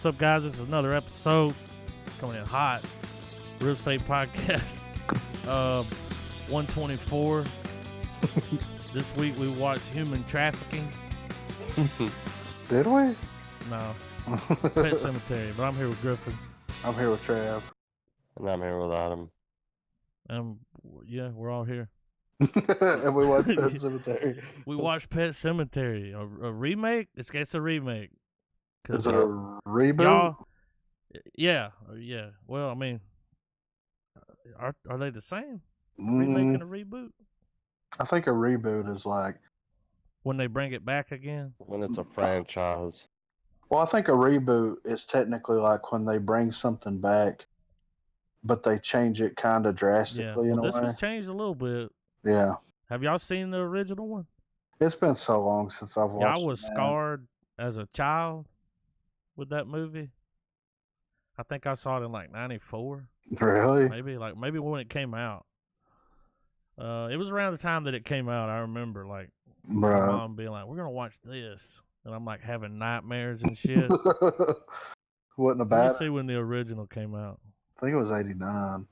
up, guys? This is another episode coming in hot. Real Estate Podcast, 124. This week we watched Human Trafficking. Did we? No, Pet Sematary. But I'm here with Griffin. I'm here with Trav. And I'm here with Adam. Yeah, we're all here. And we watched Pet Sematary. We watched Pet Sematary, a remake. It's a remake. Is it a reboot? Y'all, yeah. Well, I mean, are they the same? Remake and a reboot? I think a reboot is like when they bring it back again. When it's a franchise. Well, I think a reboot is technically like when they bring something back, but they change it kind of drastically in a way. This was changed a little bit. Yeah. Have y'all seen the original one? It's been so long since I've watched it. I was scarred as a child with that movie. I think I saw it in like 94. Really? Maybe when it came out. It was around the time that it came out. I remember like my mom being like, "We're gonna watch this," and I'm like having nightmares and shit. Wasn't a bad. Let me see when the original came out. I think it was 89.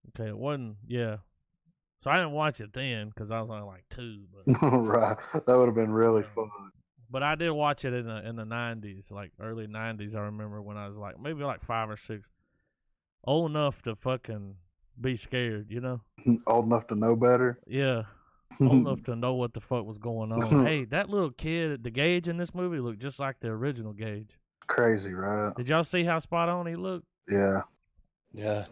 Okay, it wasn't. Yeah. So I didn't watch it then because I was only like 2. But Right, that would have been really fun. But I did watch it in the 90s, like early 90s. I remember when I was like maybe like 5 or 6, old enough to fucking be scared, you know? Old enough to know better. Yeah, old enough to know what the fuck was going on. Hey, that little kid, the Gage in this movie looked just like the original Gage. Crazy, right? Did y'all see how spot on he looked? Yeah. Yeah.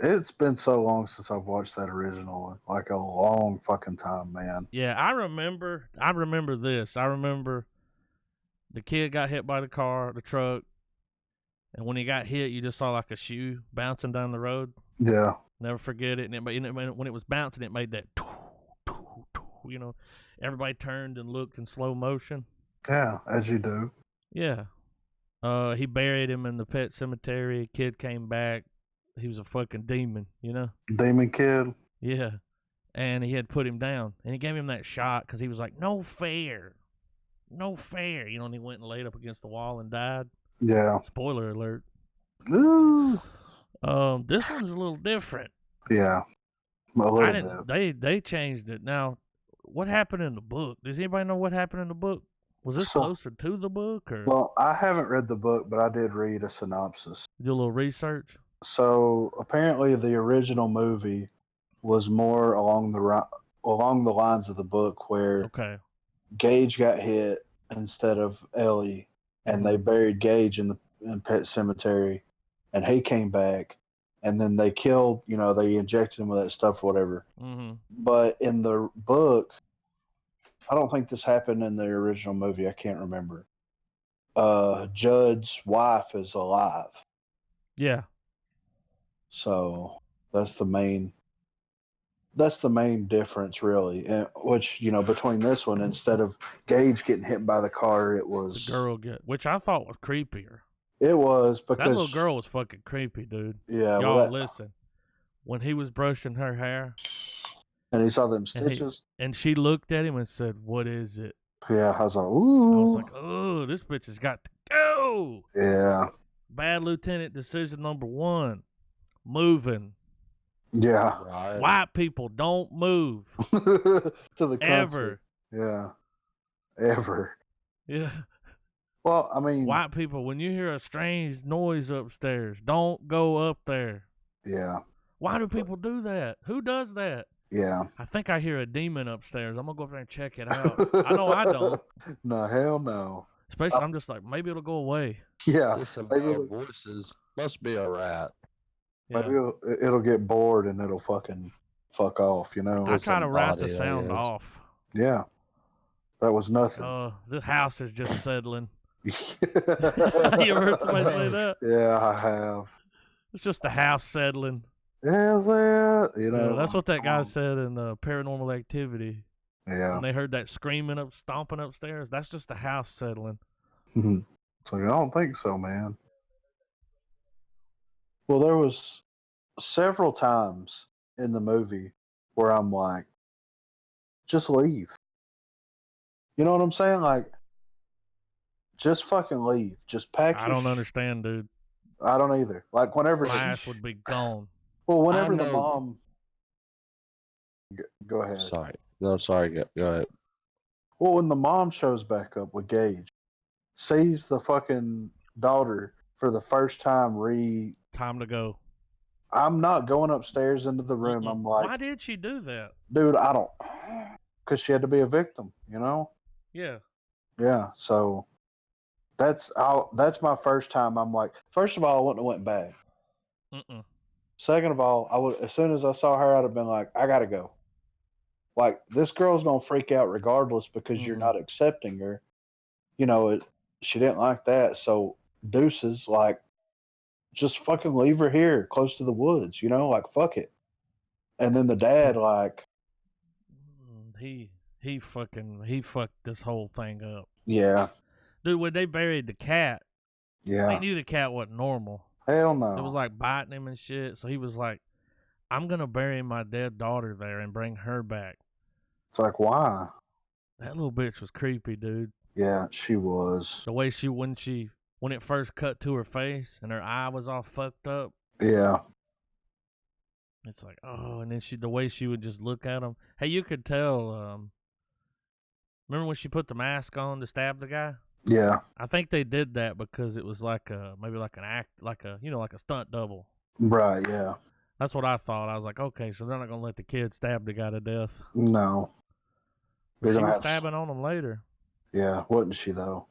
It's been so long since I've watched that original one. Like a long fucking time, man. Yeah, I remember this. I remember the kid got hit by the truck, and when he got hit, you just saw like a shoe bouncing down the road. Yeah. Never forget it. And when it was bouncing, it made that, you know, everybody turned and looked in slow motion. Yeah, as you do. Yeah. He buried him in the pet cemetery. Kid came back. He was a fucking demon, you know? Demon kid. Yeah. And he had put him down. And he gave him that shot because he was like, no fair. No fair. You know, and he went and laid up against the wall and died. Yeah. Spoiler alert. Ooh. This one's a little different. Yeah. A little bit. They changed it. Now, what happened in the book? Does anybody know what happened in the book? Was this closer to the book? Or? Well, I haven't read the book, but I did read a synopsis. Do a little research? So apparently the original movie was more along the lines of the book where Gage got hit instead of Ellie, and they buried Gage in Pet Sematary, and he came back, and then they killed, they injected him with that stuff or whatever. Mm-hmm. But in the book, I don't think this happened in the original movie. I can't remember. Jud's wife is alive. Yeah. So that's the main difference, really. And which, between this one, instead of Gage getting hit by the car, it was the girl which I thought was creepier. It was because that little girl was fucking creepy, dude. Yeah, y'all listen. When he was brushing her hair, and he saw them stitches, and she looked at him and said, "What is it?" Yeah, I was like, "Ooh!" I was like, "Oh, this bitch has got to go." Yeah. Bad lieutenant decision number 1. Moving. Yeah. Right. White people don't move. To the country. Ever. Yeah. Ever. Yeah. Well, I mean, white people, when you hear a strange noise upstairs, don't go up there. Yeah. Why do people do that? Who does that? Yeah. I think I hear a demon upstairs. I'm going to go up there and check it out. I know I don't. No, hell no. Especially, I'm just like, maybe it'll go away. Yeah. Just some loud voices. Must be a rat. Yeah. Maybe it'll get bored and it'll fucking fuck off, I try to write the sound off. Yeah. That was nothing. The house is just settling. You ever heard somebody say that? Yeah, I have. It's just the house settling. Is it? Yeah, that's what that guy said in Paranormal Activity. Yeah. When they heard that screaming stomping upstairs, that's just the house settling. So I don't think so, man. Well, there was several times in the movie where I'm like, just leave. You know what I'm saying? Like, just fucking leave. Just pack. I don't understand, dude. I don't either. Like whenever my ass would be gone. Well, whenever the mom. Go ahead. Sorry. No, sorry. Go ahead. Well, when the mom shows back up with Gage, sees the fucking daughter for the first time Time to go. I'm not going upstairs into the room. I'm like, why did she do that? Dude, I don't. Because she had to be a victim, you know? Yeah. Yeah, so that's my first time. I'm like, first of all, I wouldn't have went back. Second of all, I would, as soon as I saw her, I'd have been like, I gotta go. Like, this girl's gonna freak out regardless because you're not accepting her. You know, she didn't like that, so deuces, like, just fucking leave her here, close to the woods, you know, like, fuck it. And then the dad, like, he fucked this whole thing up. Yeah. Dude, when they buried the cat, yeah, they knew the cat wasn't normal. Hell no. It was like biting him and shit. So he was like, I'm gonna bury my dead daughter there and bring her back. It's like, why? That little bitch was creepy, dude. Yeah, she was. The way when it first cut to her face and her eye was all fucked up. Yeah. It's like, oh, and then the way she would just look at him. Hey, you could tell. Remember when she put the mask on to stab the guy? Yeah. I think they did that because it was like maybe like an act, like a stunt double. Right. Yeah. That's what I thought. I was like, okay, so they're not gonna let the kid stab the guy to death. No. But she was stabbing on him later. Yeah, wasn't she though?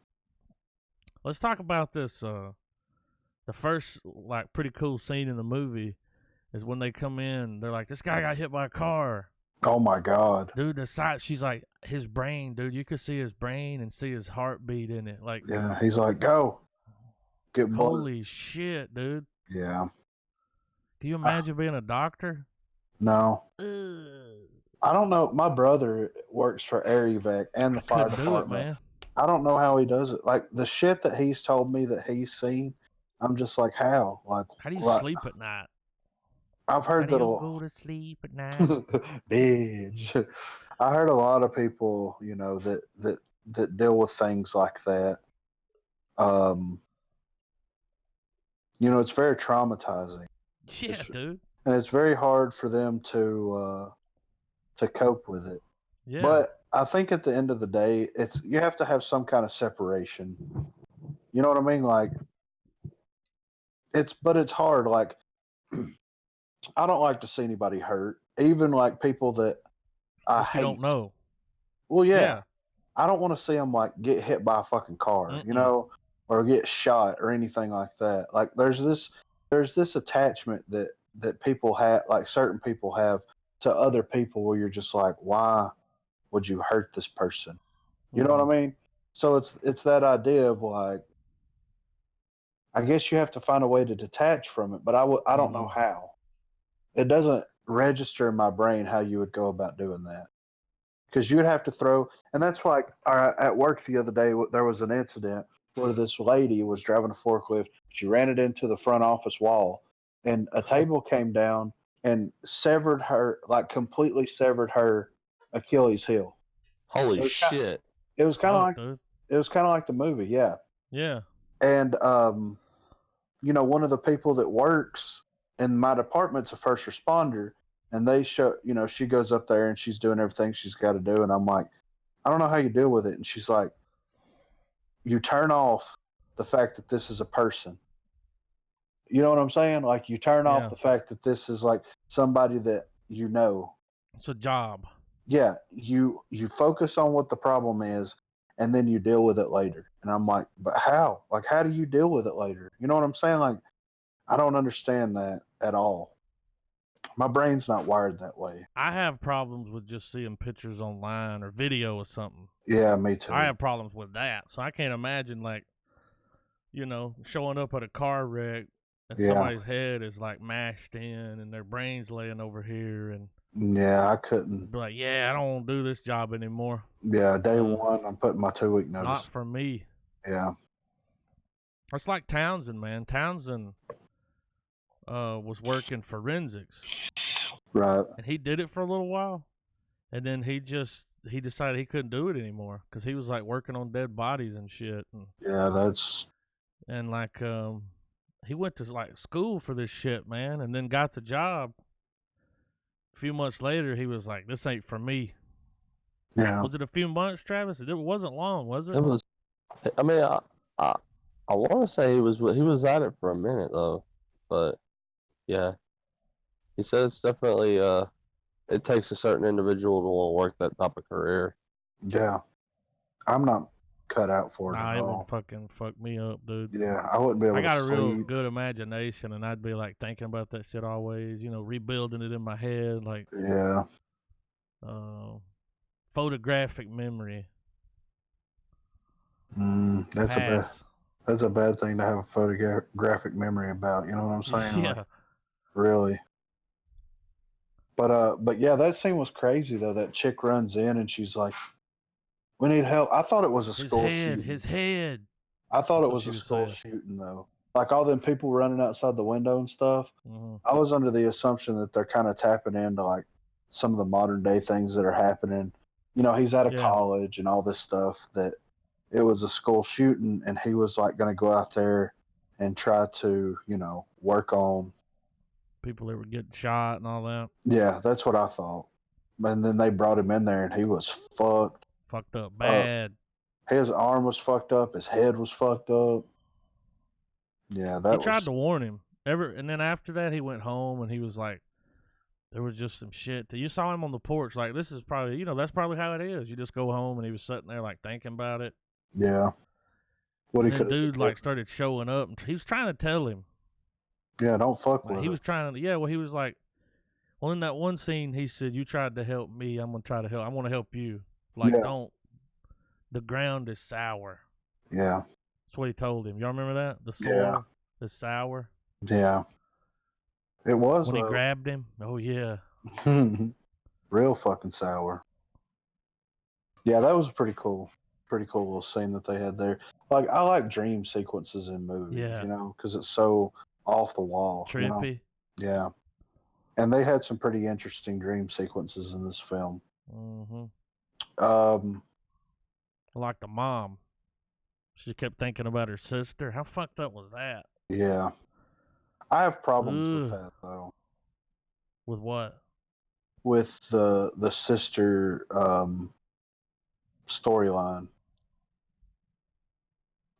Let's talk about this. The first like pretty cool scene in the movie is when they come in. They're like, this guy got hit by a car. Oh my god, dude! The side, she's like, his brain, dude. You could see his brain and see his heartbeat in it. Like, yeah, he's like, go, get blood. Holy shit, dude! Yeah. Can you imagine being a doctor? No. Ugh. I don't know. My brother works for Air Evac and the fire department. Man. I don't know how he does it. Like the shit that he's told me that he's seen, I'm just like, how? Like, how do you sleep at night? I've heard that. Go to sleep at night, bitch. I heard a lot of people, you know, that deal with things like that. You know, it's very traumatizing. Yeah, dude. And it's very hard for them to cope with it. Yeah. But I think at the end of the day, you have to have some kind of separation. You know what I mean? Like, it's hard. Like, I don't like to see anybody hurt, even like people that I hate. You don't know. Well, yeah. I don't want to see them like get hit by a fucking car, you know, or get shot or anything like that. Like, there's this attachment that people have, like certain people have to other people, where you're just like, why would you hurt this person? You know what I mean? So it's that idea of like, I guess you have to find a way to detach from it, but I don't know how. It doesn't register in my brain how you would go about doing that, because you would have to throw, and that's why at work the other day there was an incident where this lady was driving a forklift. She ran it into the front office wall, and a table came down and completely severed her Achilles heel. Holy shit! It was kind of like the movie, yeah. Yeah. And you know, one of the people that works in my department's a first responder, and they show, you know, she goes up there and she's doing everything she's got to do, and I'm like, I don't know how you deal with it. And she's like, you turn off the fact that this is a person. You know what I'm saying? Like, you turn off the fact that this is like somebody that you know. It's a job. Yeah, you focus on what the problem is, and then you deal with it later. And I'm like, but how? Like, how do you deal with it later? You know what I'm saying? Like, I don't understand that at all. My brain's not wired that way. I have problems with just seeing pictures online or video or something. Yeah, me too. I have problems with that. So I can't imagine, like, you know, showing up at a car wreck and somebody's head is like mashed in and their brain's laying over here, and yeah, I couldn't be like, yeah, I don't want to do this job anymore. Yeah, day one, I'm putting my 2-week notice. Not for me. Yeah. It's like Townsend, man. Townsend was working forensics. Right. And he did it for a little while. And then he decided he couldn't do it anymore because he was like working on dead bodies and shit. And like he went to like school for this shit, man, and then got the job. A few months later, he was like, "This ain't for me." Yeah. Was it a few months, Travis? It wasn't long, was it? It was. I mean, I want to say he was at it for a minute though, but yeah, he said it's definitely it takes a certain individual to want to work that type of career. Yeah. I'm not cut out for it Nah, at it all. would fucking fuck me up, dude. Yeah, I wouldn't be able to sleep. I got a real good imagination, and I'd be like thinking about that shit always. Rebuilding it in my head, like yeah. Photographic memory. That's a bad thing to have a photographic memory about. You know what I'm saying? Yeah. Like, really. But yeah, that scene was crazy though. That chick runs in and she's like, "We need help." I thought it was a school shooting. His head. I thought it was a school shooting though. Like all them people running outside the window and stuff. Mm-hmm. I was under the assumption that they're kind of tapping into like some of the modern day things that are happening. He's out of college and all this stuff, that it was a school shooting and he was like going to go out there and try to, work on people that were getting shot and all that. Yeah, that's what I thought. And then they brought him in there and he was fucked up bad. His arm was fucked up. His head was fucked up. Yeah, he tried to warn him. And then after that, he went home and he was like, there was just some shit. You saw him on the porch, like, this is probably, that's probably how it is. You just go home, and he was sitting there, like, thinking about it. Yeah. And then dude, like, started showing up, and he was trying to tell him. Yeah, don't fuck with it. He was trying to, he was like, well, in that one scene, he said, you tried to help me, I'm going to try to help. I want to help you. Like, don't. The ground is sour. Yeah. That's what he told him. Y'all remember that? The soil is sour. Yeah. It was when he grabbed him. Oh yeah. Real fucking sour. Yeah, that was pretty cool. Pretty cool little scene that they had there. Like, I like dream sequences in movies, because it's so off the wall. Trippy. Yeah. And they had some pretty interesting dream sequences in this film. Mm-hmm. Like the mom. She kept thinking about her sister. How fucked up was that? Yeah. I have problems with that, though. With what? With the sister storyline.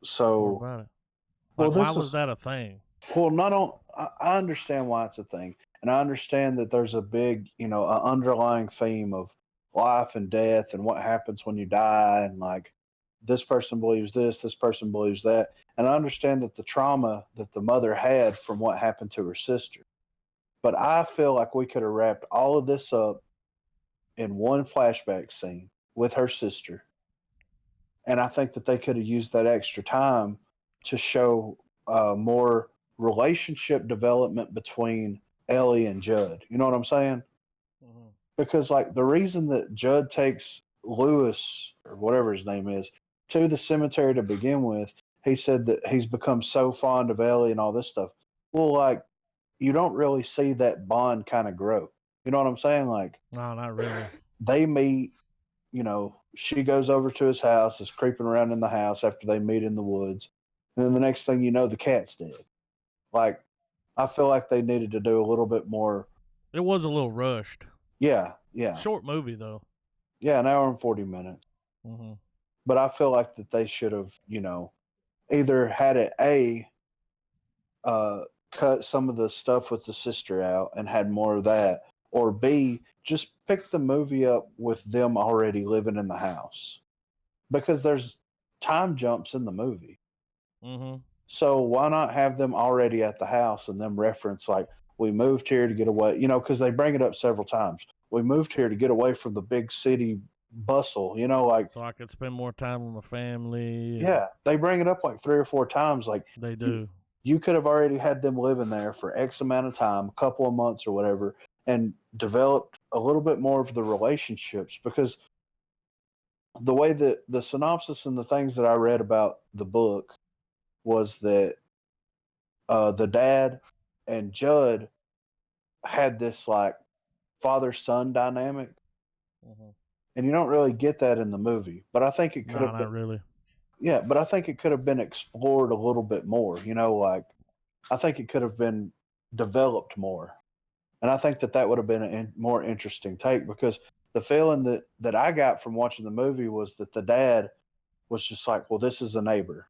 So, what about it? Like, why was that a thing? Well, I understand why it's a thing, and I understand that there's a big, an underlying theme of life and death and what happens when you die, and like this person believes this person believes that, and I understand that the trauma that the mother had from what happened to her sister. But I feel like we could have wrapped all of this up in one flashback scene with her sister. And I think that they could have used that extra time to show more relationship development between Ellie and Jud. You know what I'm saying? Mm-hmm. Because, like, the reason that Jud takes Lewis, or whatever his name is, to the cemetery to begin with, he said that he's become so fond of Ellie and all this stuff. Well, like, you don't really see that bond kind of grow. You know what I'm saying? Like, no, not really. They meet, she goes over to his house, is creeping around in the house after they meet in the woods. And then the next thing you know, the cat's dead. Like, I feel like they needed to do a little bit more. It was a little rushed. Yeah. Short movie, though. Yeah, an hour and 40 minutes. Mm-hmm. But I feel like that they should have, either had it, cut some of the stuff with the sister out and had more of that, or B, just pick the movie up with them already living in the house, because there's time jumps in the movie. Mm-hmm. So why not have them already at the house and them reference, like, we moved here to get away, because they bring it up several times. We moved here to get away from the big city bustle, like, so I could spend more time with my family. Yeah, they bring it up like 3 or 4 times. Like, they do. You could have already had them living there for X amount of time, a couple of months or whatever, and developed a little bit more of the relationships, because the way that the synopsis and the things that I read about the book was that the dad and Jud had this like father-son dynamic, And you don't really get that in the movie. But I think it could have been. Not really. Yeah, but I think it could have been explored a little bit more. Like I think it could have been developed more. And I think that would have been a more interesting take, because the feeling that I got from watching the movie was that the dad was just like, well, this is a neighbor,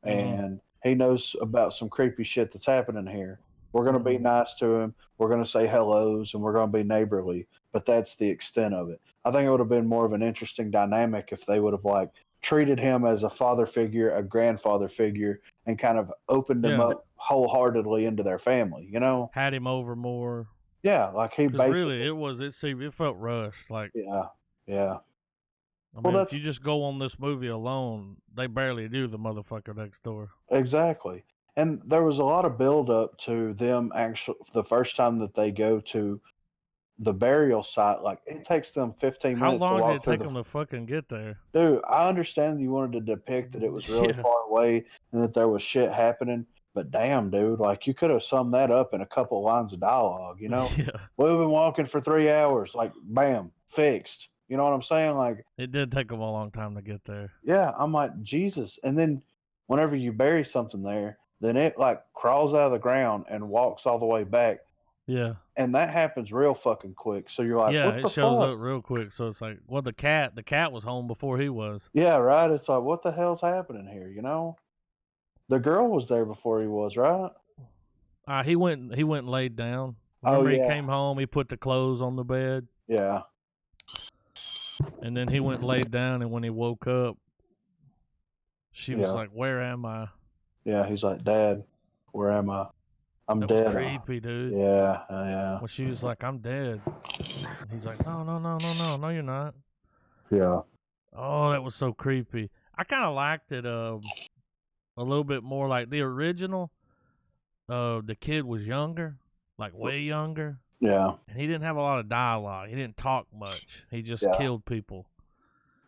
and he knows about some creepy shit that's happening here. We're going to be nice to him. We're going to say hellos, and we're going to be neighborly. But that's the extent of it. I think it would have been more of an interesting dynamic if they would have like treated him as a father figure, a grandfather figure, and kind of opened him up wholeheartedly into their family. Had him over more. Yeah, like he basically. Really, it felt rushed. Like yeah. I mean, if you just go on this movie alone, they barely knew the motherfucker next door. Exactly. And there was a lot of build up to them actually the first time that they go to the burial site. Like it takes them 15 minutes to walk through. How long did it take them to fucking get there? Dude, I understand you wanted to depict that it was really far away and that there was shit happening, but damn, dude, like you could have summed that up in a couple of lines of dialogue, Yeah. We've been walking for 3 hours, like bam, fixed. You know what I'm saying? Like it did take them a long time to get there. Yeah, I'm like, Jesus. And then whenever you bury something there, then it like crawls out of the ground and walks all the way back. Yeah. And that happens real fucking quick. So you're like, yeah, what the it shows fuck? up real quick. So it's like, well, the cat was home before he was. Yeah, right. It's like, what the hell's happening here? The girl was there before he was, right? He went and laid down. Remember, he came home, he put the clothes on the bed. Yeah. And then he went and laid down, and when he woke up, she was like, "Where am I?" Yeah, he's like, "Dad, where am I? I'm that dead." Was creepy, dude. Yeah. When she was like, "I'm dead," and he's like, "No, you're not." Yeah. Oh, that was so creepy. I kind of liked it a little bit more. Like the original, the kid was younger, like way younger. Yeah. And he didn't have a lot of dialogue. He didn't talk much. He just killed people.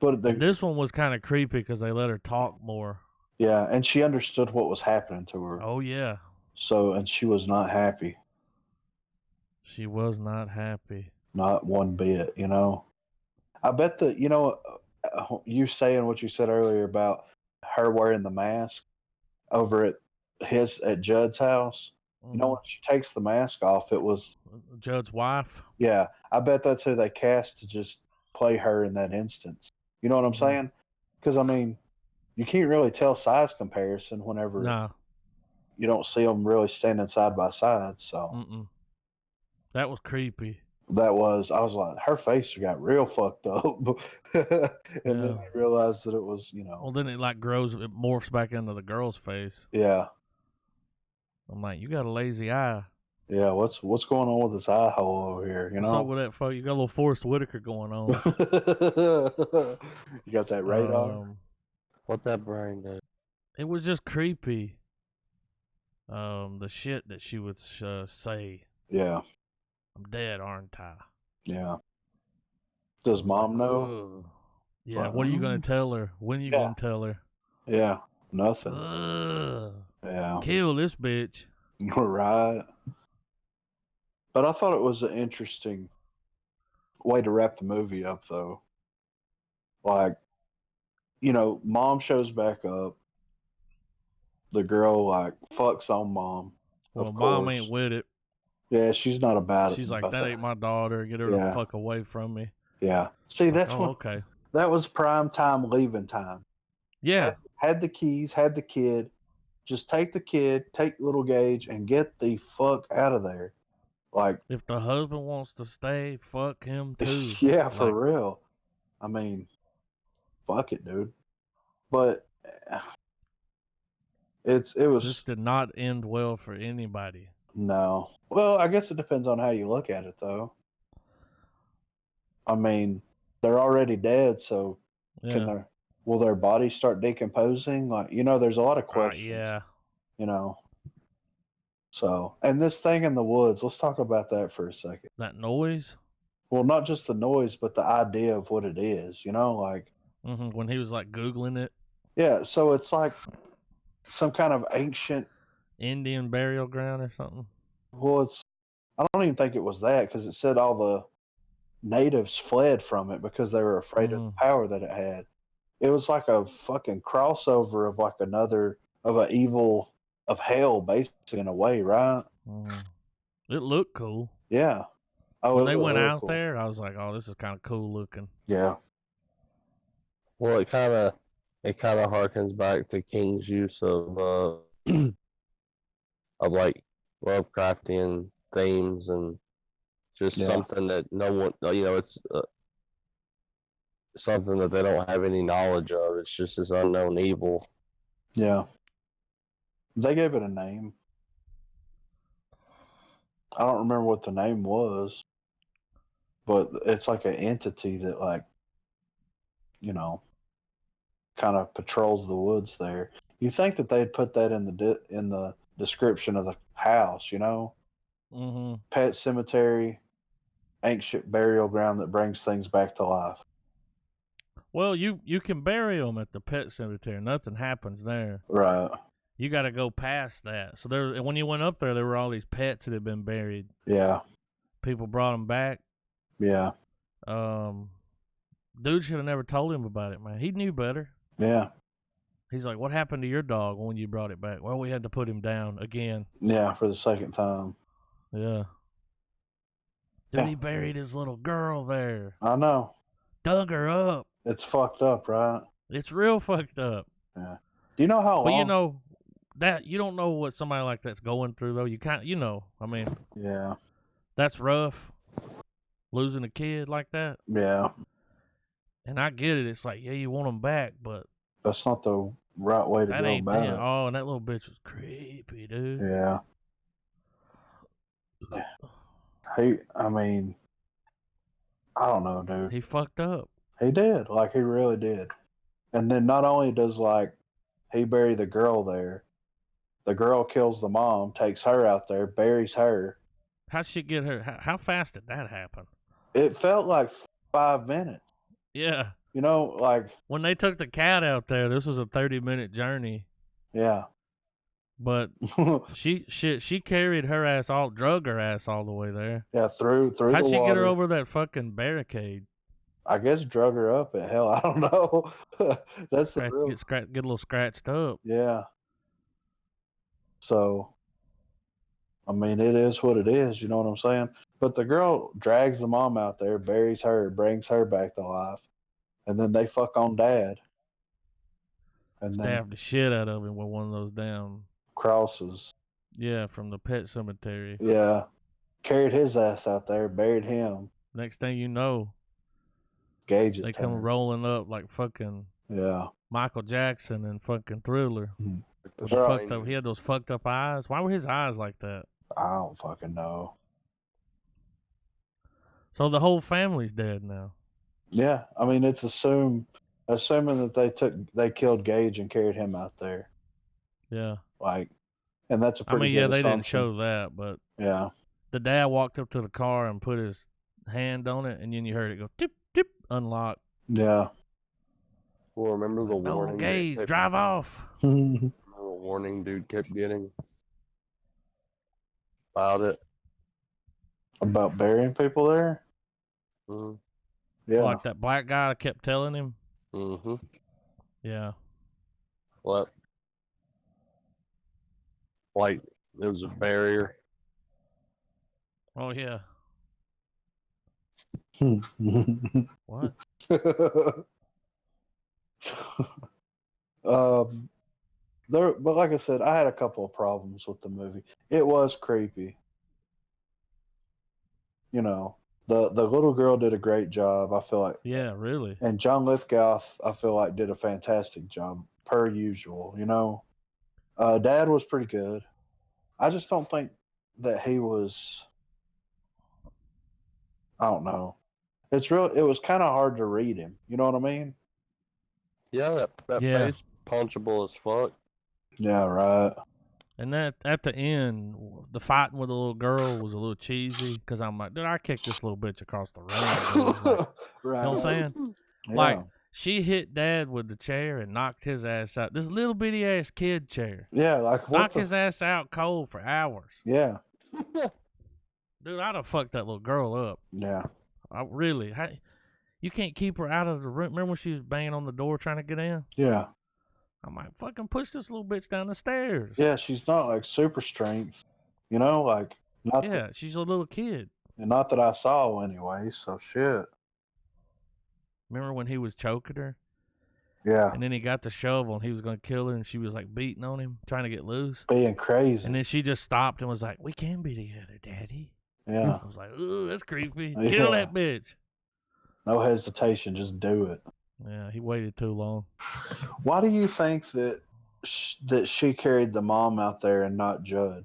But this one was kind of creepy because they let her talk more. Yeah, and she understood what was happening to her. Oh, yeah. So, and she was not happy. She was not happy. Not one bit, I bet that, you saying what you said earlier about her wearing the mask over at Jud's house. When she takes the mask off, it was Jud's wife. Yeah, I bet that's who they cast to just play her in that instance. You know what I'm saying? Because I mean, you can't really tell size comparison whenever you don't see them really standing side by side. So that was creepy. I was like, her face got real fucked up, and then I realized that it was, Well, then it like it morphs back into the girl's face. Yeah. I'm like, you got a lazy eye. Yeah, what's going on with this eye hole over here? What's up with that, fuck? You got a little Forrest Whitaker going on. You got that radar. What that brain did? It was just creepy. The shit that she would say. Yeah. I'm dead, aren't I? Yeah. Does mom know? Yeah. Like, what are you gonna tell her? When are you gonna tell her? Yeah. Nothing. Yeah. Kill this bitch. Right. But I thought it was an interesting way to wrap the movie up, though. Like, mom shows back up. The girl, like, fucks on mom. Well, mom ain't with it. Yeah, she's not about it. She's like, that ain't my daughter. Get her the fuck away from me. Yeah. See, that's what. Okay. That was prime time leaving time. Yeah. Had the keys, had the kid. Just take the kid, take little Gage, and get the fuck out of there. Like, if the husband wants to stay, fuck him too. Yeah, for real. I mean, fuck it, dude. But it was. This did not end well for anybody. No. Well, I guess it depends on how you look at it, though. I mean, they're already dead, so will their bodies start decomposing? Like, there's a lot of questions. Yeah. So, and this thing in the woods, let's talk about that for a second. That noise? Well, not just the noise, but the idea of what it is, like. When he was like Googling it. Yeah, so it's like some kind of ancient Indian burial ground or something. Well, I don't even think it was that, because it said all natives fled from it because they were afraid of the power that it had. It was like a fucking crossover of like of evil of hell, basically, in a way, right? It looked cool. Yeah. Oh, when they went really out cool. there, I was like, "Oh, this is kind of cool looking." Yeah. Well, it kind of harkens back to King's use of of like Lovecraftian themes and just something that no one, it's something that they don't have any knowledge of. It's just this unknown evil. Yeah. They gave it a name. I don't remember what the name was, but it's like an entity that, like, kind of patrols the woods there. You think that they'd put that in the description of the house, Pet cemetery, ancient burial ground that brings things back to life. Well, you can bury them at the pet cemetery. Nothing happens there. Right. You got to go past that. So when you went up there were all these pets that had been buried. Yeah. People brought them back. Yeah. Dude should have never told him about it, man. He knew better. Yeah. He's like, "What happened to your dog when you brought it back?" Well, we had to put him down again. Yeah, for the second time. Yeah. Dude, he buried his little girl there. I know. Dug her up. It's fucked up, right? It's real fucked up. Yeah. Do you know how long? But you don't know what somebody like that's going through, though. You can't, I mean. Yeah. That's rough. Losing a kid like that. Yeah. And I get it. It's like, yeah, you want them back, but that's not the right way to go about it. Oh, and that little bitch was creepy, dude. Yeah. I mean, I don't know, dude. He fucked up. He did. Like, he really did. And then not only does, like, he bury the girl there, the girl kills the mom, takes her out there, buries her. How'd she get her? How fast did that happen? It felt like 5 minutes. Yeah. Like... when they took the cat out there, this was a 30-minute journey. Yeah. But she carried her ass drug her ass all the way there. Yeah, through the water. How'd she get her over that fucking barricade? I guess drug her up at hell. I don't know. That's get a little scratched up. Yeah. So, I mean, it is what it is. You know what I'm saying? But the girl drags the mom out there, buries her, brings her back to life, and then they fuck on dad. And stabbed the shit out of him with one of those damn crosses. Yeah, from the pet cemetery. Yeah. Carried his ass out there, buried him. Next thing you know, Gage they come rolling up like fucking Michael Jackson and fucking Thriller. Fucked up. He had those fucked up eyes. Why were his eyes like that? I don't fucking know. So the whole family's dead now. Yeah, I mean, it's assuming that they killed Gage and carried him out there. Yeah. Like, and that's a pretty good they assumption. didn't show that, but yeah. The dad walked up to the car and put his hand on it, and then you heard it go tip tip, unlock. Yeah. Well, remember the warning? No, Gage, drive off. The warning dude kept getting about it. About burying people there? Mm-hmm. Yeah. Like that black guy kept telling him? Mm-hmm. Yeah. What? Like, there was a barrier. Oh, yeah. What? But like I said, I had a couple of problems with the movie. It was creepy. The little girl did a great job, I feel like. Yeah, really. And John Lithgow, I feel like, did a fantastic job, per usual, Dad was pretty good. I just don't think that he was... I don't know. It was kind of hard to read him. You know what I mean? Yeah, that face punchable as fuck. Yeah, right. And that at the end, the fighting with the little girl was a little cheesy because I'm like, dude, I kicked this little bitch across the room. Like, right. You know what I'm saying? Yeah. Like, she hit Dad with the chair and knocked his ass out. This little bitty ass kid chair. Yeah, like what? Knocked his ass out cold for hours. Yeah. Dude, I'd have fucked that little girl up. Yeah. Really? You can't keep her out of the room. Remember when she was banging on the door trying to get in? Yeah. I'm like, fucking push this little bitch down the stairs. Yeah, she's not like super strength. You know, like not. Yeah, she's a little kid. And not that I saw anyway. So shit. Remember when he was choking her? Yeah. And then he got the shovel and he was going to kill her and she was like beating on him, trying to get loose. Being crazy. And then she just stopped and was like, we can be together, Daddy. Yeah. I was like, ooh, that's creepy. Yeah. Kill that bitch. No hesitation, just do it. Yeah, he waited too long. Why do you think that she carried the mom out there and not Jud?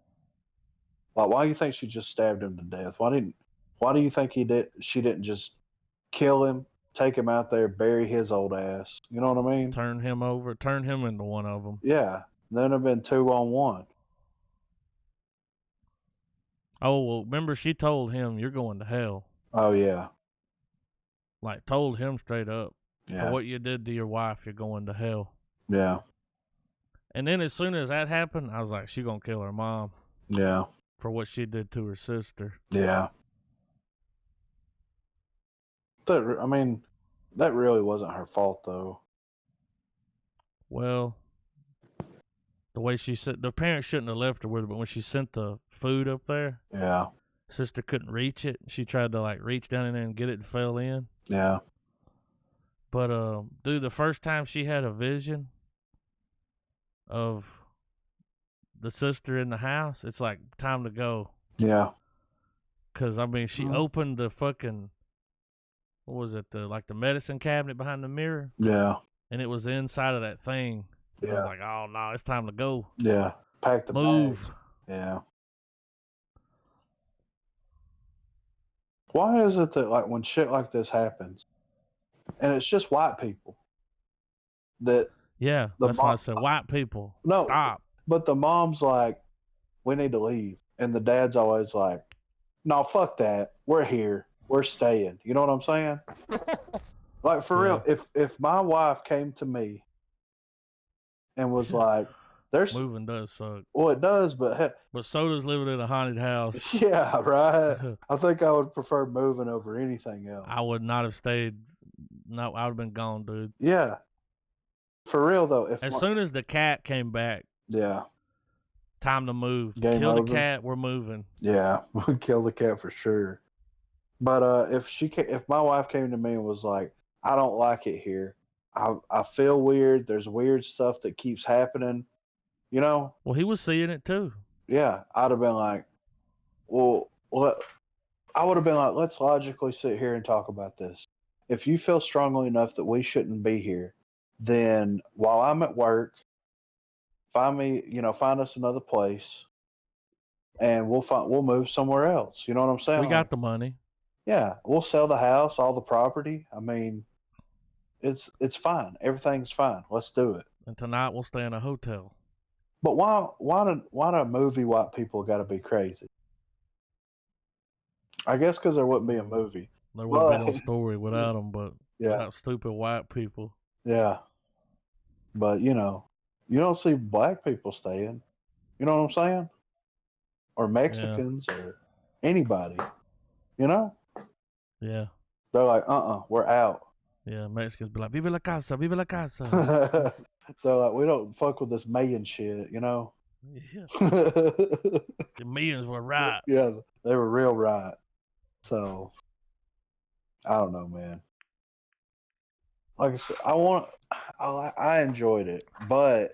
Like, why do you think she just stabbed him to death? Why do you think she didn't just kill him, take him out there, bury his old ass? You know what I mean? Turn him into one of them. Yeah. Then it'd have been 2-on-1. Oh, well, remember she told him, you're going to hell. Oh, yeah. Like, told him straight up. Yeah. For what you did to your wife, you're going to hell. Yeah. And then as soon as that happened, I was like, she gonna kill her mom. Yeah. For what she did to her sister. Yeah. That really wasn't her fault, though. Well, the way she said, the parents shouldn't have left her with her, but when she sent the food up there, yeah, sister couldn't reach it. She tried to like reach down in there and get it and fell in. Yeah. But dude, the first time she had a vision of the sister in the house, it's like time to go. Yeah. 'Cause I mean, she opened the fucking, what was it, the medicine cabinet behind the mirror? Yeah. And it was inside of that thing. Yeah. I was like, oh no, it's time to go. Yeah. Pack the move. bags. Yeah. Why is it that like when shit like this happens, and it's just white people that Yeah, that's why I said white people. No, stop. But the mom's like, we need to leave, and the dad's always like, no, fuck that. We're here. We're staying. You know what I'm saying? Like for real, if my wife came to me and was like, "There's moving does suck." Well, it does, but so does living in a haunted house. Yeah, right. I think I would prefer moving over anything else. I would not have stayed. No, I would have been gone, dude. Yeah. For real though, as soon as the cat came back, yeah, time to move. Game Kill over. the cat. We're moving. Yeah, we'd kill the cat for sure. But if my wife came to me and was like, I don't like it here. I feel weird. There's weird stuff that keeps happening. You know? Well, he was seeing it too. Yeah, I'd have been like, well, I would have been like, let's logically sit here and talk about this. If you feel strongly enough that we shouldn't be here, then while I'm at work, find us another place, and we'll move somewhere else. You know what I'm saying? We got the money. Yeah, we'll sell the house, all the property. I mean, it's fine. Everything's fine. Let's do it. And tonight we'll stay in a hotel. But why do movie white people got to be crazy? I guess because there wouldn't be a movie. There wouldn't be no story without them, but yeah, without stupid white people. Yeah. But, you don't see black people staying. You know what I'm saying? Or Mexicans or anybody. You know? Yeah. They're like, we're out. Yeah, Mexicans be like, viva la casa, viva la casa. They're like, we don't fuck with this Mayan shit, you know? Yeah. The Mayans were right. Yeah, they were real right. So, I don't know, man. Like I said, I enjoyed it, but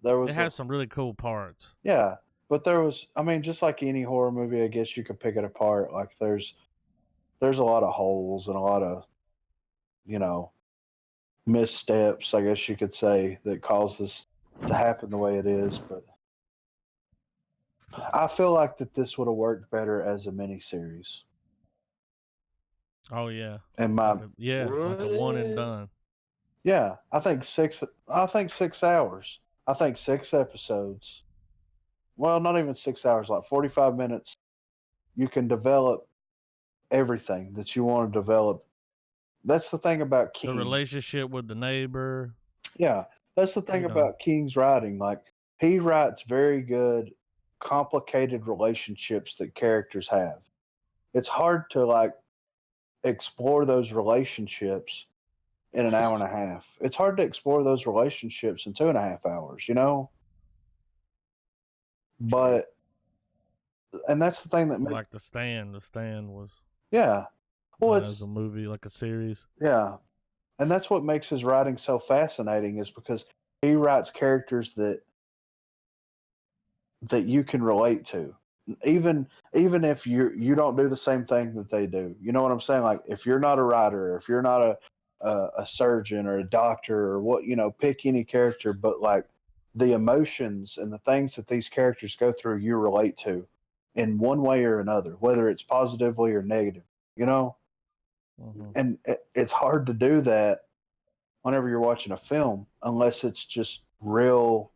it has some really cool parts. Yeah, but there was, just like any horror movie, I guess you could pick it apart. Like there's a lot of holes and a lot of, missteps, I guess you could say, that cause this to happen the way it is. But I feel like that this would have worked better as a miniseries. Oh yeah. And like a one and done. Yeah, I think 6 hours. I think 6 episodes. Well, not even 6 hours, like 45 minutes. You can develop everything that you want to develop. That's the thing about King. The relationship with the neighbor. Yeah, that's the thing about King's writing. Like, he writes very good, complicated relationships that characters have. It's hard to, explore those relationships in an hour and a half. It's hard to explore those relationships in 2.5 hours, you know? But, and that's the thing that makes. Like The Stand. The Stand was. Yeah. Well, as a movie, like a series. Yeah. And that's what makes his writing so fascinating, is because he writes characters that you can relate to. Even if you don't do the same thing that they do. You know what I'm saying? Like, if you're not a writer, or if you're not a surgeon or a doctor or what, you know, pick any character, but like the emotions and the things that these characters go through, you relate to in one way or another, whether it's positively or negative, you know? Mm-hmm. And it's hard to do that whenever you're watching a film, unless it's just real.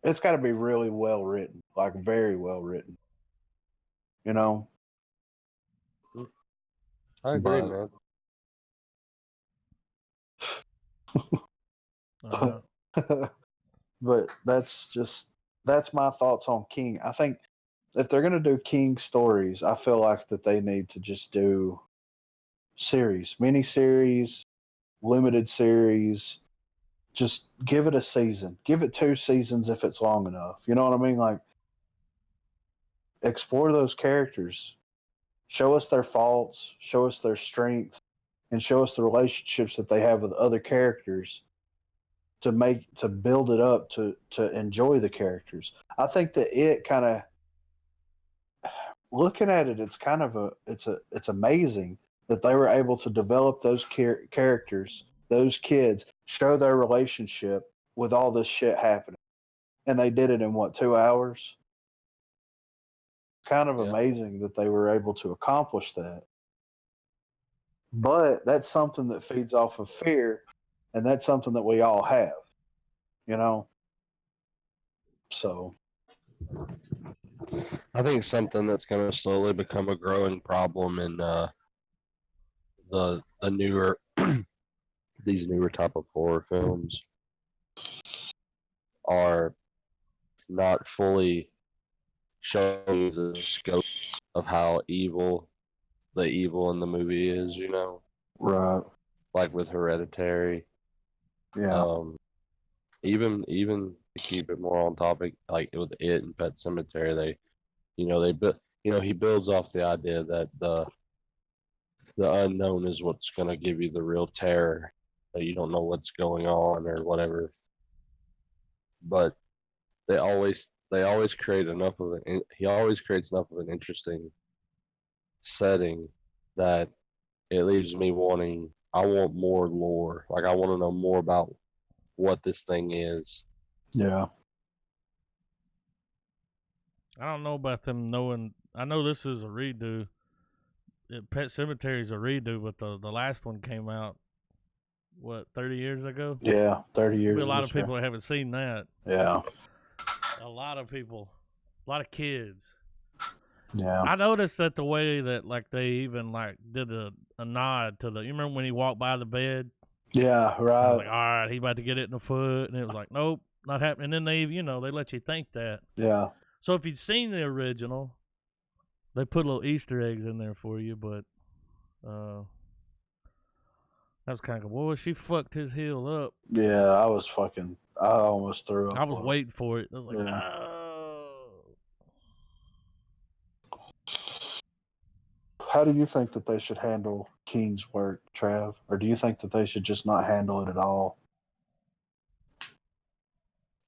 It's got to be really well written, like very well written, you know? I agree, man. But that's my thoughts on King. I think if they're going to do King stories, I feel like that they need to just do series, mini series, limited series. Just give it a season. Give it 2 seasons if it's long enough. You know what I mean? Like, explore those characters. Show us their faults, show us their strengths, and show us the relationships that they have with other characters to build it up to enjoy the characters. I think that it kind of, looking at it, it's kind of it's amazing that they were able to develop those characters, those kids, show their relationship with all this shit happening, and they did it in what, 2 hours? Kind of amazing that they were able to accomplish that. But that's something that feeds off of fear, and that's something that we all have, you know? So I think something that's going to slowly become a growing problem in the newer these newer type of horror films are not fully showing the scope of how evil the evil in the movie is, you know? right. Like with Hereditary. Yeah. Even to keep it more on topic, like with It and Pet Sematary, he builds off the idea that the unknown is what's going to give you the real terror, that you don't know what's going on or whatever. But they always create enough of an he always creates enough of an interesting setting that it leaves me wanting, I want more lore. Like, I want to know more about what this thing is. Yeah. I don't know about them knowing. I know this is a redo. Pet Sematary is a redo, but the last one came out, what, 30 years ago? Yeah, 30 years. There'll be a lot of people that haven't seen that. Yeah. A lot of people. A lot of kids. Yeah. I noticed that the way that, like, they even, like, did a nod to the. You remember when he walked by the bed? Yeah, right. I was like, all right, he about to get it in the foot. And it was like, nope, not happening. And then they let you think that. Yeah. So if you'd seen the original, they put little Easter eggs in there for you, but that was kind of, boy, she fucked his heel up. Yeah, I almost threw up. I was waiting for it. I was like, Yeah. no. How do you think that they should handle King's work, Trav? Or do you think that they should just not handle it at all?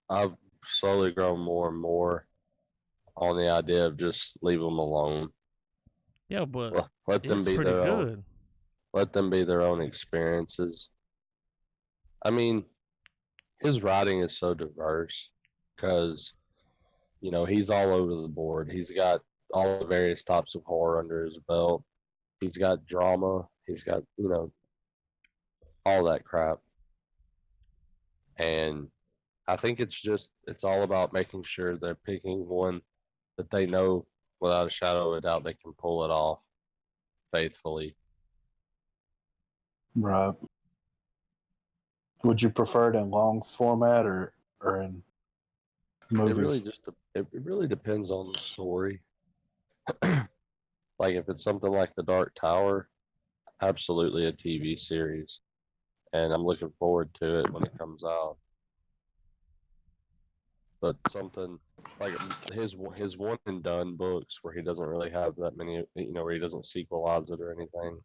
I've slowly grown more and more on the idea of just leave them alone. Yeah, but let them be pretty their good. own. Let them be their own experiences. I mean, his writing is so diverse because, he's all over the board. He's got all the various types of horror under his belt. He's got drama. He's got, all that crap. And I think it's all about making sure they're picking one that they know without a shadow of a doubt they can pull it off faithfully. Right. Would you prefer it in long format or in movies? It really depends on the story. Like if it's something like The Dark Tower, absolutely a TV series, and I'm looking forward to it when it comes out. But something like his one and done books where he doesn't really have that many, where he doesn't sequelize it or anything.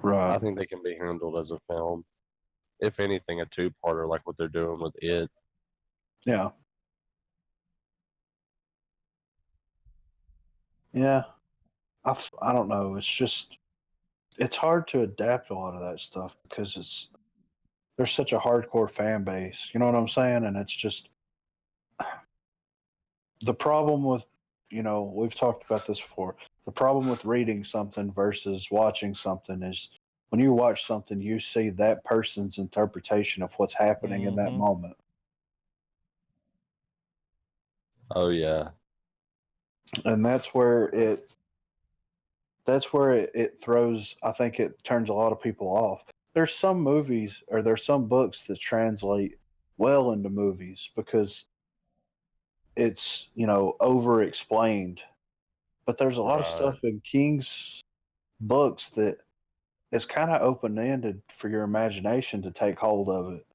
Right. I think they can be handled as a film. If anything, a two-parter like what they're doing with it. Yeah. Yeah. I don't know. It's hard to adapt a lot of that stuff because there's such a hardcore fan base. You know what I'm saying? And it's just the problem with, we've talked about this before. The problem with reading something versus watching something is when you watch something, you see that person's interpretation of what's happening in that moment. Oh yeah. And that's where it throws, I think it turns a lot of people off. There's some movies or there's some books that translate well into movies because it's, over explained. But there's a lot of stuff in King's books that is kind of open ended for your imagination to take hold of it.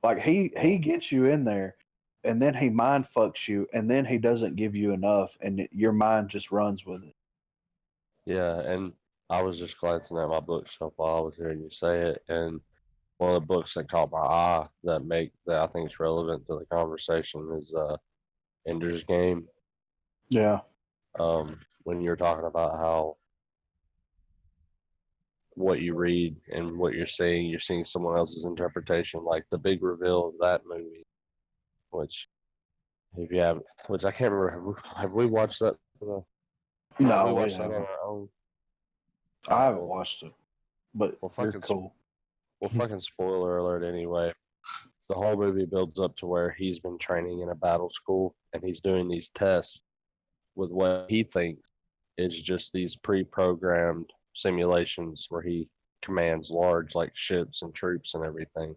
Like he gets you in there and then he mind fucks you and then he doesn't give you enough and your mind just runs with it. Yeah, and I was just glancing at my bookshelf while I was hearing you say it, and one of the books that caught my eye that I think is relevant to the conversation is Ender's Game. Yeah. When you're talking about how what you read and what you're seeing someone else's interpretation, like the big reveal of that movie, which which I can't remember. Have we watched that? No, we watched that on our own. I haven't watched it, but you're cool. Well, fucking spoiler alert anyway. The whole movie builds up to where he's been training in a battle school and he's doing these tests with what he thinks is just these pre-programmed simulations where he commands large like ships and troops and everything.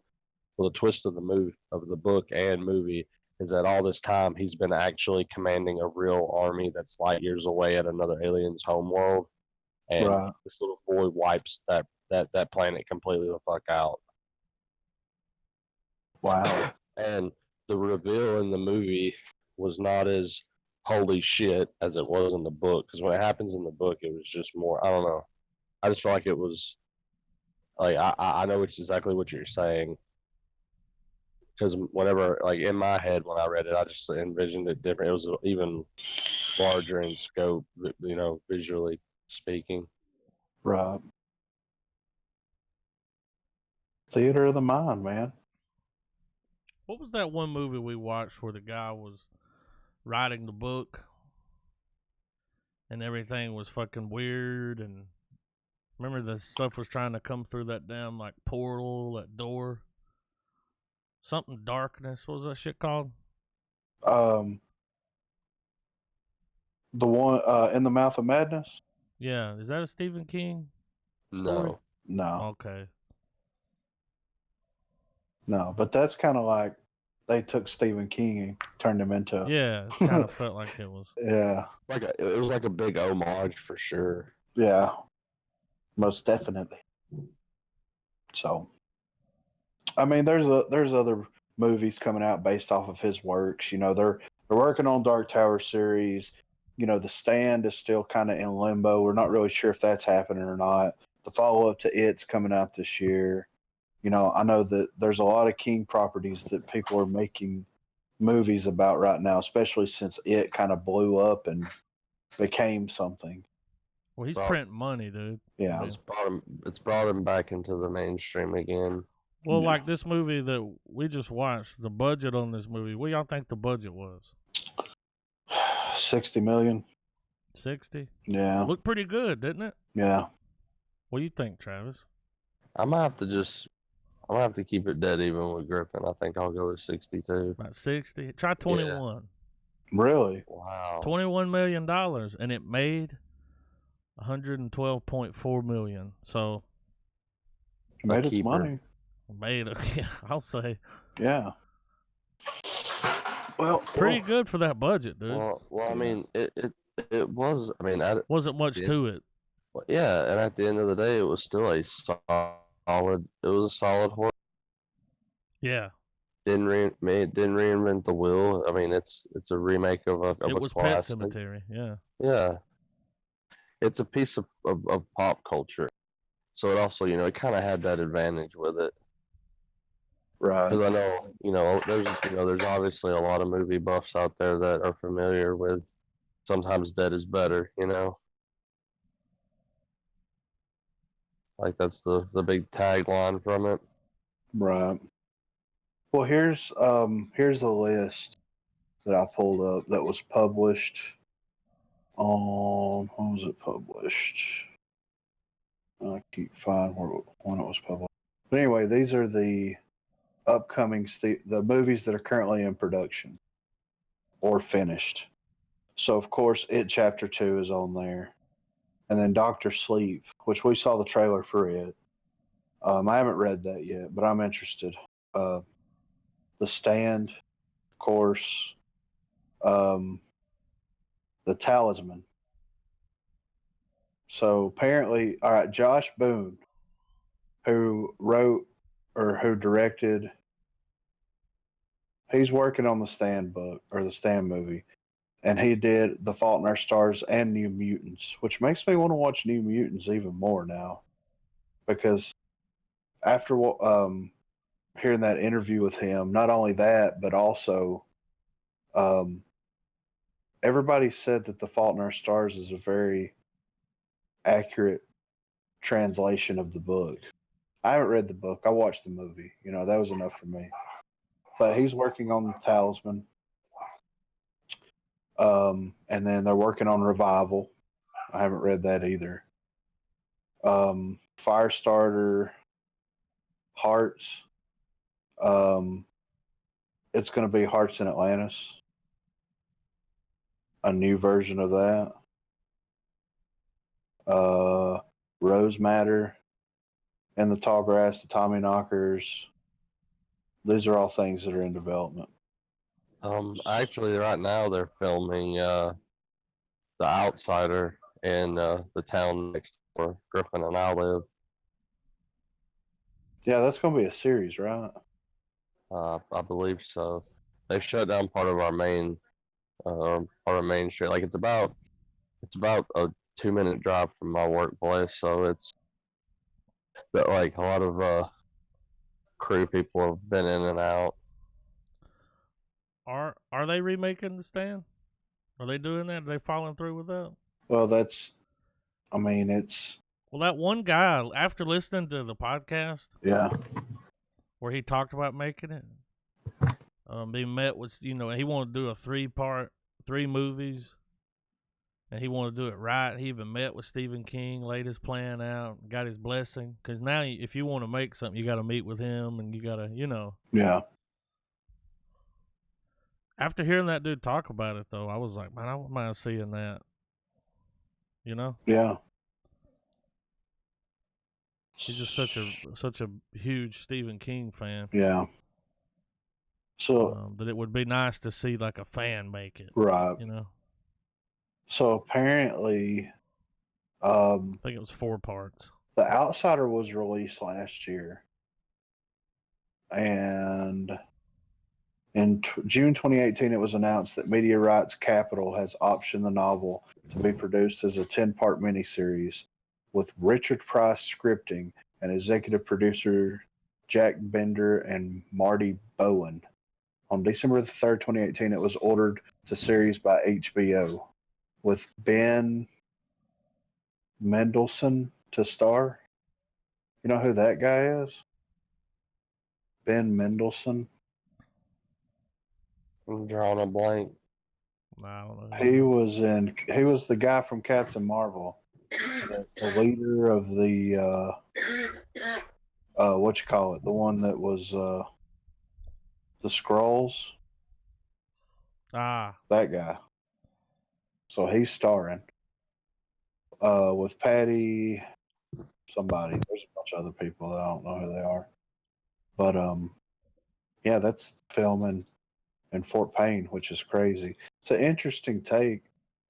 Well, the twist of the book and movie is that all this time he's been actually commanding a real army that's light years away at another alien's homeworld, and this little boy wipes that planet completely the fuck out. Wow. And the reveal in the movie was not as holy shit as it was in the book, because when it happens in the book, it was just more, I don't know. I just feel like it was like I know exactly what you're saying, because whenever, like, in my head when I read it, I just envisioned it different. It was even larger in scope, visually speaking. Right. Theater of the mind, man. What was that one movie we watched where the guy was writing the book and everything was fucking weird, and remember the stuff was trying to come through that damn like portal, that door? Something darkness. What was that shit called? The one In the Mouth of Madness? Yeah. Is that a Stephen King story? No. Okay. No, but that's kind of like they took Stephen King and turned him into. Yeah, it kind of felt like it was. Yeah. It was like a big homage for sure. Yeah. Most definitely. So, I mean, there's other movies coming out based off of his works. They're working on Dark Tower series. The Stand is still kind of in limbo. We're not really sure if that's happening or not. The follow up to It's coming out this year. I know that there's a lot of King properties that people are making movies about right now, especially since It kind of blew up and became something. Well, he's printing money, dude. Yeah. It's brought him back into the mainstream again. Well, like this movie that we just watched, the budget on this movie, what y'all think the budget was? $60 million. 60? Yeah. Looked pretty good, didn't it? Yeah. What do you think, Travis? I'm gonna have to keep it dead even with Griffin. I think I'll go with 62. About 60? Try 21. Yeah. Really? Wow. $21 million, and it made $112.4 million. So it made its money. Yeah, I'll say. Yeah. Well, pretty good for that budget, dude. Well, I mean, it was. I mean, wasn't much to it. Well, yeah, and at the end of the day, it was still a solid. It was a solid horror. Yeah. Didn't reinvent the wheel. I mean, it's a remake of a It was Pet classic. Sematary. Yeah. Yeah, it's a piece of pop culture. So it also, it kind of had that advantage with it. Right. Because I know, there's obviously a lot of movie buffs out there that are familiar with sometimes dead is better, Like that's the big tagline from it. Right. Well, here's a list that I pulled up that was published on, when was it published? I keep finding when it was published. But anyway, these are the upcoming the movies that are currently in production or finished. So of course, It Chapter 2 is on there, and then Doctor Sleep, which we saw the trailer for it. I haven't read that yet, but I'm interested. The Stand, of course. Um, the Talisman. So apparently, all right, Josh Boone, who wrote or who directed, he's working on the Stand book or the Stand movie, and he did The Fault in Our Stars and New Mutants, which makes me want to watch New Mutants even more now, because after hearing that interview with him, not only that, but also um, everybody said that The Fault in Our Stars is a very accurate translation of the book. I haven't read the book. I watched the movie. That was enough for me. But he's working on the Talisman. And then they're working on Revival. I haven't read that either. Firestarter, Hearts. It's going to be Hearts in Atlantis. A new version of that. Rose Matter and the Tall Grass, the Tommy Knockers. These are all things that are in development. Actually, right now they're filming The Outsider in the town next door, Griffin and I live. Yeah, that's going to be a series, right? I believe so. They shut down part of our main street. Like it's about a 2-minute drive from my workplace, so it's that like a lot of crew people have been in and out. Are they remaking The Stand? Are they doing that? Are they following through with that? Well, it's. Well, that one guy, after listening to the podcast, Yeah. where he talked about making it, he met with, he wanted to do a 3 movies, and he wanted to do it right. He even met with Stephen King, laid his plan out, got his blessing. Because now, if you want to make something, you got to meet with him, and you got to, Yeah. After hearing that dude talk about it, though, I was like, man, I wouldn't mind seeing that. Yeah. He's just such a huge Stephen King fan. Yeah. So that it would be nice to see like a fan make it. Right. So apparently, I think it was 4 parts. The Outsider was released last year, and in June 2018, it was announced that Media Rights Capital has optioned the novel to be produced as a 10-part miniseries with Richard Price scripting and executive producer Jack Bender and Marty Bowen. On December the 3rd, 2018, it was ordered to series by HBO with Ben Mendelsohn to star. You know who that guy is? Ben Mendelsohn. I'm drawing a blank. I don't know. He was the guy from Captain Marvel, the leader of the what you call it, the one that was the Skrulls. Ah, that guy. So he's starring with Patty somebody. There's a bunch of other people that I don't know who they are, but yeah, that's filming in Fort Payne, which is crazy. It's an interesting take.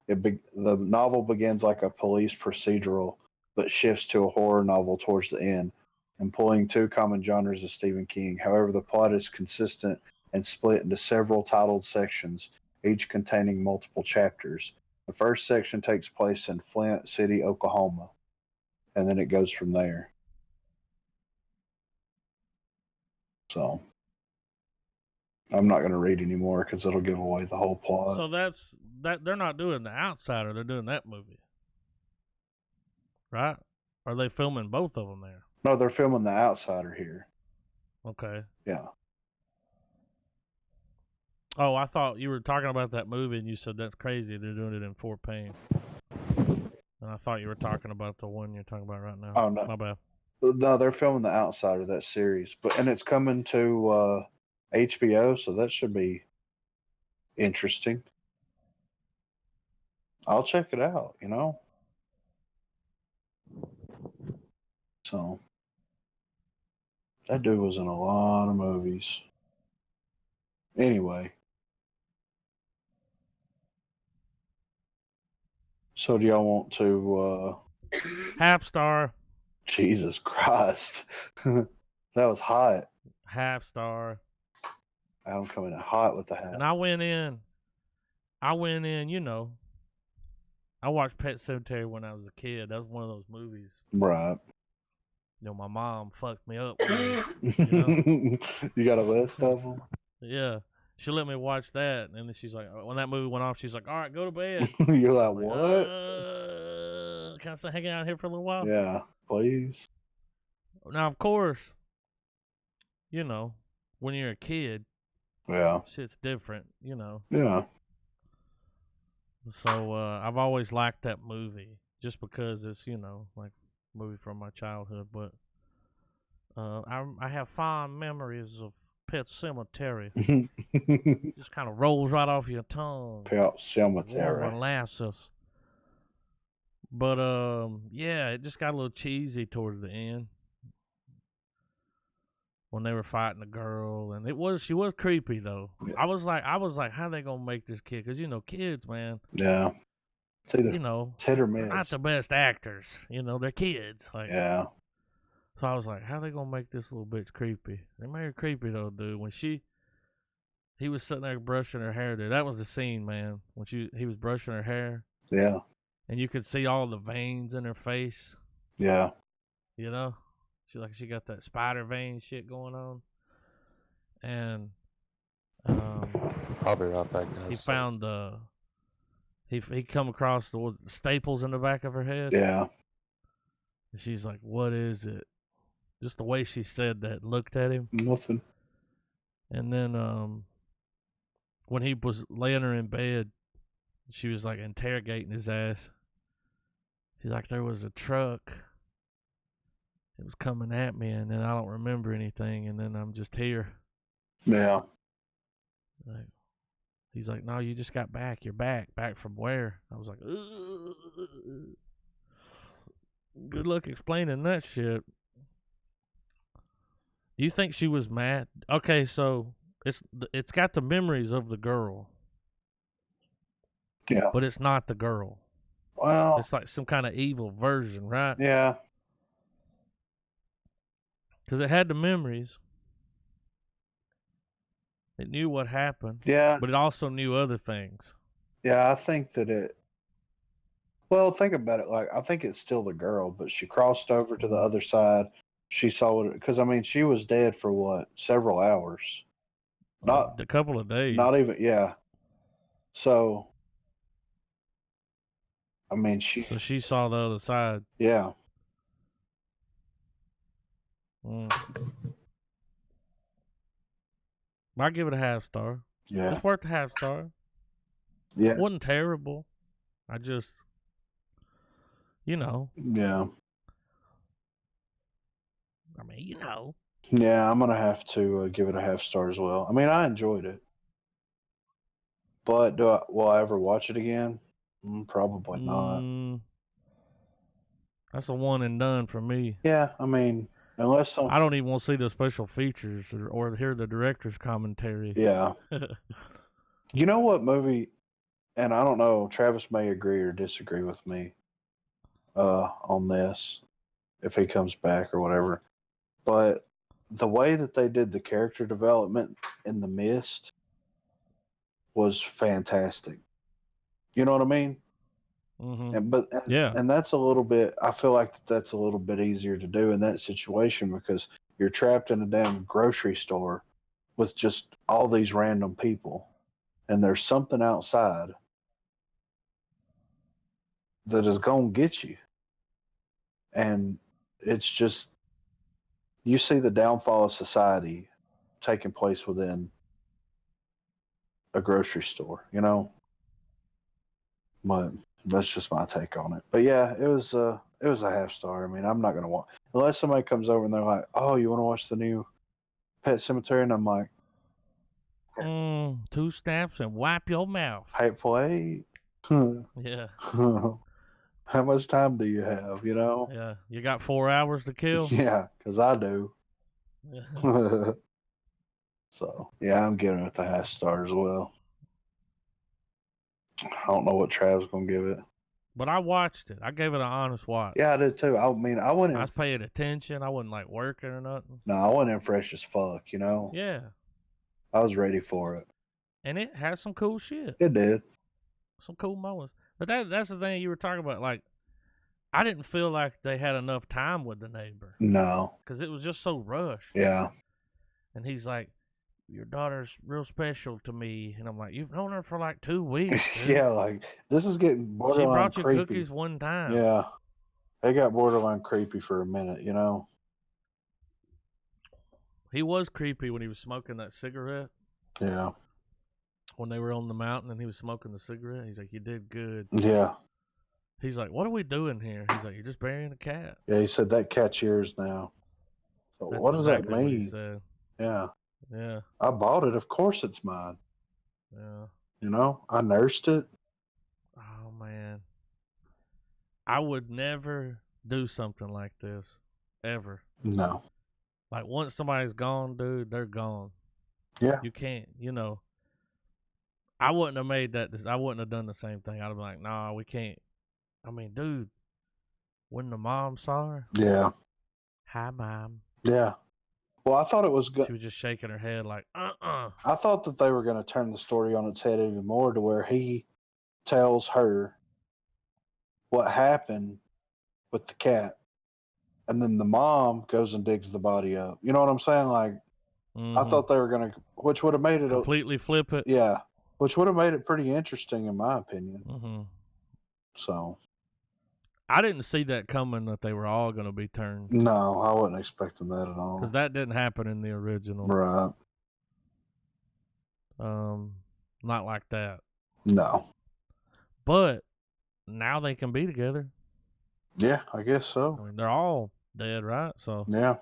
The novel begins like a police procedural but shifts to a horror novel towards the end, employing two common genres of Stephen King. However, the plot is consistent and split into several titled sections, each containing multiple chapters. The first section takes place in Flint City, Oklahoma, and then it goes from there. So, I'm not going to read anymore because it'll give away the whole plot. So that's that. They're not doing The Outsider. They're doing that movie, right? Are they filming both of them there? No, they're filming The Outsider here. Okay. Yeah. Oh, I thought you were talking about that movie, and you said that's crazy. They're doing it in Fort Payne. And I thought you were talking about the one you're talking about right now. Oh, no. My bad. No, they're filming The Outsider, that series, and it's coming to HBO, so that should be interesting. I'll check it out, So, that dude was in a lot of movies. Anyway. So, do y'all want to... Half star. Jesus Christ. That was hot. Half star. I'm coming in hot with the hat. And I went in, I watched Pet Sematary when I was a kid. That was one of those movies. Right. My mom fucked me up with it, You got a list of them? Yeah. She let me watch that, and then she's like, when that movie went off, she's like, all right, go to bed. You're like, what? Can I stay hanging out here for a little while? Yeah, please. Now, of course, when you're a kid, yeah, shit's different, Yeah. So I've always liked that movie just because it's, like a movie from my childhood. But I have fond memories of Pet Sematary. Just kind of rolls right off your tongue. Pet Sematary. Warm molasses. But yeah, it just got a little cheesy towards the end when they were fighting the girl, and she was creepy though. Yeah. I was like, how they gonna make this kid? Because kids, man. Yeah. It's hit or miss. They're not the best actors. They're kids. Like, yeah. So I was like, how they gonna make this little bitch creepy? They made her creepy though, dude. When he was sitting there brushing her hair, dude. That was the scene, man. When he was brushing her hair. Yeah. And you could see all the veins in her face. Yeah. She got that spider vein shit going on. And I'll be right back, guys. He found he come across the staples in the back of her head. Yeah. And she's like, what is it? Just the way she said that, looked at him. Nothing. And then when he was laying her in bed, she was like interrogating his ass. She's like, there was a truck. It was coming at me, and then I don't remember anything, and then I'm just here. Yeah. Like, he's like, no, you just got back. You're back. Back from where? I was like, ugh. Good luck explaining that shit. Do you think she was mad? Okay, so it's got the memories of the girl. Yeah. But it's not the girl. Well, it's like some kind of evil version, right? Yeah. Because it had the memories. It knew what happened. Yeah. But it also knew other things. Yeah, I think that well, think about it. Like, I think it's still the girl, but she crossed over to the other side. She saw it, because, she was dead for what? Several hours. Not a couple of days. Not even, yeah. So, So she saw the other side. Yeah. I give it a half star. Yeah. It's worth a half star. Yeah. It wasn't terrible. I just, Yeah. Yeah, I'm going to have to give it a half star as well. I enjoyed it. But will I ever watch it again? Probably not. That's a one and done for me. Yeah, unless I don't even want to see the special features or hear the director's commentary. Yeah. You know what movie, and I don't know, Travis may agree or disagree with me. on this if he comes back or whatever. But the way that they did the character development in The Mist was fantastic. You know what I mean? Mm-hmm. And that's a little bit. I feel like that's a little bit easier to do in that situation because you're trapped in a damn grocery store with just all these random people, and there's something outside that is gonna get you, and it's just you see the downfall of society taking place within a grocery store, you know. But that's just my take on it. But yeah, it was a half star. I mean, I'm not gonna watch unless somebody comes over and they're like, "Oh, you want to watch the new Pet Sematary?" And I'm like, 2 snaps and wipe your mouth. Hateful Eight. Yeah. How much time do you have? You know? Yeah. You got 4 hours to kill. Yeah, because I do. Yeah. So yeah, I'm giving it the half star as well. I don't know what Trav's gonna give it. But I watched it. I gave it an honest watch. Yeah, I did too. I mean, I went in. I was paying attention. I wasn't like working or nothing. No, I went in fresh as fuck, you know? Yeah. I was ready for it. And it has some cool shit. It did. Some cool moments. But that's the thing you were talking about. Like, I didn't feel like they had enough time with the neighbor. No. Because it was just so rushed. Yeah. And he's like, your daughter's real special to me. And I'm like, you've known her for like 2 weeks, dude. Yeah, like, this is getting borderline She brought you creepy. cookies one time. Yeah. They got borderline creepy for a minute, you know? He was creepy when he was smoking that cigarette. Yeah. When they were on the mountain and he was smoking the cigarette. He's like, you did good. Yeah. He's like, what are we doing here? He's like, you're just burying a cat. Yeah, he said that cat's yours now. So That's what does exactly that mean? what he said. Yeah. Yeah. I bought it. Of course it's mine. Yeah. You know, I nursed it. Oh, man. I would never do something like this. Ever. No. Like, once somebody's gone, dude, they're gone. Yeah. You can't, you know. I wouldn't have made that. I wouldn't have done the same thing. I'd have been like, nah, we can't. I mean, dude, when the mom saw her. Yeah. Hi, Mom. Yeah. Well, I thought it was good. She was just shaking her head like, I thought that they were going to turn the story on its head even more to where he tells her what happened with the cat. And then the mom goes and digs the body up. You know what I'm saying? Like, I thought they were going to, which would have made it completely flip it. Yeah. Which would have made it pretty interesting, in my opinion. Mm-hmm. So. I didn't see that coming, that they were all going to be turned. No, I wasn't expecting that at all. Because that didn't happen in the original. Right. Not like that. No. But now they can be together. Yeah, I guess so. I mean, they're all dead, right? So. Yeah.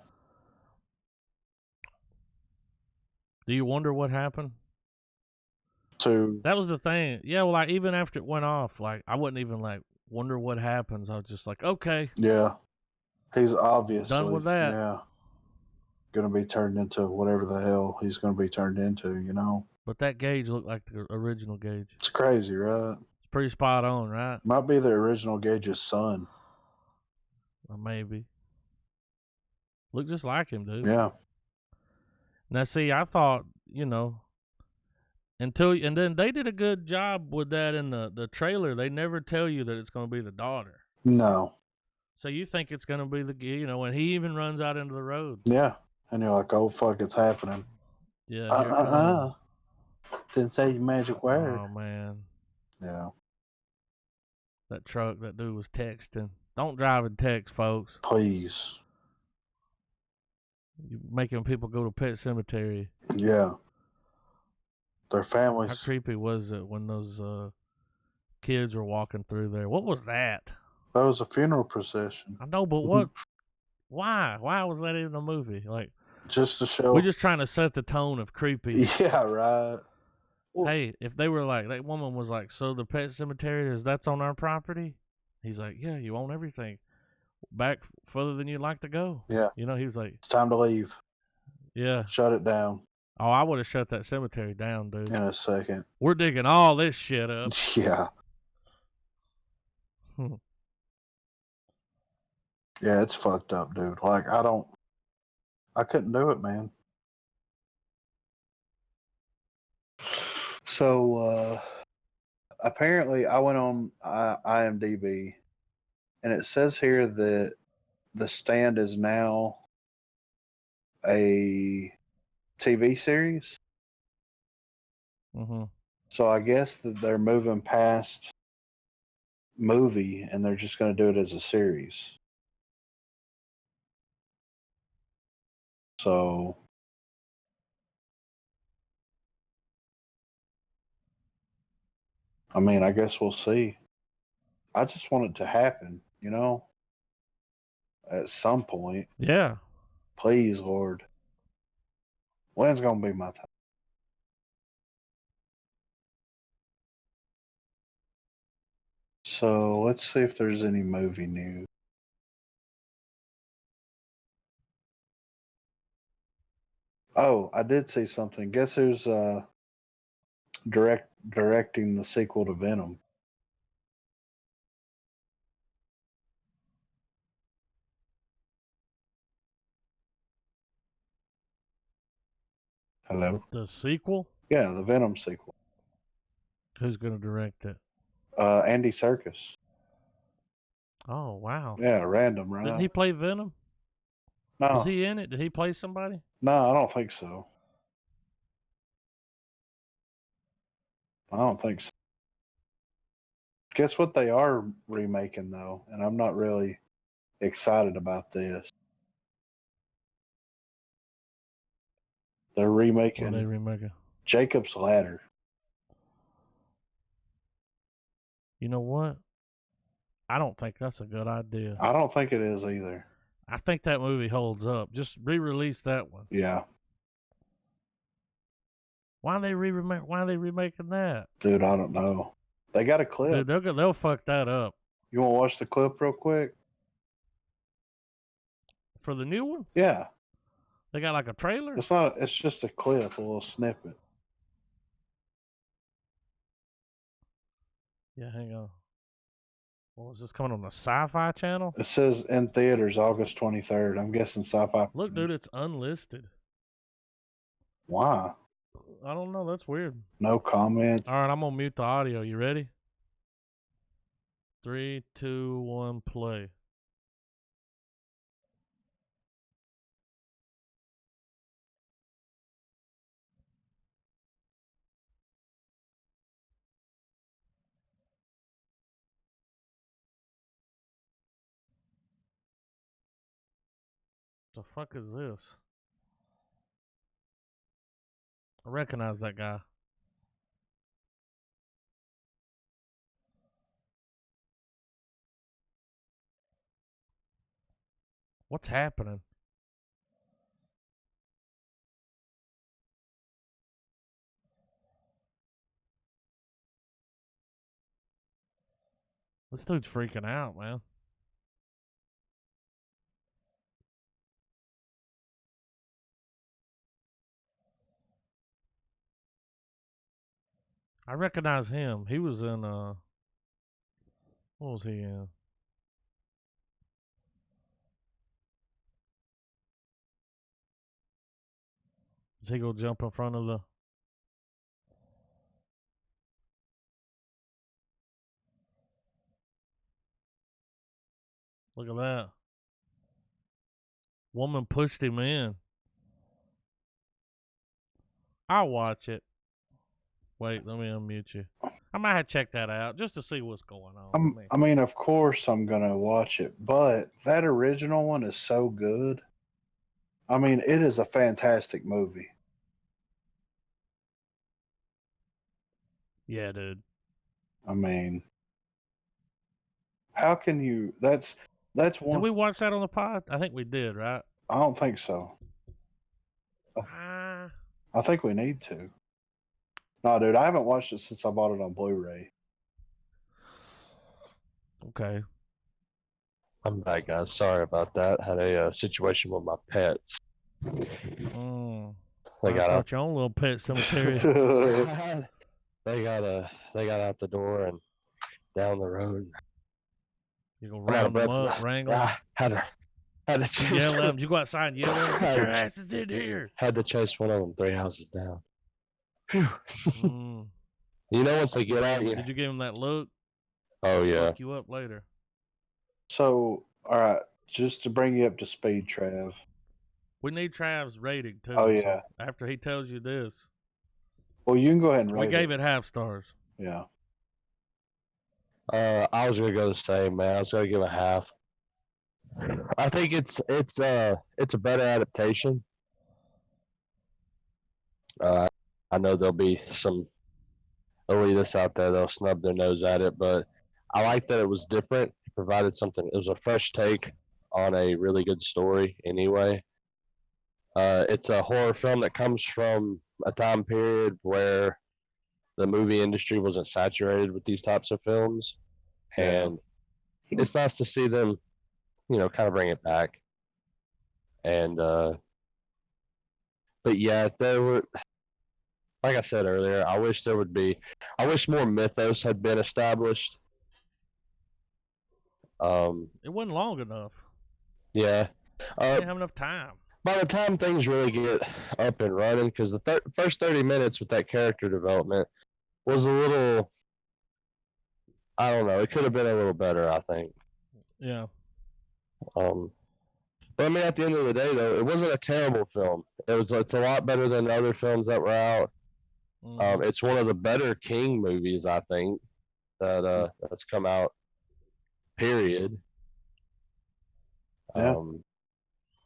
Do you wonder what happened? That was the thing. Yeah, well, like, even after it went off, like, I wouldn't even, like, wonder what happens. I was just like, okay. Yeah. He's obviously done with that. Yeah. Going to be turned into whatever the hell he's going to be turned into, you know? But that Gage looked like the original Gage. It's crazy, right? It's pretty spot on, right? Might be the original Gage's son. Or maybe. Look just like him, dude. Yeah. Now, see, I thought, you know, and then they did a good job with that in the trailer. They never tell you that it's going to be the daughter. No. So you think it's going to be the, you know, when he even runs out into the road. Yeah. And you're like, oh, fuck, it's happening. Yeah. Didn't say your magic word. Oh, man. Yeah. That truck, that dude was texting. Don't drive and text, folks. Please. You're making people go to Pet Sematary. Yeah. Their families. How creepy was it when those kids were walking through there? What was that? That was a funeral procession. I know, but what? Why? Why was that in a movie? Like, just to show. We're just trying to set the tone of creepy. Yeah, right. Well, hey, if they were like, that woman was like, so the Pet Cemetery, that's on our property? He's like, yeah, you own everything. Back further than you'd like to go. Yeah. You know, he was like, it's time to leave. Yeah. Shut it down. Oh, I would have shut that cemetery down, dude. In a second. We're digging all this shit up. Yeah. Yeah, it's fucked up, dude. Like, I couldn't do it, man. So, apparently I went on IMDb, and it says here that The Stand is now a TV series. Mm-hmm. So I guess that they're moving past movie, and they're just going to do it as a series. So, I mean, I guess we'll see. I just want it to happen, you know, at some point. Yeah. Please, Lord. When's going to be my time? So, let's see if there's any movie news. Oh, I did see something. Guess who's directing the sequel to Venom? Hello? The sequel? Yeah, the Venom sequel. Who's going to direct it? Andy Serkis. Oh, wow. Yeah, random, right? Didn't he play Venom? No. Was he in it? Did he play somebody? No, I don't think so. I don't think so. Guess what they are remaking, though? And I'm not really excited about this. They're remaking, What are they remaking? Jacob's Ladder. You know what? I don't think that's a good idea. I don't think it is either. I think that movie holds up. Just re-release that one. Yeah. Why are they remaking that? Dude, I don't know. They got a clip. Dude, they'll fuck that up. You want to watch the clip real quick? For the new one? Yeah. They got like a trailer? It's just a clip, a little snippet. Yeah, hang on. Well, is this coming on the Sci-Fi channel? It says in theaters August 23rd. I'm guessing Sci-Fi. Look, dude, it's unlisted. Why? I don't know. That's weird. No comments. All right, I'm gonna mute the audio. You ready? 3, 2, 1, play. The fuck is this? I recognize that guy. What's happening? This dude's freaking out, man. I recognize him. He was in what was he in? Is he gonna jump in front of the Look at that. Woman pushed him in. I'll watch it. Wait, let me unmute you. I might have to check that out just to see what's going on. I mean, of course I'm going to watch it, but that original one is so good. I mean, it is a fantastic movie. Yeah, dude. I mean, how can you? That's one. Did we watch that on the pod? I think we did, right? I don't think so. I think we need to. No, dude, I haven't watched it since I bought it on Blu-ray. Okay. I'm back, guys. Sorry about that. Had a situation with my pets. They got out your own little pet cemetery. They got out the door and down the road. You go round them up, wrangle them. Had to chase yell at them. You go outside and yell at them. Get your asses in here. Had to chase one of them 3 houses down. Phew. You know, once they get out, did you give them that look? Oh yeah. Fuck you up later. So, all right, just to bring you up to speed, Trav. We need Trav's rating too. Oh yeah. So after he tells you this. Well, you can go ahead and rate We gave it half stars. Yeah. I was gonna go the same, man. I was gonna give it half. I think it's a better adaptation. I know there'll be some elitists out there that'll snub their nose at it, but I like that it was different. It provided something. It was a fresh take on a really good story anyway. It's a horror film that comes from a time period where the movie industry wasn't saturated with these types of films, and it's nice to see them, you know, kind of bring it back. And but yeah, there were, like I said earlier, I wish more mythos had been established. It wasn't long enough. Yeah. Didn't have enough time. By the time things really get up and running, because the first 30 minutes with that character development was a little, I don't know, it could have been a little better, I think. Yeah. But I mean, at the end of the day, though, it wasn't a terrible film. It's a lot better than other films that were out. It's one of the better King movies, I think, that's come out. Period.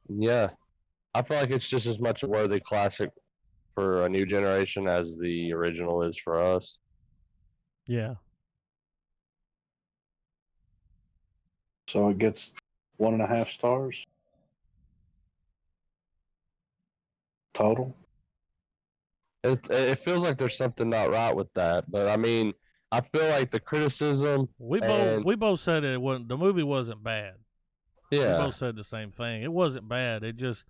Yeah. I feel like it's just as much a worthy classic for a new generation as the original is for us. Yeah. So it gets 1.5 stars total. It feels like there's something not right with that, but I mean, I feel like the criticism. We both said it wasn't. The movie wasn't bad. Yeah. We both said the same thing. It wasn't bad. It just,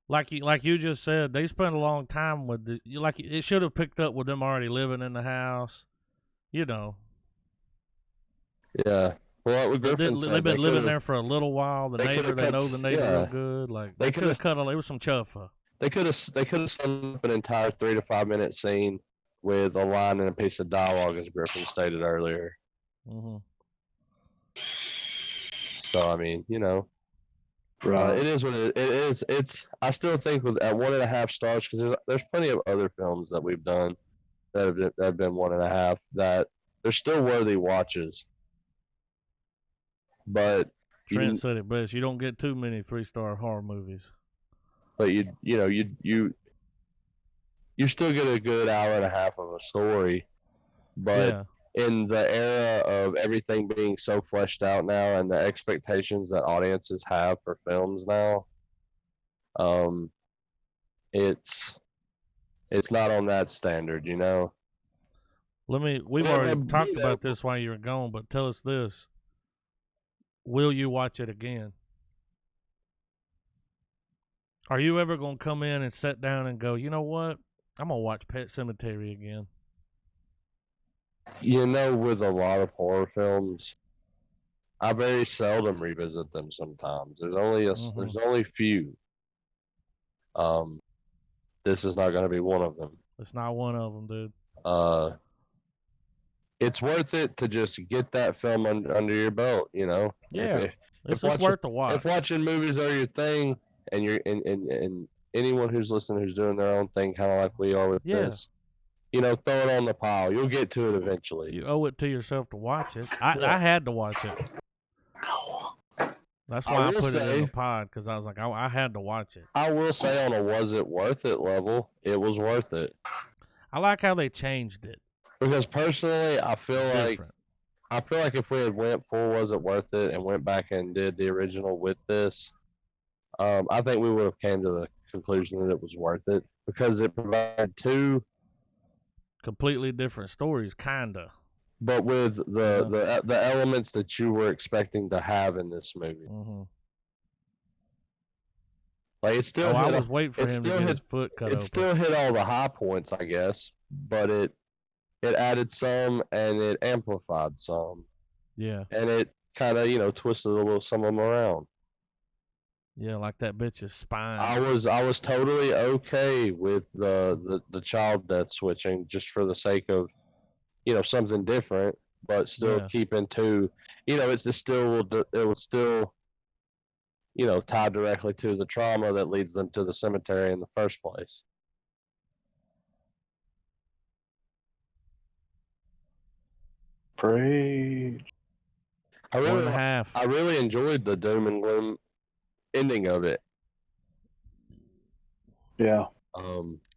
like you just said, they spent a long time with it should have picked up with them already living in the house. You know. Yeah. Well, what Griffin said, they've been living there for a little while. The neighbor, they know the neighbor real good. Like they could have cut it was some chuffa. They could have summed up an entire 3 to 5 minute scene with a line and a piece of dialogue, as Griffin stated earlier. So I mean, you know, it is what it is. I still think at 1.5 stars, because there's plenty of other films that we've done that have been 1.5 that they're still worthy watches. But Trent said it best. You don't get too many 3-star horror movies. But you still get a good hour and a half of a story. But in the era of everything being so fleshed out now, and the expectations that audiences have for films now, it's not on that standard, you know. We've already talked about this while you were gone, but tell us this. Will you watch it again? Are you ever going to come in and sit down and go, you know what? I'm going to watch Pet Sematary again? You know, with a lot of horror films, I very seldom revisit them sometimes. There's only few. This is not going to be one of them. It's not one of them, dude. It's worth it to just get that film under your belt, you know? Yeah. It's worth the watch. If watching movies are your thing, and you're and anyone who's listening who's doing their own thing, kind of like we are with this, you know, throw it on the pile. You'll get to it eventually. You owe it to yourself to watch it. I had to watch it. That's why I put it in the pod, because I was like, I had to watch it. I will say, on a was it worth it level, it was worth it. I like how they changed it. Because personally, I feel like if we had went full was it worth it and went back and did the original with this, I think we would have came to the conclusion that it was worth it, because it provided 2 completely different stories, kinda, but with the elements that you were expecting to have in this movie. Like it still. I was waiting for him to get his foot cut open. It still hit all the high points, I guess, but it added some and it amplified some. Yeah. And kind of twisted a little some of them around. Yeah, like that bitch's spine. I was totally okay with the child death switching just for the sake of something different, but still keeping to it was still tied directly to the trauma that leads them to the cemetery in the first place. Preach. I really enjoyed the doom and gloom ending of it. Yeah.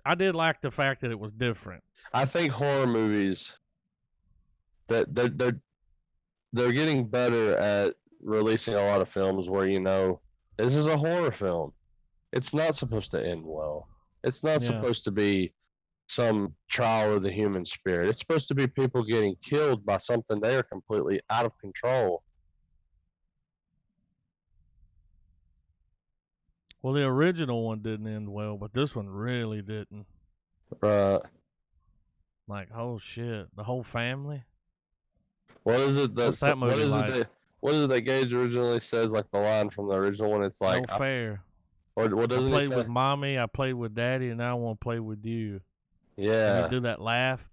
I did like the fact that it was different. I think horror movies that they're getting better at releasing a lot of films where this is a horror film. It's not supposed to end well. It's not supposed to be some trial of the human spirit. It's supposed to be people getting killed by something they are completely out of control. Well, the original one didn't end well, but this one really didn't. Right. Like, oh shit, the whole family. What is it? What's that movie like? What is it that Gage originally says? Like the line from the original one, it's like no fair. Or what doesn't he say? I played with mommy, I played with daddy, and now I want to play with you. Yeah. And he'd do that laugh.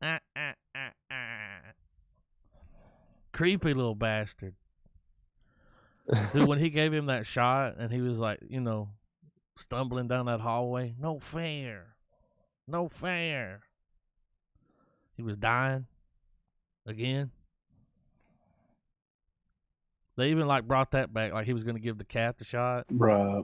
Creepy little bastard. Dude, when he gave him that shot and he was like, stumbling down that hallway, no fair. No fair. He was dying again. They even brought that back, like he was going to give the cat the shot. Right.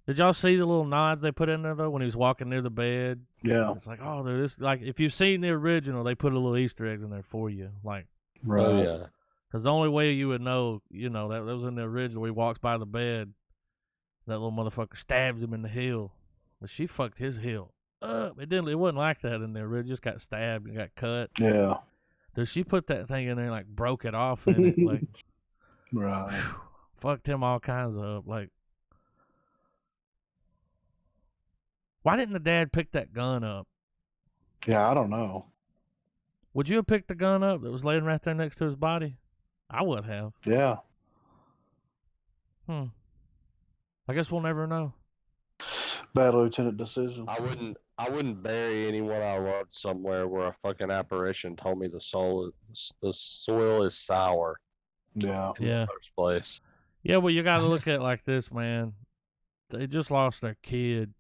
Did y'all see the little nods they put in there though when he was walking near the bed? Yeah. It's like, oh, dude, this if you've seen the original, they put a little Easter egg in there for you, Right. Oh yeah. Because the only way you would know, that was in the original. He walks by the bed, that little motherfucker stabs him in the heel, but she fucked his heel up. It wasn't like that in the original. Just got stabbed and got cut. Yeah. Dude, she put that thing in there and broke it off in it, right. Whew, fucked him all kinds of up. Why didn't the dad pick that gun up? Yeah, I don't know. Would you have picked the gun up that was laying right there next to his body? I would have. Yeah. I guess we'll never know. Bad lieutenant decision. I wouldn't bury anyone I loved somewhere where a fucking apparition told me the soil is sour. Yeah. In the first place. Yeah, well, you got to look at it like this, man. They just lost their kid.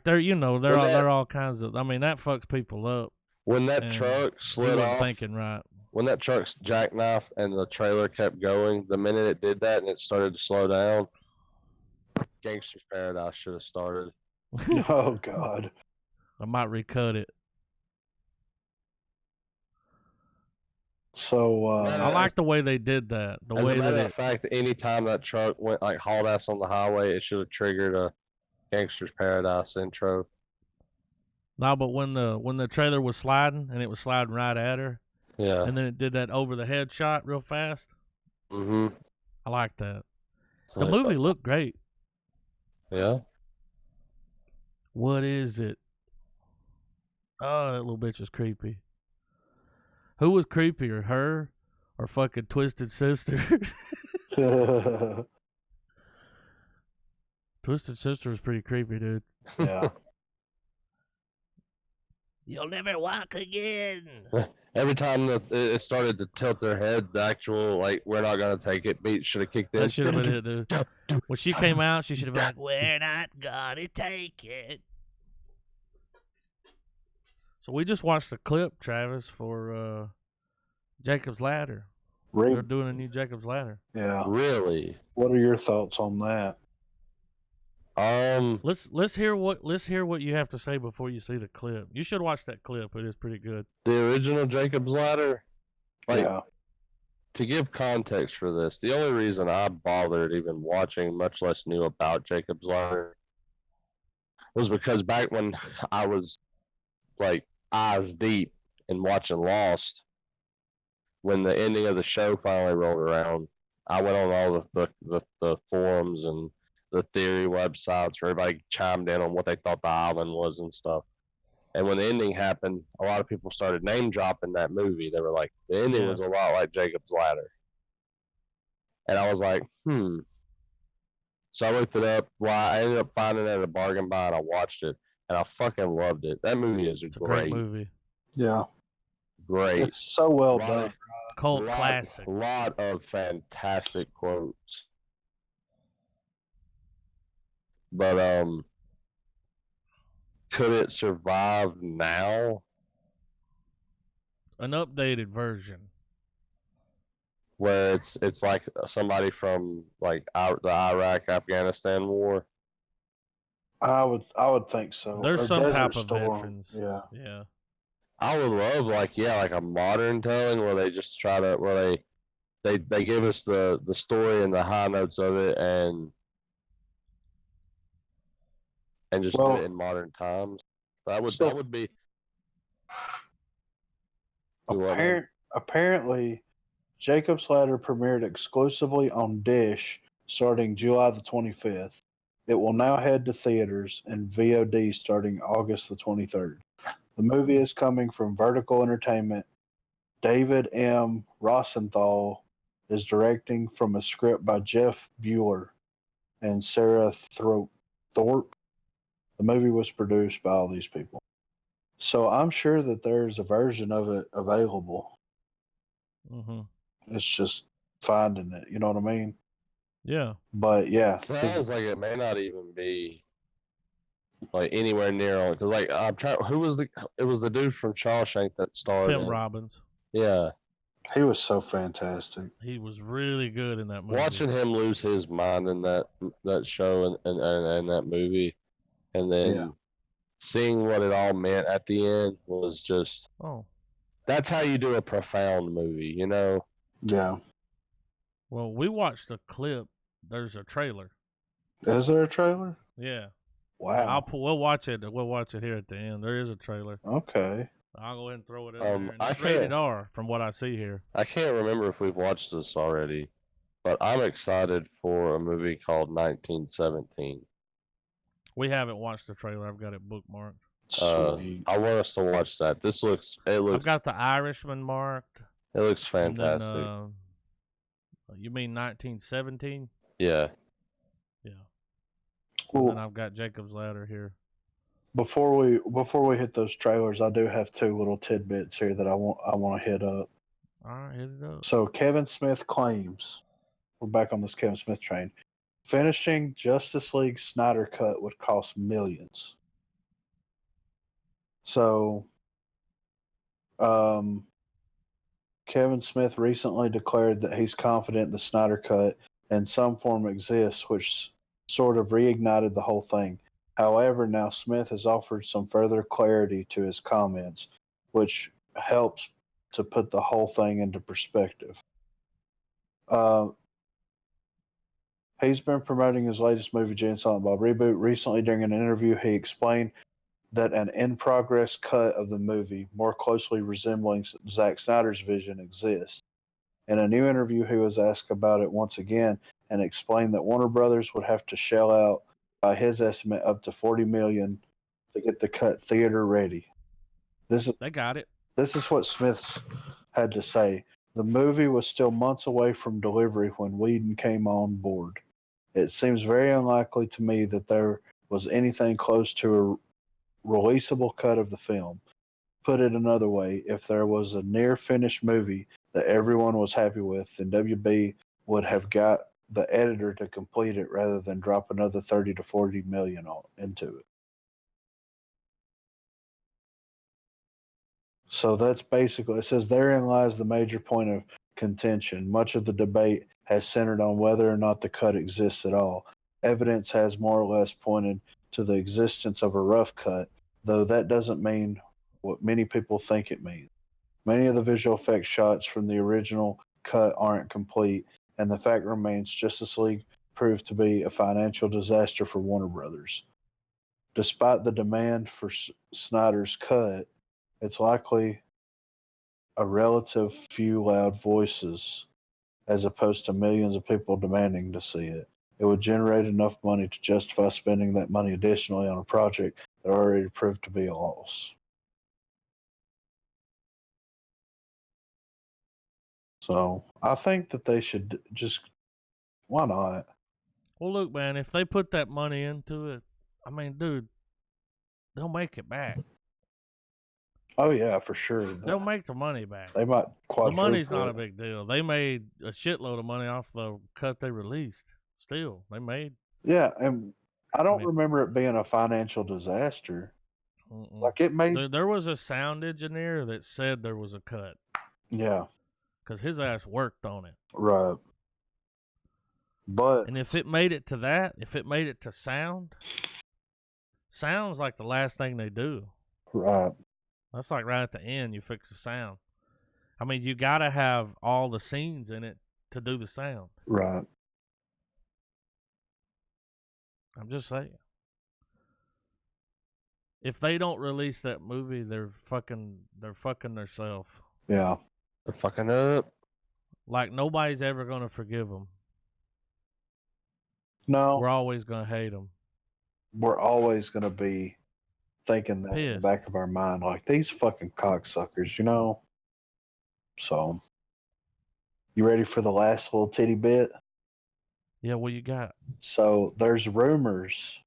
They're all kinds of. I mean, that fucks people up. When that truck slid off, thinking right. When that truck's jackknifed and the trailer kept going, the minute it did that and it started to slow down, Gangster's Paradise should have started. Oh God. I might recut it. So I like the way they did that. The way that in fact, any time that truck went hauled ass on the highway, it should have triggered a Gangster's Paradise intro. No, but when the trailer was sliding and it was sliding right at her, yeah, and then it did that over the head shot real fast. Mm-hmm. I like that. The movie looked great. Yeah. What is it? Oh, that little bitch was creepy. Who was creepier, her or fucking Twisted Sister? Twisted Sister was pretty creepy, dude. Yeah. You'll never walk again. Every time that it started to tilt their head, the actual, we're not going to take it beat should have kicked in. That should have been it, dude. When she came out, she should have been like, we're not going to take it. So we just watched the clip, Travis, for Jacob's Ladder. They're doing a new Jacob's Ladder. Yeah. Really? What are your thoughts on that? Let's hear what you have to say before you see the clip. You should watch that clip. It is pretty good. The original Jacob's Ladder. Yeah. To give context for this, the only reason I bothered even watching, much less knew about Jacob's Ladder, was because back when I was eyes deep in watching Lost, when the ending of the show finally rolled around, I went on all the forums and the theory websites where everybody chimed in on what they thought the island was and stuff. And when the ending happened, a lot of people started name dropping that movie. They were like, the ending was a lot like Jacob's Ladder. And I was like, So I looked it up. Well, I ended up finding it at a bargain buy, and I watched it, and I fucking loved it. That movie is a great movie. Yeah. Great. It's so well done. Cult classic. A lot of fantastic quotes. But could it survive now? An updated version. Where it's like somebody from like the Iraq-Afghanistan war. I would think so. There's or some Desert type of Storm. veterans. Yeah. I would love like a modern telling where they just try to where they give us the story and the high notes of it and just do it in modern times. That would be. Apparently, Jacob's Ladder premiered exclusively on Dish starting July the 25th. It will now head to theaters and VOD starting August the 23rd. The movie is coming from Vertical Entertainment. David M. Rosenthal is directing from a script by Jeff Bueller and Sarah Thorpe. The movie was produced by all these people. So I'm sure that there's a version of it available. Mm-hmm. It's just finding it. You know what I mean? Yeah. But yeah, it sounds like it may not even be like anywhere near on because like I'm trying. It was the dude from Shawshank that starred Tim Robbins. Yeah. He was so fantastic. He was really good in that movie. Watching him lose his mind in that show and that movie, and then seeing what it all meant at the end was just. That's how you do a profound movie, you know? Yeah. Well, we watched a clip. There's a trailer. Is there a trailer? Yeah. Wow. We'll watch it. We'll watch it here at the end. There is a trailer. Okay. I'll go ahead and throw it in there. And it's can't- rated R from what I see here. I can't remember if we've watched this already, but I'm excited for a movie called 1917. We haven't watched the trailer. I've got it bookmarked. Sweet. I want us to watch that. I've got The Irishman marked. It looks fantastic. And then, you mean 1917? Yeah. Yeah. Cool. And then I've got Jacob's Ladder here. Before we hit those trailers, I do have two little tidbits here that I want to hit up. All right, hit it up. So Kevin Smith claims, we're back on this Kevin Smith train, finishing Justice League Snyder Cut would cost millions. So, Kevin Smith recently declared that he's confident the Snyder Cut in some form exists, which sort of reignited the whole thing. However, now Smith has offered some further clarity to his comments, which helps to put the whole thing into perspective. He's been promoting his latest movie, Jay and Silent Bob Reboot. Recently, during an interview, he explained that an in-progress cut of the movie, more closely resembling Zack Snyder's vision, exists. In a new interview, he was asked about it once again and explained that Warner Brothers would have to shell out, by his estimate, up to $40 million to get the cut theater ready. They got it. This is what Smith had to say. The movie was still months away from delivery when Whedon came on board. It seems very unlikely to me that there was anything close to a releasable cut of the film. Put it another way, if there was a near-finished movie that everyone was happy with, then WB would have got the editor to complete it rather than drop another 30 to 40 million into it. So that's basically, it says therein lies the major point of contention. Much of the debate has centered on whether or not the cut exists at all. Evidence has more or less pointed to the existence of a rough cut, though that doesn't mean what many people think it means. Many of the visual effects shots from the original cut aren't complete, and the fact remains Justice League proved to be a financial disaster for Warner Brothers. Despite the demand for Snyder's cut, it's likely a relative few loud voices as opposed to millions of people demanding to see it. It would generate enough money to justify spending that money additionally on a project that already proved to be a loss. So I think that they should just, why not? Well, look, man, if they put that money into it, I mean, dude, they'll make it back. Oh yeah, for sure. They'll make the money back. They might The money's not quadruple a it. big deal. They made a shitload of money off the cut they released. Still, they made. Yeah, and I don't remember it being a financial disaster. Like it made. There was a sound engineer that said there was a cut. Yeah. Because his ass worked on it. Right. But and if it made it to that, if it made it to sound's like the last thing they do. Right. That's like right at the end, you fix the sound. I mean, you got to have all the scenes in it to do the sound. Right. I'm just saying. If they don't release that movie, they're fucking themselves. Yeah. They're fucking up. Like, nobody's ever going to forgive them. No. We're always going to hate them. We're always going to be thinking that in the back of our mind, like, these fucking cocksuckers, you know? So, you ready for the last little titty bit? Yeah, what you got? So, there's rumors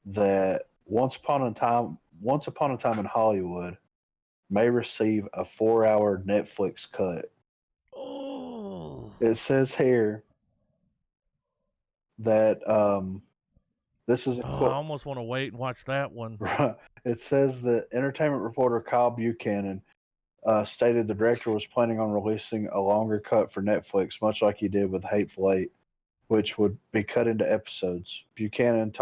that Once Upon a Time in Hollywood may receive a 4-hour Netflix cut. Oh. It says here that this is a quote. I almost want to wait and watch that one. It says that entertainment reporter Kyle Buchanan stated the director was planning on releasing a longer cut for Netflix, much like he did with Hateful Eight, which would be cut into episodes. Buchanan,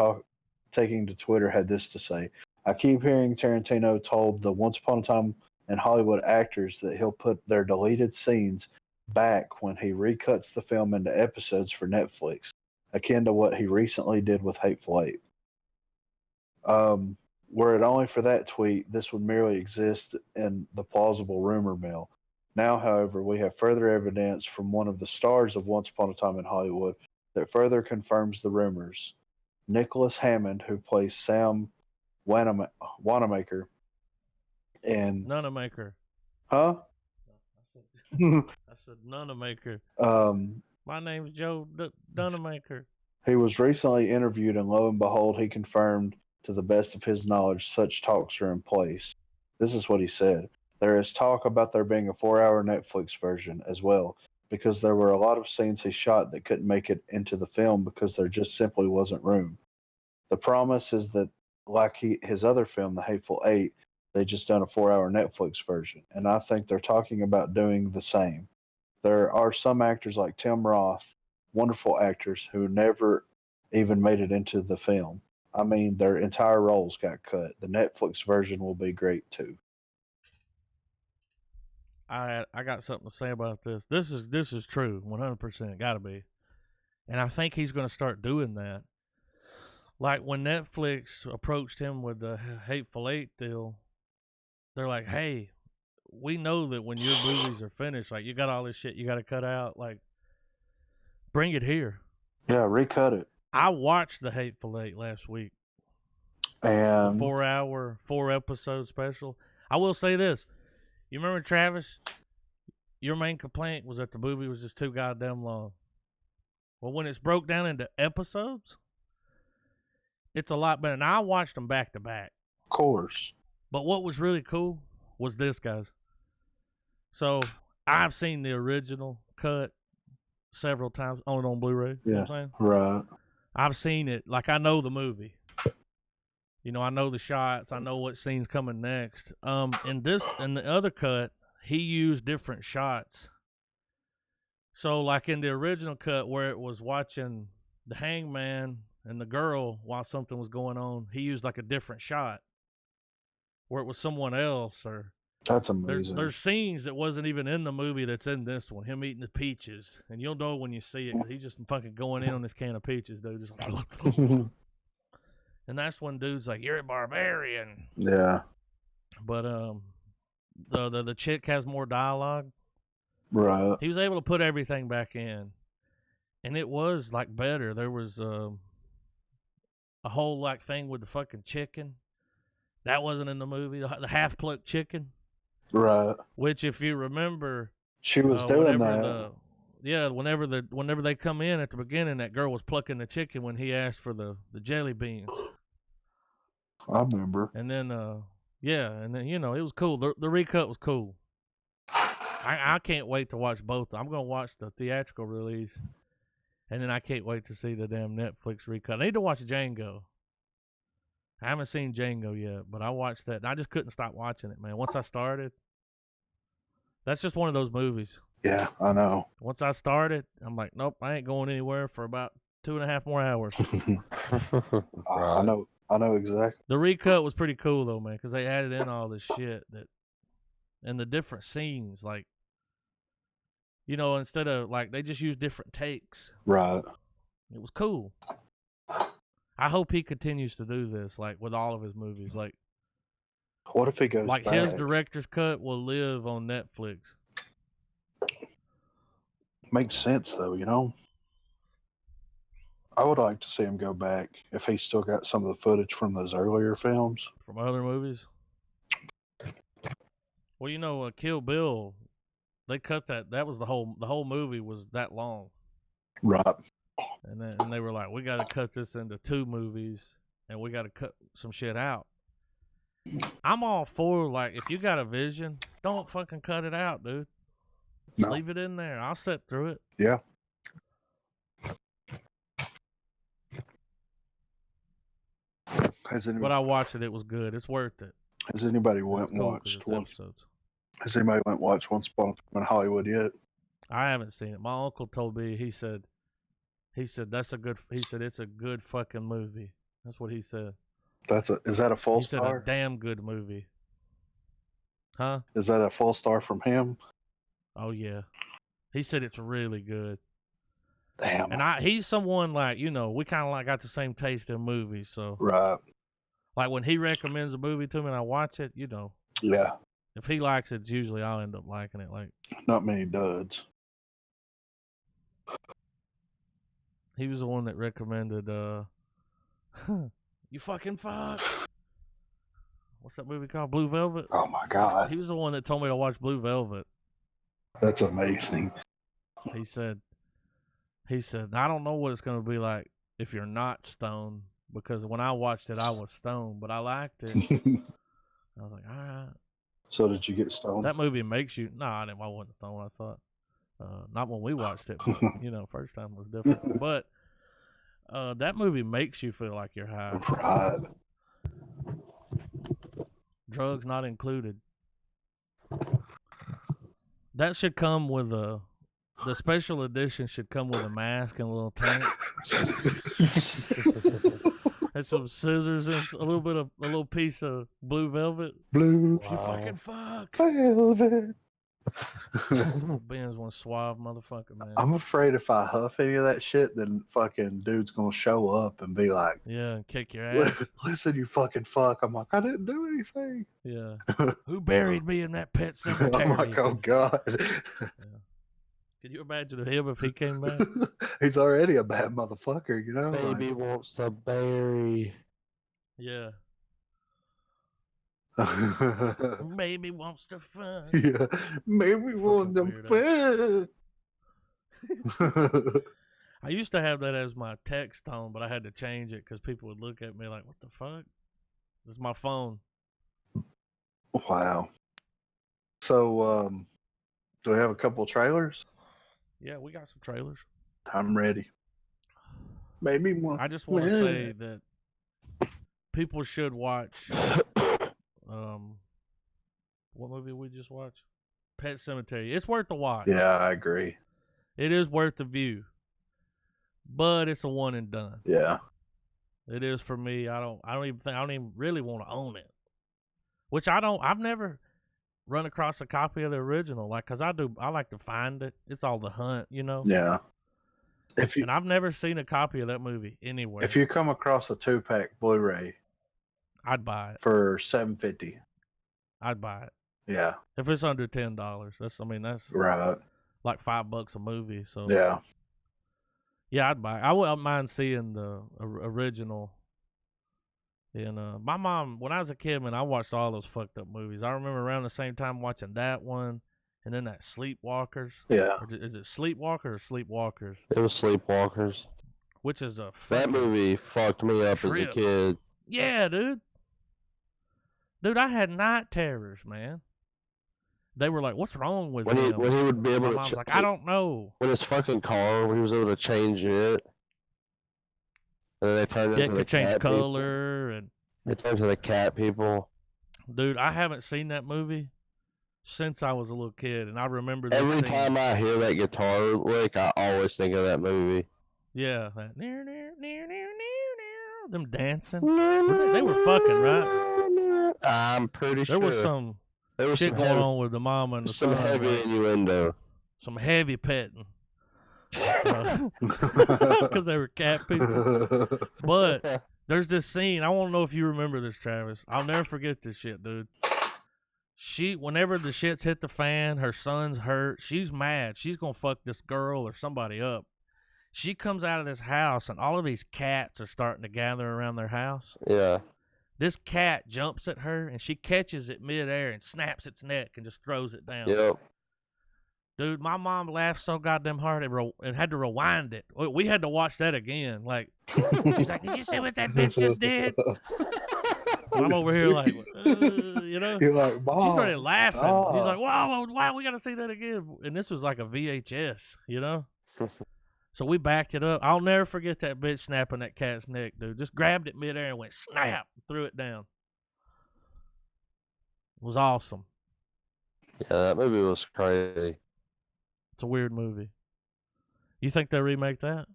taking to Twitter, had this to say: "I keep hearing Tarantino told the Once Upon a Time in Hollywood actors that he'll put their deleted scenes back when he recuts the film into episodes for Netflix, akin to what he recently did with Hateful Eight. Were it only for that tweet, this would merely exist in the plausible rumor mill. Now, however, we have further evidence from one of the stars of Once Upon a Time in Hollywood that further confirms the rumors. Nicholas Hammond, who plays Sam Wanamaker in... Nunamaker. Huh? I said Nunamaker. My name's Joe Nunamaker. He was recently interviewed, and lo and behold, he confirmed, to the best of his knowledge, such talks are in place. This is what he said: "There is talk about there being a 4-hour Netflix version as well, because there were a lot of scenes he shot that couldn't make it into the film because there just simply wasn't room. The promise is that, like his other film, The Hateful Eight, they just done a 4-hour Netflix version, and I think they're talking about doing the same. There are some actors like Tim Roth, wonderful actors, who never even made it into the film. I mean, their entire roles got cut. The Netflix version will be great too." I got something to say about this. This is true, 100%. Got to be, and I think he's going to start doing that. Like when Netflix approached him with the Hateful Eight deal, they're like, "Hey, we know that when your movies are finished, like you got all this shit you got to cut out. Like, bring it here." Yeah, recut it. I watched the Hateful Eight last week. And the 4-hour, 4-episode special. I will say this. You remember, Travis, your main complaint was that the movie was just too goddamn long. Well, when it's broke down into episodes, it's a lot better. Now, I watched them back to back. Of course. But what was really cool was this, guys. So, I've seen the original cut several times, on Blu-ray. You know what I'm saying? Right. I've seen it. Like, I know the movie. You know, I know the shots. I know what scene's coming next. In the other cut, he used different shots. So, like in the original cut, where it was watching the hangman and the girl while something was going on, he used like a different shot. Where it was someone else, or that's amazing. There's scenes that wasn't even in the movie that's in this one. Him eating the peaches, and you'll know when you see it. He's just fucking going in on this can of peaches, dude. Just and that's when dude's like, "You're a barbarian." Yeah. But the chick has more dialogue. Right. He was able to put everything back in, and it was like better. There was a whole like thing with the fucking chicken that wasn't in the movie. The half plucked chicken. Right. Which, if you remember, She was doing that. Whenever they come in at the beginning, that girl was plucking the chicken when he asked for the jelly beans. I remember. And then it was cool. The recut was cool. I can't wait to watch both. I'm gonna watch the theatrical release, and then I can't wait to see the damn Netflix recut. I need to watch Django. I haven't seen Django yet, but I watched that, and I just couldn't stop watching it, man. Once I started, that's just one of those movies. Yeah, I know. Once I started, I'm like, nope, I ain't going anywhere for about 2.5 more hours. I know exactly. The recut was pretty cool though, man, because they added in all this shit and the different scenes, like, instead of like they just used different takes. Right. It was cool. I hope he continues to do this, like with all of his movies. Like, what if he goes like back? His director's cut will live on Netflix. Makes sense though, I would like to see him go back if he's still got some of the footage from those earlier films. From other movies? Well, Kill Bill, they cut that. That was the whole movie was that long. Right. And they were like, we got to cut this into 2 movies, and we got to cut some shit out. I'm all for, like, if you got a vision, don't fucking cut it out, dude. No. Leave it in there. I'll sit through it. Yeah. But I watched it. It was good. It's worth it. Has anybody went and watched Once Upon a Time in Hollywood yet? I haven't seen it. My uncle told me. He said it's a good fucking movie. That's what he said. Is that a full star? He said a damn good movie. Huh? Is that a full star from him? Oh yeah. He said it's really good. Damn. And he's someone like, we kind of like got the same taste in movies, so. Right. Like when he recommends a movie to me and I watch it, Yeah. If he likes it, usually I'll end up liking it. Like, not many duds. He was the one that recommended You Fucking Fuck. What's that movie called? Blue Velvet? Oh my God. He was the one that told me to watch Blue Velvet. That's amazing. He said, I don't know what it's going to be like if you're not stoned, because when I watched it, I was stoned, but I liked it. I was like, all right. So did you get stoned? That movie makes you... No, I wasn't stoned when I saw it. Not when we watched it, but, first time was different. But that movie makes you feel like you're high. Right. Drugs not included. That should come with the special edition should come with a mask and a little tank. And some scissors and a little piece of blue velvet. Blue. You fucking fuck. Velvet. Ben's one suave motherfucker, man. I'm afraid if I huff any of that shit, then fucking dude's gonna show up and be like, yeah, and kick your ass. Listen, you fucking fuck. I'm like, I didn't do anything. Yeah. Who buried me in that pet cemetery? I'm like, oh God. Yeah. Can you imagine him if he came back? He's already a bad motherfucker, Baby wants to bury. Yeah. Baby wants to fuck. Yeah. Baby wants to fuck. I used to have that as my text tone, but I had to change it because people would look at me like, what the fuck? This is my phone. Wow. So, do we have a couple of trailers? Yeah, we got some trailers. I'm ready. Maybe one. I just want to say that people should watch. What movie we just watched? Pet Sematary. It's worth the watch. Yeah, I agree. It is worth the view, but it's a one and done. Yeah, it is for me. I don't even really want to own it, which I don't. I've never run across a copy of the original, like, cause I like to find it. It's all the hunt, Yeah. And I've never seen a copy of that movie anywhere. If you come across a 2-pack Blu-ray, I'd buy it for $7.50. I'd buy it. Yeah. If it's under $10, that's right. Like $5 a movie. So yeah. Yeah, I'd buy it. I wouldn't mind seeing the original. And my mom, when I was a kid, man, I watched all those fucked up movies. I remember around the same time watching that one, and then that Sleepwalkers. Yeah. Or is it Sleepwalker or Sleepwalkers? It was Sleepwalkers. Which is a that movie fucked me up trip. as a kid. Yeah, dude. Dude, I had night terrors, man. They were like, "What's wrong with him?" When he would be able My to. mom's like, "I don't know." When his fucking car, when he was able to change it, and then they turned into the change cat color, people. And they turned to the cat people. Dude, I haven't seen that movie since I was a little kid, and I remember this Every scene. time I hear that guitar lick, I always think of that movie. Yeah, that near, them dancing. They were fucking, right? I'm pretty sure. There was some shit going on with the mama and the son. Some heavy innuendo. Some heavy petting. Because they were cat people. But there's this scene. I want to know if you remember this, Travis. I'll never forget this shit, dude. Whenever the shit's hit the fan, her son's hurt. She's mad. She's going to fuck this girl or somebody up. She comes out of this house, and all of these cats are starting to gather around their house. Yeah. This cat jumps at her, and she catches it midair and snaps its neck and just throws it down. Yep. Dude, my mom laughed so goddamn hard and had to rewind it. We had to watch that again. Like, she's like, "Did you see what that bitch just did?" And I'm over here like, you know. You're like, Mom, she started laughing. stop. She's like, "Wow, why we gotta see that again?" And this was like a VHS, you know. So we backed it up. I'll never forget that bitch snapping that cat's neck, dude. Just grabbed it midair and went snap, threw it down. It was awesome. Yeah, that movie was crazy. It's a weird movie. You think they'll remake that?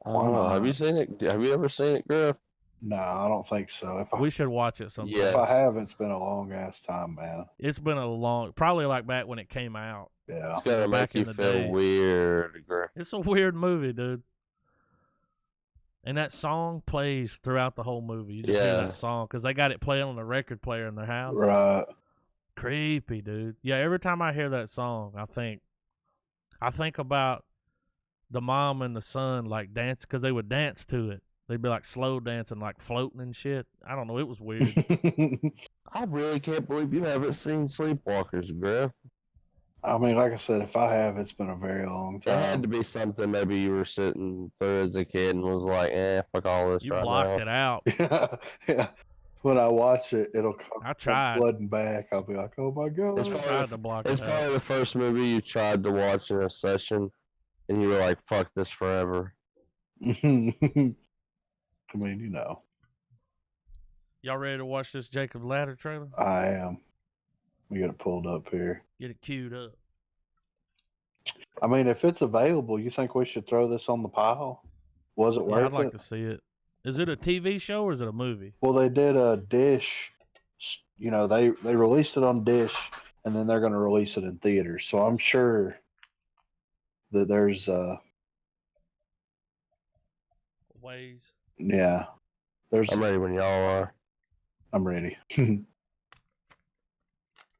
I don't know. Have you seen it? Have you ever seen it, Griff? No, I don't think so. We should watch it sometime. If I haven't, it's been a long ass time, man. It's been a long, probably like back when it came out. Yeah. It's gonna make you feel weird, Griff. It's a weird movie, dude. And that song plays throughout the whole movie. You just hear that song because they got it playing on the record player in their house. Right. Creepy, dude. Yeah, every time I hear that song, I think about the mom and the son like dance because they would dance to it. They'd be like slow dancing, like floating and shit. I don't know. It was weird. I really can't believe you haven't seen Sleepwalkers, Griff. I mean, like I said, if I have, it's been a very long time. It had to be something maybe you were sitting through as a kid and was like, fuck all this you right blocked now. it out. Yeah. When I watch it, it'll come flooding back. I'll be like, oh my God. It's probably the first movie you tried to watch in a session and you were like, fuck this forever. I mean, you know. Y'all ready to watch this Jacob Ladder trailer? I am. We get it pulled up here. Get it queued up. I mean, if it's available, you think we should throw this on the pile? Was it worth it? I'd like to see it. Is it a TV show or is it a movie? Well, they did a Dish. You know, they released it on Dish, and then they're going to release it in theaters. So I'm sure that there's ways. Yeah. I'm ready when y'all are. I'm ready. All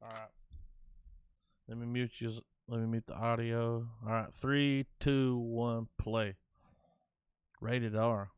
right. Let me mute the audio. All right. 3, 2, 1, play. Rated R.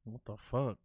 What the fuck?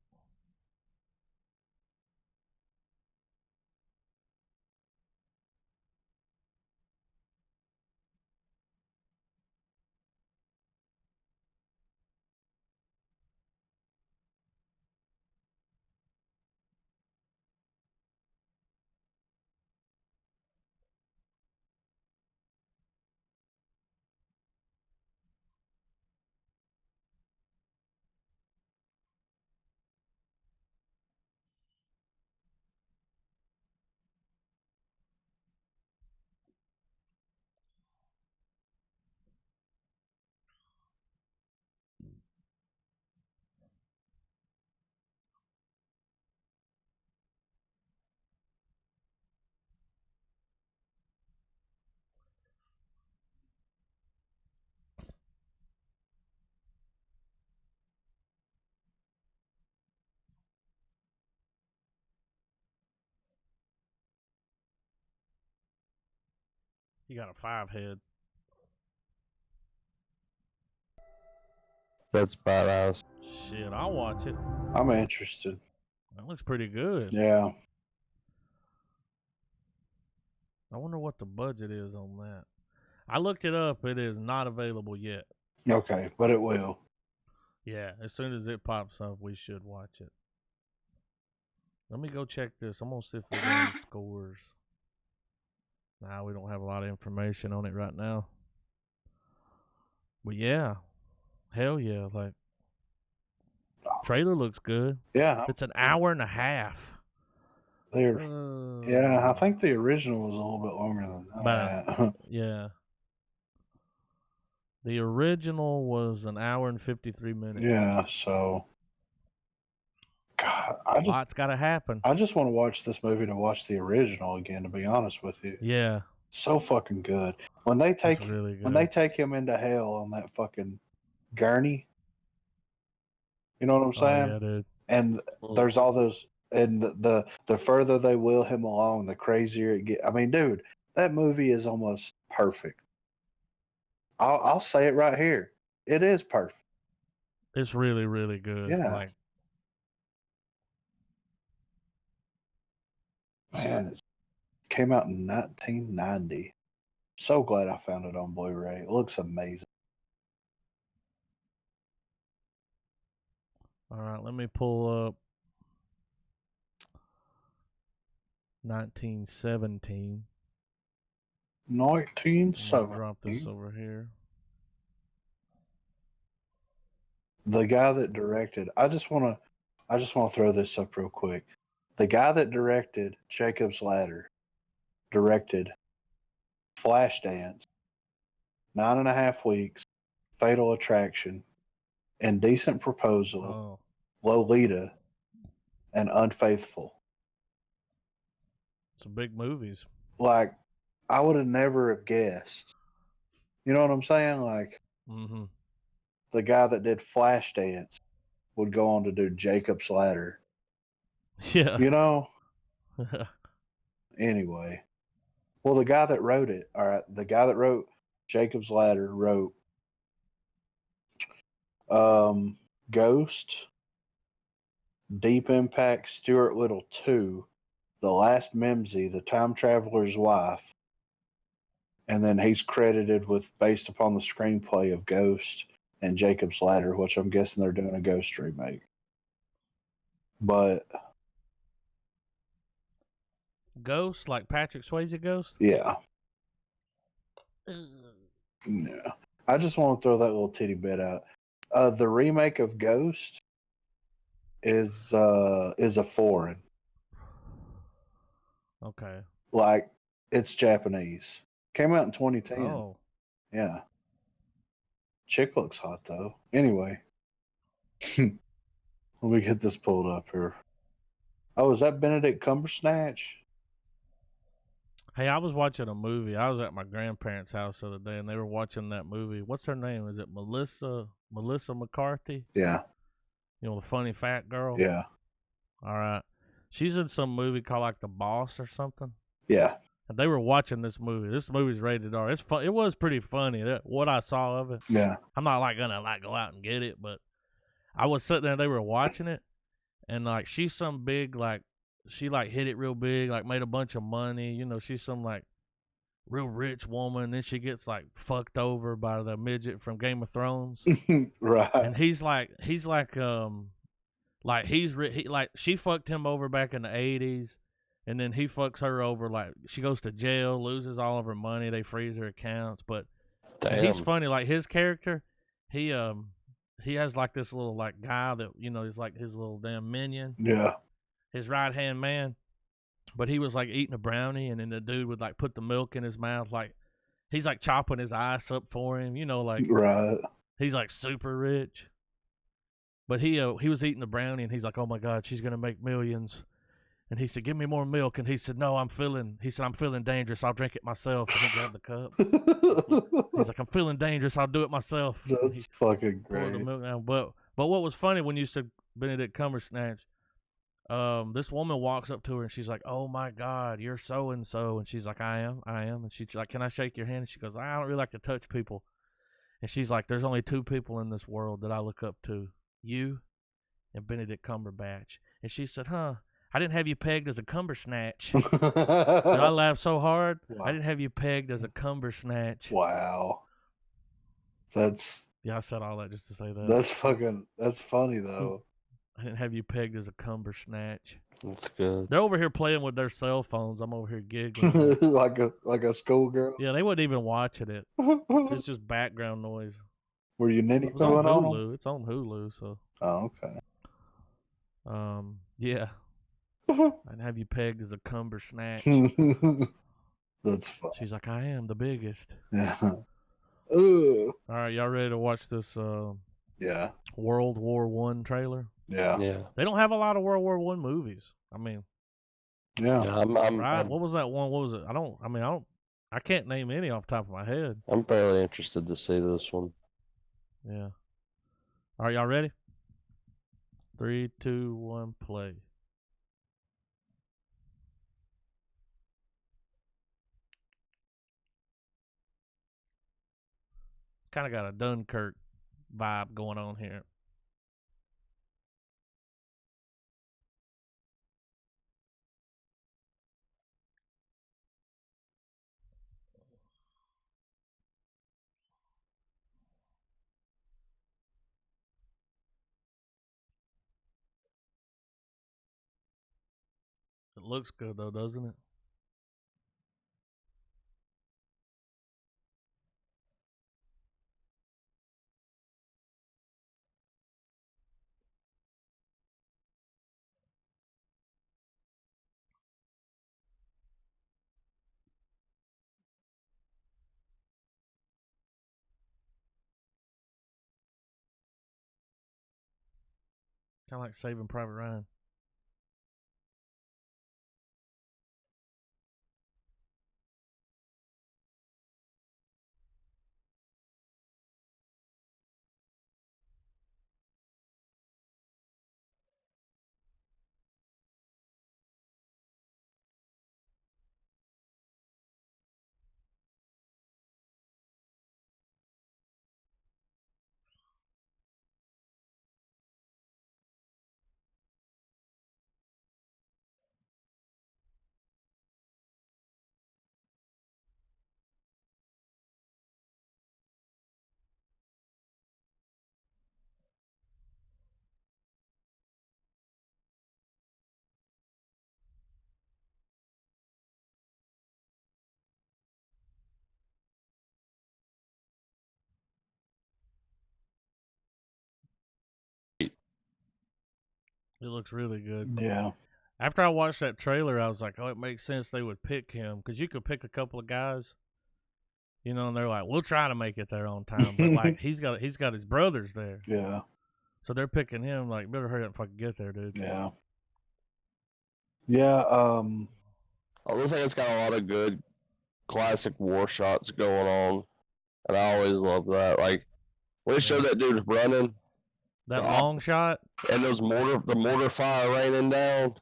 He got a 5 head. That's badass. Shit, I'll watch it. I'm interested. That looks pretty good. Yeah. I wonder what the budget is on that. I looked it up. It is not available yet. Okay, but it will. Yeah, as soon as it pops up, we should watch it. Let me go check this. I'm going to see if we got any scores. Nah, we don't have a lot of information on it right now. But yeah, hell yeah. Like, trailer looks good. Yeah. It's an hour and a half. Yeah, I think the original was a little bit longer than that. Yeah. The original was an hour and 53 minutes. Yeah, so God, a lot's got to happen. I just want to watch this movie to watch the original again, to be honest with you. Yeah. So fucking good. When they take really good. When they take him into hell on that fucking gurney. You know what I'm saying? Oh, yeah, dude. And there's all those, and the further they wheel him along, the crazier it gets. I mean, dude, that movie is almost perfect. I'll say it right here. It is perfect. It's really, really good. Yeah. Like, man, it came out in 1990. So glad I found it on Blu-ray. It looks amazing. all right, let me pull up 1917. 1970. Drop this over here. The guy that directed, I just want to throw this up real quick. The guy that directed Jacob's Ladder directed Flashdance, 9.5 Weeks, Fatal Attraction, Indecent Proposal, Lolita, and Unfaithful. Some big movies. Like, I would have never have guessed. You know what I'm saying? Like, the guy that did Flashdance would go on to do Jacob's Ladder. Yeah. You know? Anyway. Well, the guy that wrote it, all right, the guy that wrote Jacob's Ladder wrote Ghost, Deep Impact, Stuart Little 2, The Last Mimsy, The Time Traveler's Wife, and then he's credited with based upon the screenplay of Ghost and Jacob's Ladder, which I'm guessing they're doing a Ghost remake. But Ghost, like Patrick Swayze Ghost? Yeah. Yeah. I just want to throw that little titty bit out. The remake of Ghost is a foreign. Okay. Like, it's Japanese. Came out in 2010. Oh. Yeah. Chick looks hot though. Anyway. Let me get this pulled up here. Oh, is that Benedict Cumberbatch? Hey, I was watching a movie. I was at my grandparents' house the other day, and they were watching that movie. What's her name? Is it Melissa McCarthy? Yeah. You know, the funny fat girl? Yeah. All right. She's in some movie called, like, The Boss or something. Yeah. And they were watching this movie. This movie's rated R. It's fun. It was pretty funny, what I saw of it. Yeah. I'm not, like, going to, like, go out and get it, but I was sitting there, they were watching it, and, like, she's some big, like, she, like, hit it real big, like, made a bunch of money. You know, she's some, like, real rich woman. Then she gets, like, fucked over by the midget from Game of Thrones. Right. And he's like, he, like, she fucked him over back in the 80s. And then he fucks her over. Like, she goes to jail, loses all of her money. They freeze her accounts. But he's funny. Like, his character, he has, like, this little, like, guy that, you know, he's like his little damn minion. Yeah. His right-hand man. But he was, like, eating a brownie, and then the dude would, like, put the milk in his mouth. Like, he's, like, chopping his ice up for him. You know, like, right. He's, like, super rich. But he was eating the brownie, and he's like, oh, my God, she's going to make millions. And he said, give me more milk. And he said, no, I'm feeling dangerous. I'll drink it myself. And he grabbed the cup. He's like, I'm feeling dangerous. I'll do it myself. That's fucking great. The milk down. But what was funny when you said Benedict Cumberbatch, this woman walks up to her and she's like, "Oh my God, you're so and so," and she's like, I am," and she's like, "Can I shake your hand?" And she goes, "I don't really like to touch people," and she's like, "There's only two people in this world that I look up to, you and Benedict Cumberbatch," and she said, "Huh? I didn't have you pegged as a cumber snatch." Dude, I laughed so hard. Wow. I didn't have you pegged as a cumber snatch. Wow. Yeah, I said all that just to say that. That's funny though. I didn't have you pegged as a cumber snatch. That's good. They're over here playing with their cell phones. I'm over here giggling. like a schoolgirl. Yeah, they wasn't even watching it. It's just background noise. Were you ninny It was on pooing Hulu. It's on Hulu, so. Oh, okay. Yeah. I'd have you pegged as a cumber snatch. That's fun. She's like, I am the biggest. Yeah. All right, y'all ready to watch this? Yeah. World War I trailer. Yeah. Yeah. They don't have a lot of World War I movies. I mean. Yeah. Right. What was that one? What was it? I can't name any off the top of my head. I'm fairly interested to see this one. Yeah. All right, y'all ready? 3, 2, 1, play. Kind of got a Dunkirk vibe going on here. It looks good though, doesn't it? Kind of like Saving Private Ryan. It looks really good. Yeah. After I watched that trailer, I was like, oh, it makes sense they would pick him. Because you could pick a couple of guys, you know, and they're like, we'll try to make it there on time. But, like, he's got his brothers there. Yeah. So they're picking him, like, better hurry up and fucking get there, dude. Yeah. Yeah, It looks like it's got a lot of good classic war shots going on. And I always love that. Like, when they show that dude running. That long shot? And the mortar fire raining down.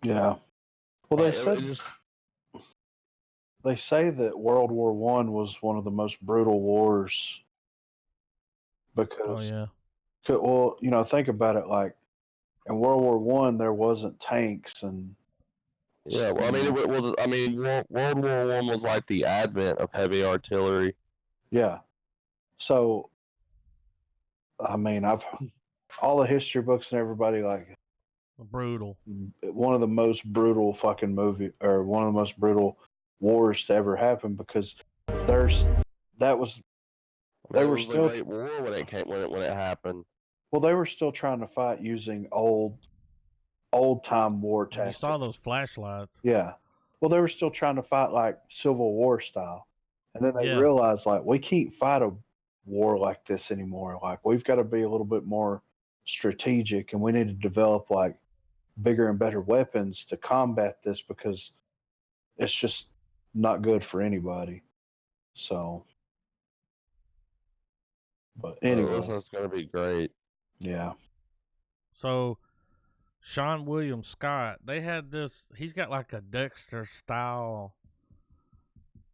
Yeah. Well, they say that World War I was one of the most brutal wars because, well, you know, think about it. Like in World War I, there wasn't tanks and. Yeah, well, I mean, World War I was like the advent of heavy artillery. Yeah. So, I mean, all the history books and everybody like brutal. One of the most brutal fucking one of the most brutal wars to ever happen because they were still a great war when it happened. Well, they were still trying to fight using old time war tactics. You saw those flashlights. Yeah. Well, they were still trying to fight like Civil War style. And then they realized like we can't fight a war like this anymore. Like we've got to be a little bit more strategic and we need to develop like bigger and better weapons to combat this because it's just not good for anybody. So, but anyway, that's going to be great. Yeah. So, Sean William Scott. They had this. He's got like a Dexter style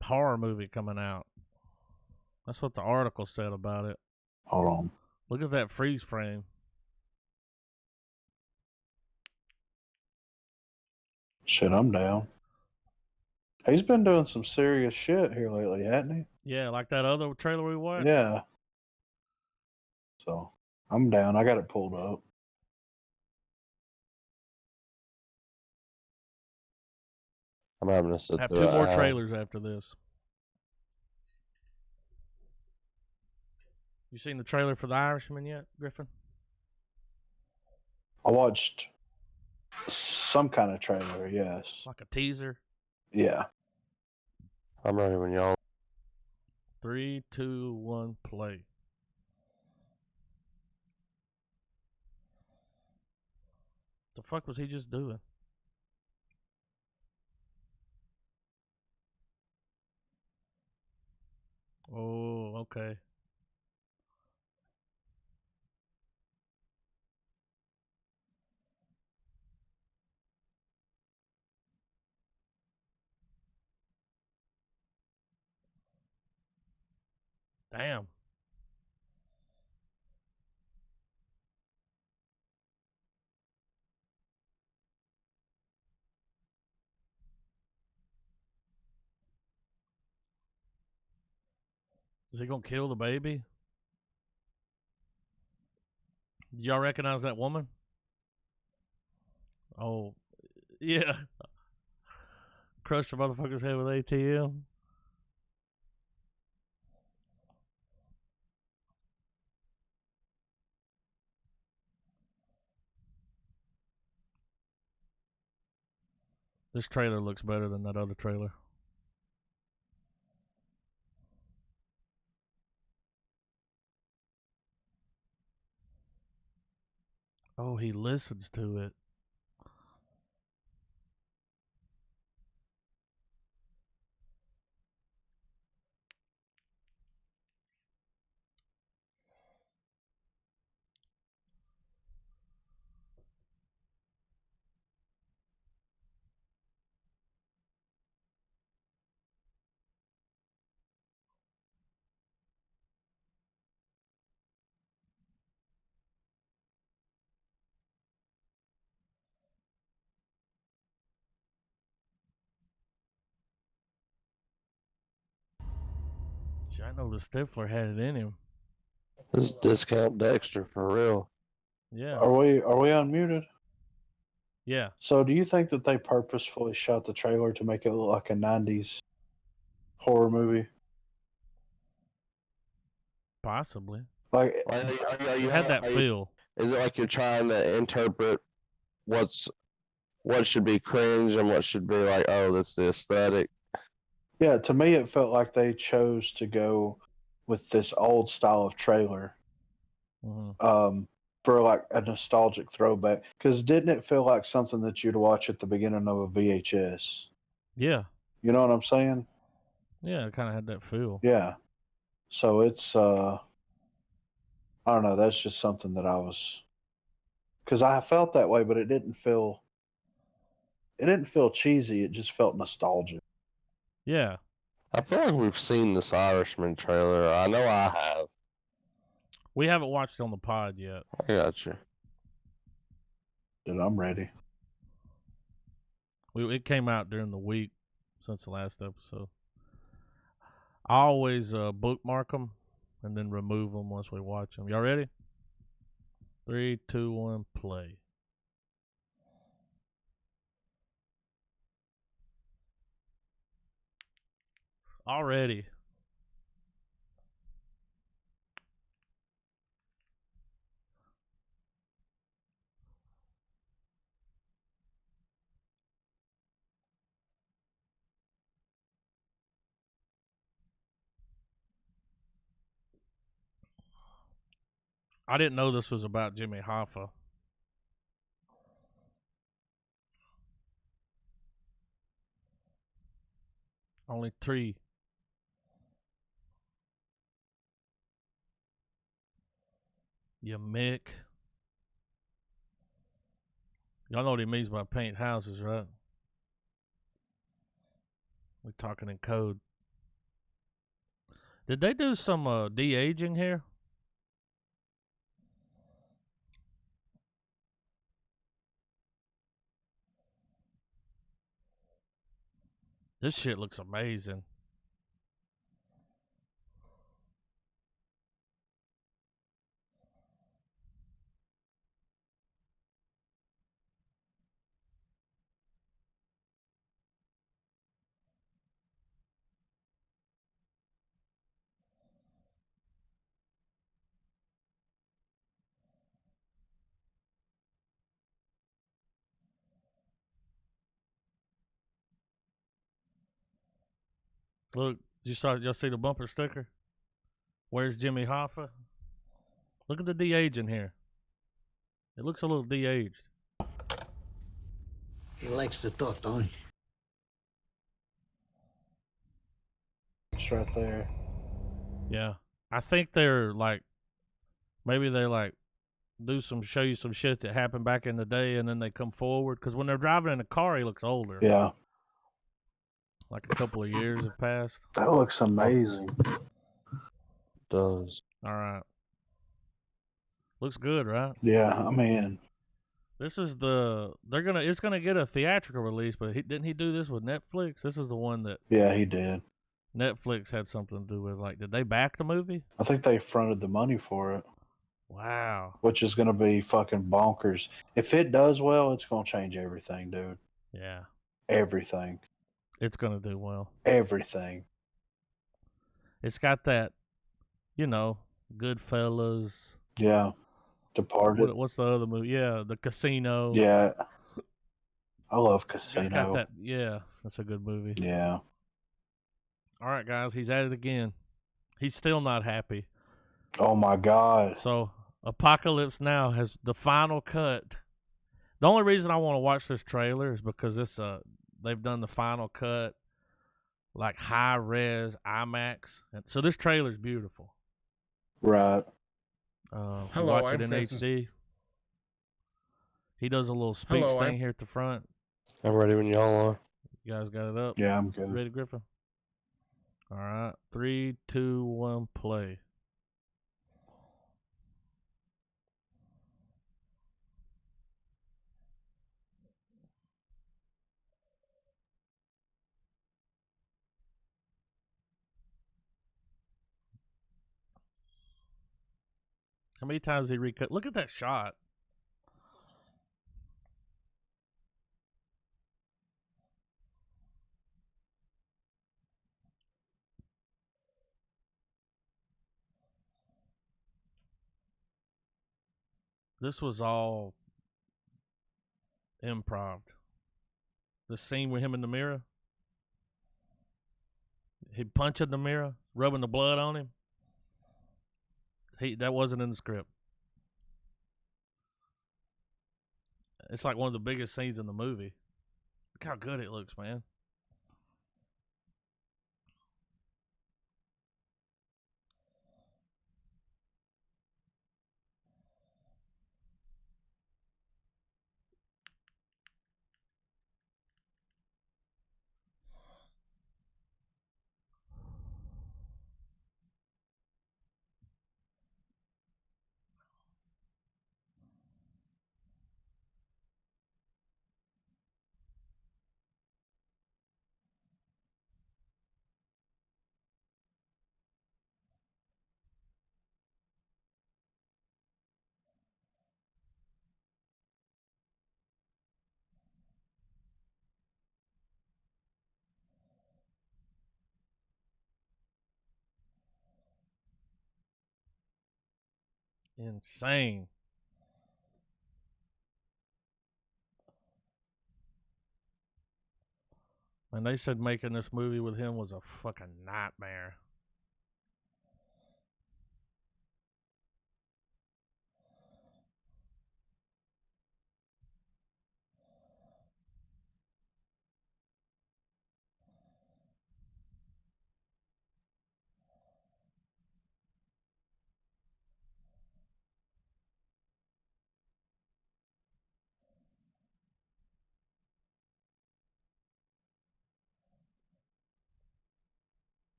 horror movie coming out. That's what the article said about it. Hold on. Look at that freeze frame. Shit, I'm down. He's been doing some serious shit here lately, hasn't he? Yeah, like that other trailer we watched. Yeah. So, I'm down. I got it pulled up. I'm having to sit Have through 2 more it. trailers after this. You seen the trailer for The Irishman yet, Griffin? I watched some kind of trailer, yes. Like a teaser? Yeah. I'm ready when y'all. 3, 2, 1, play. The fuck was he just doing? Oh, okay. Damn. Is he gonna kill the baby? Do y'all recognize that woman? Oh, yeah. Crushed the motherfucker's head with ATM. This trailer looks better than that other trailer. Oh, he listens to it. I know the Stifler had it in him. This is Discount Dexter for real. Yeah. Are we unmuted? Yeah. So do you think that they purposefully shot the trailer to make it look like a 90s horror movie? Possibly. Like, It had that feel. Is it like you're trying to interpret what should be cringe and what should be like, oh, that's the aesthetic? yeah, to me it felt like they chose to go with this old style of trailer. For like a nostalgic throwback. Because didn't it feel like something that you'd watch at the beginning of a VHS? Yeah. You know what I'm saying? Yeah, it kind of had that feel. Yeah. So it's I don't know. That's just something that I was, because I felt that way, but it didn't feel cheesy. It just felt nostalgic. Yeah. I feel like we've seen this Irishman trailer. I know I have. We haven't watched it on the pod yet. I got you. Dude, I'm ready. It came out during the week since the last episode. I always bookmark them and then remove them once we watch them. Y'all ready? 3, 2, 1, play. Already. I didn't know this was about Jimmy Hoffa. Only 3. You Mick. Y'all know what he means by paint houses, right? We're talking in code. Did they do some de-aging here? This shit looks amazing. Look, y'all see the bumper sticker? Where's Jimmy Hoffa? Look at the de-aging here. It looks a little de-aged. He likes to talk, don't he? It's right there. Yeah. I think they're like, maybe they like show you some shit that happened back in the day and then they come forward. Because when they're driving in the car, he looks older. Yeah. Like a couple of years have passed. That looks amazing. Does. All right. Looks good, right? Yeah, I mean, this is it's gonna get a theatrical release, but didn't he do this with Netflix? This is the one that yeah, he did. Netflix had something to do with. Like, did they back the movie? I think they fronted the money for it. Wow. Which is going to be fucking bonkers. If it does well, it's going to change everything, dude. Yeah. Everything. It's gonna do well. Everything. It's got that, Goodfellas. Yeah. Departed. What's the other movie? Yeah, The Casino. Yeah. I love Casino. Got that. Yeah, that's a good movie. Yeah. All right, guys, he's at it again. He's still not happy. Oh my God. So Apocalypse Now has the final cut. The only reason I want to watch this trailer is because they've done the final cut, like high res IMAX, and so this trailer's beautiful. Right. Hello, watch it I'm in Francis. HD. He does a little speech thing here at the front. I'm ready when y'all are. You guys got it up? Yeah, I'm good. Ready, Griffin? All right. 3, 2, 1, play. How many times he recut? Look at that shot. This was all improv. The scene with him in the mirror. He punching the mirror, rubbing the blood on him. That wasn't in the script. It's like one of the biggest scenes in the movie. Look how good it looks, man. Insane. And they said making this movie with him was a fucking nightmare.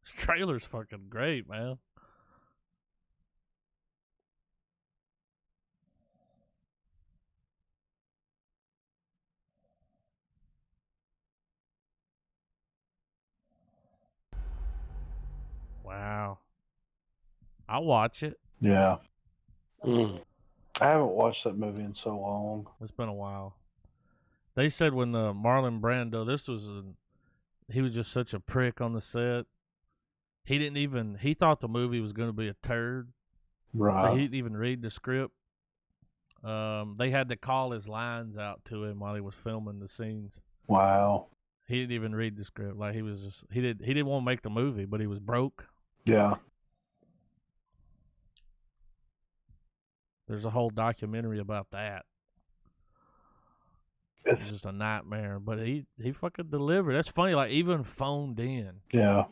This trailer's fucking great, man. Wow. I'll watch it. Yeah. I haven't watched that movie in so long. It's been a while. They said when Marlon Brando, he was just such a prick on the set. He thought the movie was going to be a turd. Right. So he didn't even read the script. They had to call his lines out to him while he was filming the scenes. Wow. He didn't even read the script. Like he didn't want to make the movie, but he was broke. Yeah. There's a whole documentary about that. It's just a nightmare, but he fucking delivered. That's funny. Like even phoned in. Yeah.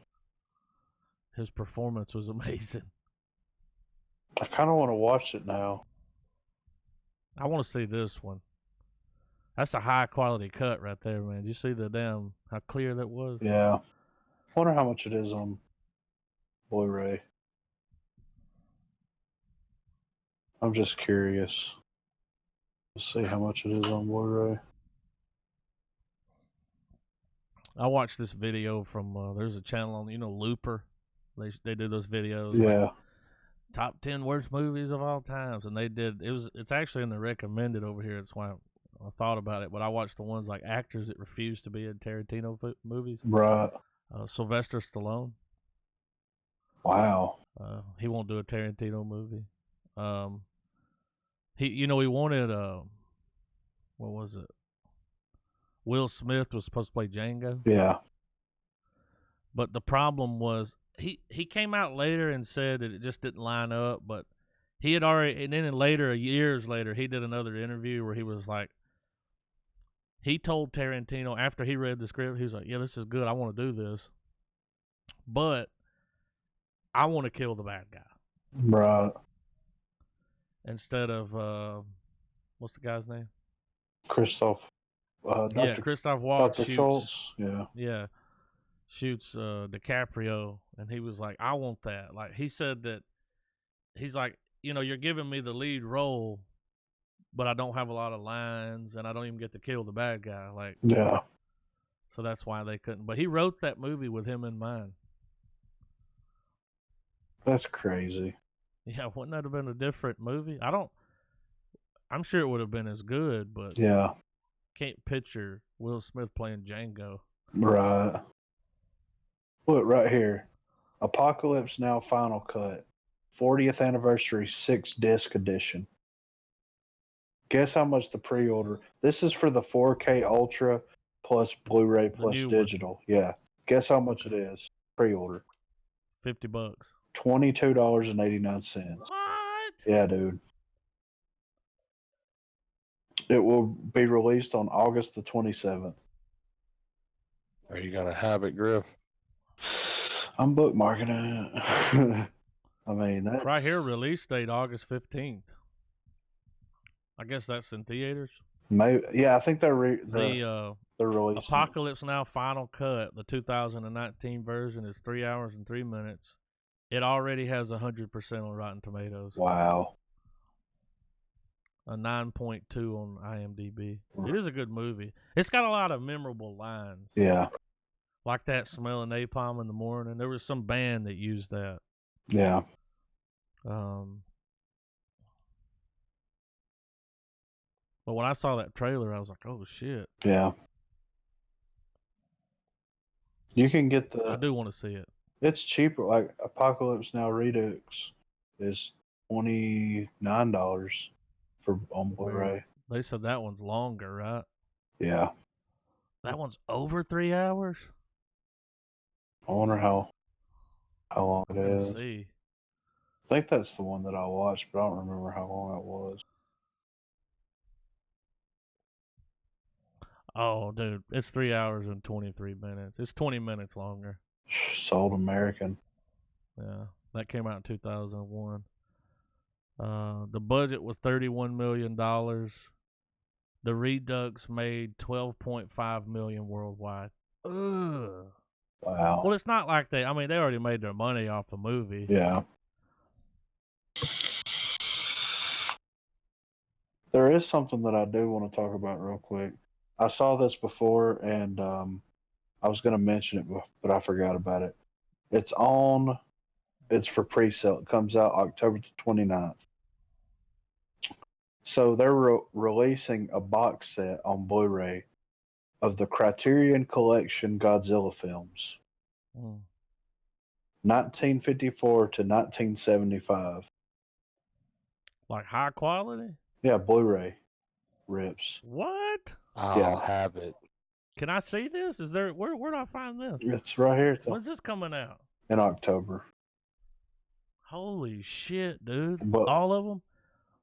His performance was amazing. I kind of want to watch it now. I want to see this one. That's a high quality cut right there, man. Did you see how clear that was? Yeah. I wonder how much it is on Blu-ray. I'm just curious. Let's see how much it is on Blu-ray. I watched this video from there's a channel on Looper. They do those videos. Yeah. Like, top 10 worst movies of all times, and it's actually in the recommended over here. That's why I thought about it. But I watched the ones like actors that refuse to be in Tarantino movies. Right. Sylvester Stallone. Wow. He won't do a Tarantino movie. He wanted what was it? Will Smith was supposed to play Django. Yeah. But the problem was he came out later and said that it just didn't line up, but he had already, and then years later, he did another interview where he was like, he told Tarantino after he read the script, he was like, yeah, this is good. I want to do this, but I want to kill the bad guy. Right. Instead of, what's the guy's name? Christoph. Christoph Waltz Dr. Schultz. Yeah. Yeah. Shoots DiCaprio, and he was like, I want that. Like, he said that, he's like, you're giving me the lead role, but I don't have a lot of lines, and I don't even get to kill the bad guy. Like, yeah. So that's why they couldn't. But he wrote that movie with him in mind. That's crazy. Yeah, wouldn't that have been a different movie? I'm sure it would have been as good, but yeah, can't picture Will Smith playing Django. Right. Look right here. Apocalypse Now Final Cut. 40th Anniversary 6-disc edition. Guess how much the pre-order? This is for the 4K Ultra plus Blu-ray plus digital. One. Yeah. Guess how much it is? Pre-order. $50. $22.89. What? Yeah, dude. It will be released on August the 27th. Are you gonna have it, Griff? I'm bookmarking it. I mean, that's right here. Release date August 15th. I guess that's in theaters. Maybe, yeah. I think they're they're releasing Apocalypse Now Final Cut. The 2019 version is 3 hours and 3 minutes. It already has 100% on Rotten Tomatoes. Wow. A 9.2 on IMDb. It is a good movie. It's got a lot of memorable lines. Yeah. Like that smell of napalm in the morning. There was some band that used that. Yeah. But when I saw that trailer, I was like, oh, shit. Yeah. You can get I do want to see it. It's cheaper. Like Apocalypse Now Redux is $29 for on Blu-ray. They said that one's longer, right? Yeah. That one's over 3 hours? I wonder how long it is. Let's see. I think that's the one that I watched, but I don't remember how long it was. Oh, dude, it's 3 hours and 23 minutes. It's 20 minutes longer. Sold American. Yeah, that came out in 2001. The budget was $31 million. The Redux made $12.5 million worldwide. Ugh. Wow. Well, it's not like they already made their money off the movie. Yeah. There is something that I do want to talk about real quick. I saw this before, and I was going to mention it, but I forgot about it. It's for pre-sale. It comes out October 29th. So they're releasing a box set on Blu-ray of the Criterion Collection Godzilla films. 1954 to 1975. Like high quality? Yeah, Blu-ray rips. What? I'll have it. Can I see this? Is there where do I find this? It's right here. When's this coming out? In October. Holy shit, dude! But, all of them?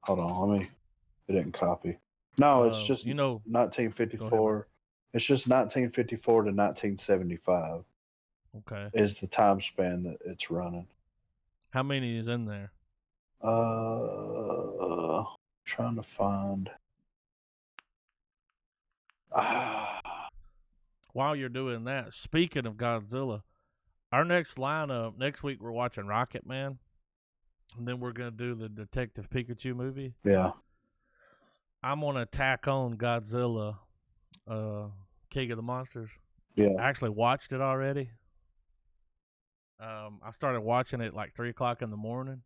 Hold on, it didn't copy. No, it's just 1954. It's just 1954 to 1975. Okay. Is the time span that it's running. How many is in there? Trying to find. While you're doing that, speaking of Godzilla, our next lineup, next week we're watching Rocket Man. And then we're going to do the Detective Pikachu movie. Yeah. I'm going to tack on Godzilla, King of the Monsters. Yeah. I actually watched it already. I started watching it like 3 o'clock in the morning.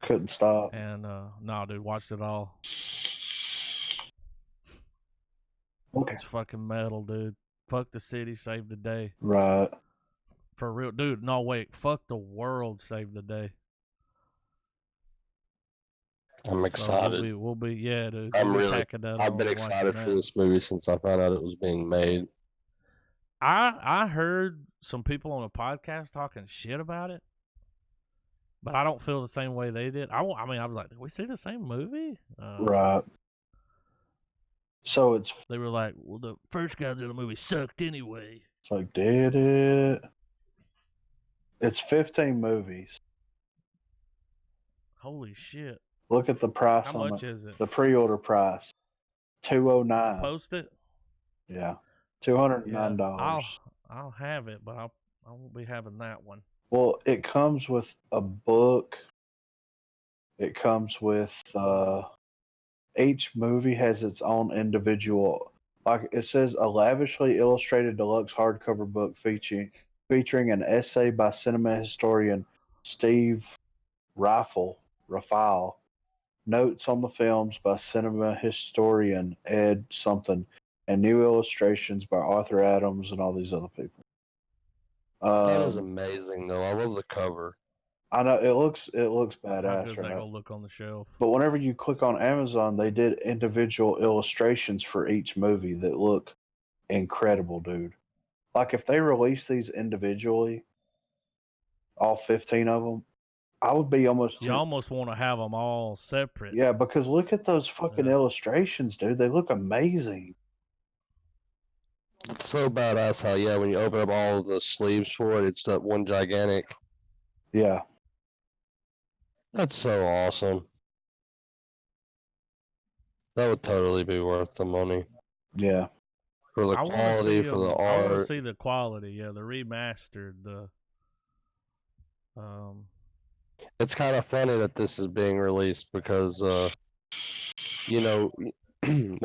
Couldn't stop. And, no, dude, watched it all. Okay. It's fucking metal, dude. Fuck the city, save the day. Right. For real. Dude, no, wait. Fuck the world, save the day. I'm excited. So we'll be yeah, dude. I've been excited for this movie since I found out it was being made. I heard some people on a podcast talking shit about it, but I don't feel the same way they did. I was like, did we see the same movie? Right. So they were like, well, the first Godzilla movie sucked anyway. It's like, did it? It's 15 movies. Holy shit. Look at the price. How much is it? The pre-order price, $209. Post it. Yeah, $209. Yeah, I'll have it, but I won't be having that one. Well, it comes with a book. It comes with each movie has its own individual. Like it says, a lavishly illustrated deluxe hardcover book featuring an essay by cinema historian Steve Rafale, notes on the films by cinema historian Ed something, and new illustrations by Arthur Adams and all these other people. That is amazing, though. I love the cover. I know it looks badass. How good's that gonna look on the shelf? But whenever you click on Amazon, they did individual illustrations for each movie that look incredible, dude. Like if they release these individually, all 15 of them, I would be almost. You almost want to have them all separate. Yeah, because look at those fucking illustrations, dude. They look amazing. It's so badass how, when you open up all the sleeves for it, it's that one gigantic. Yeah. That's so awesome. That would totally be worth the money. Yeah. For the quality, for the art. I want to see the quality, the remastered, It's kind of funny that this is being released because, when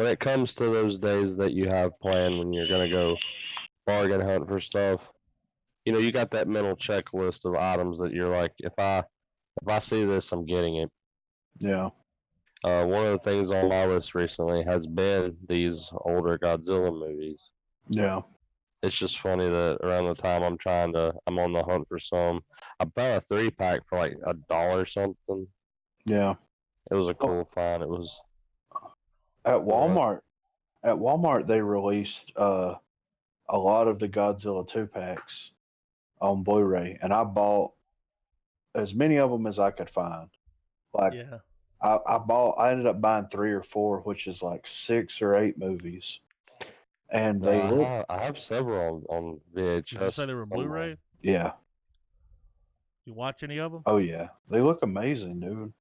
it comes to those days that you have planned when you're going to go bargain hunt for stuff, you got that mental checklist of items that you're like, if I see this, I'm getting it. Yeah. One of the things on my list recently has been these older Godzilla movies. Yeah. It's just funny that around the time I'm on the hunt for some. I bought a 3-pack for like $1 something. Yeah. It was a cool find. It was at Walmart. At Walmart, they released a lot of the Godzilla 2-packs on Blu-ray, and I bought as many of them as I could find. Like, I ended up buying 3 or 4, which is like 6 or 8 movies. And I have several on VHS. Did you say they were Blu-ray? Yeah. You watch any of them? Oh yeah, they look amazing, dude.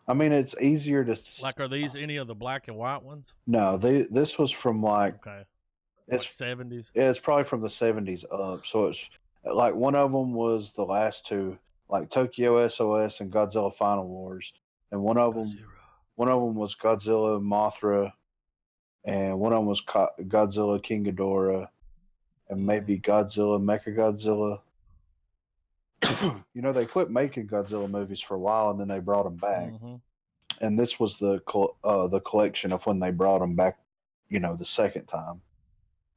I mean, it's easier to are these any of the black and white ones? No, this was from like Like 70s? Yeah, it's probably from the 70s up. So it's like one of them was the last two, like Tokyo SOS and Godzilla Final Wars, and one of them was Godzilla Mothra, and one of them was Godzilla King Ghidorah, and maybe Godzilla Mechagodzilla. They quit making Godzilla movies for a while, and then they brought them back. And this was the collection of when they brought them back, the second time.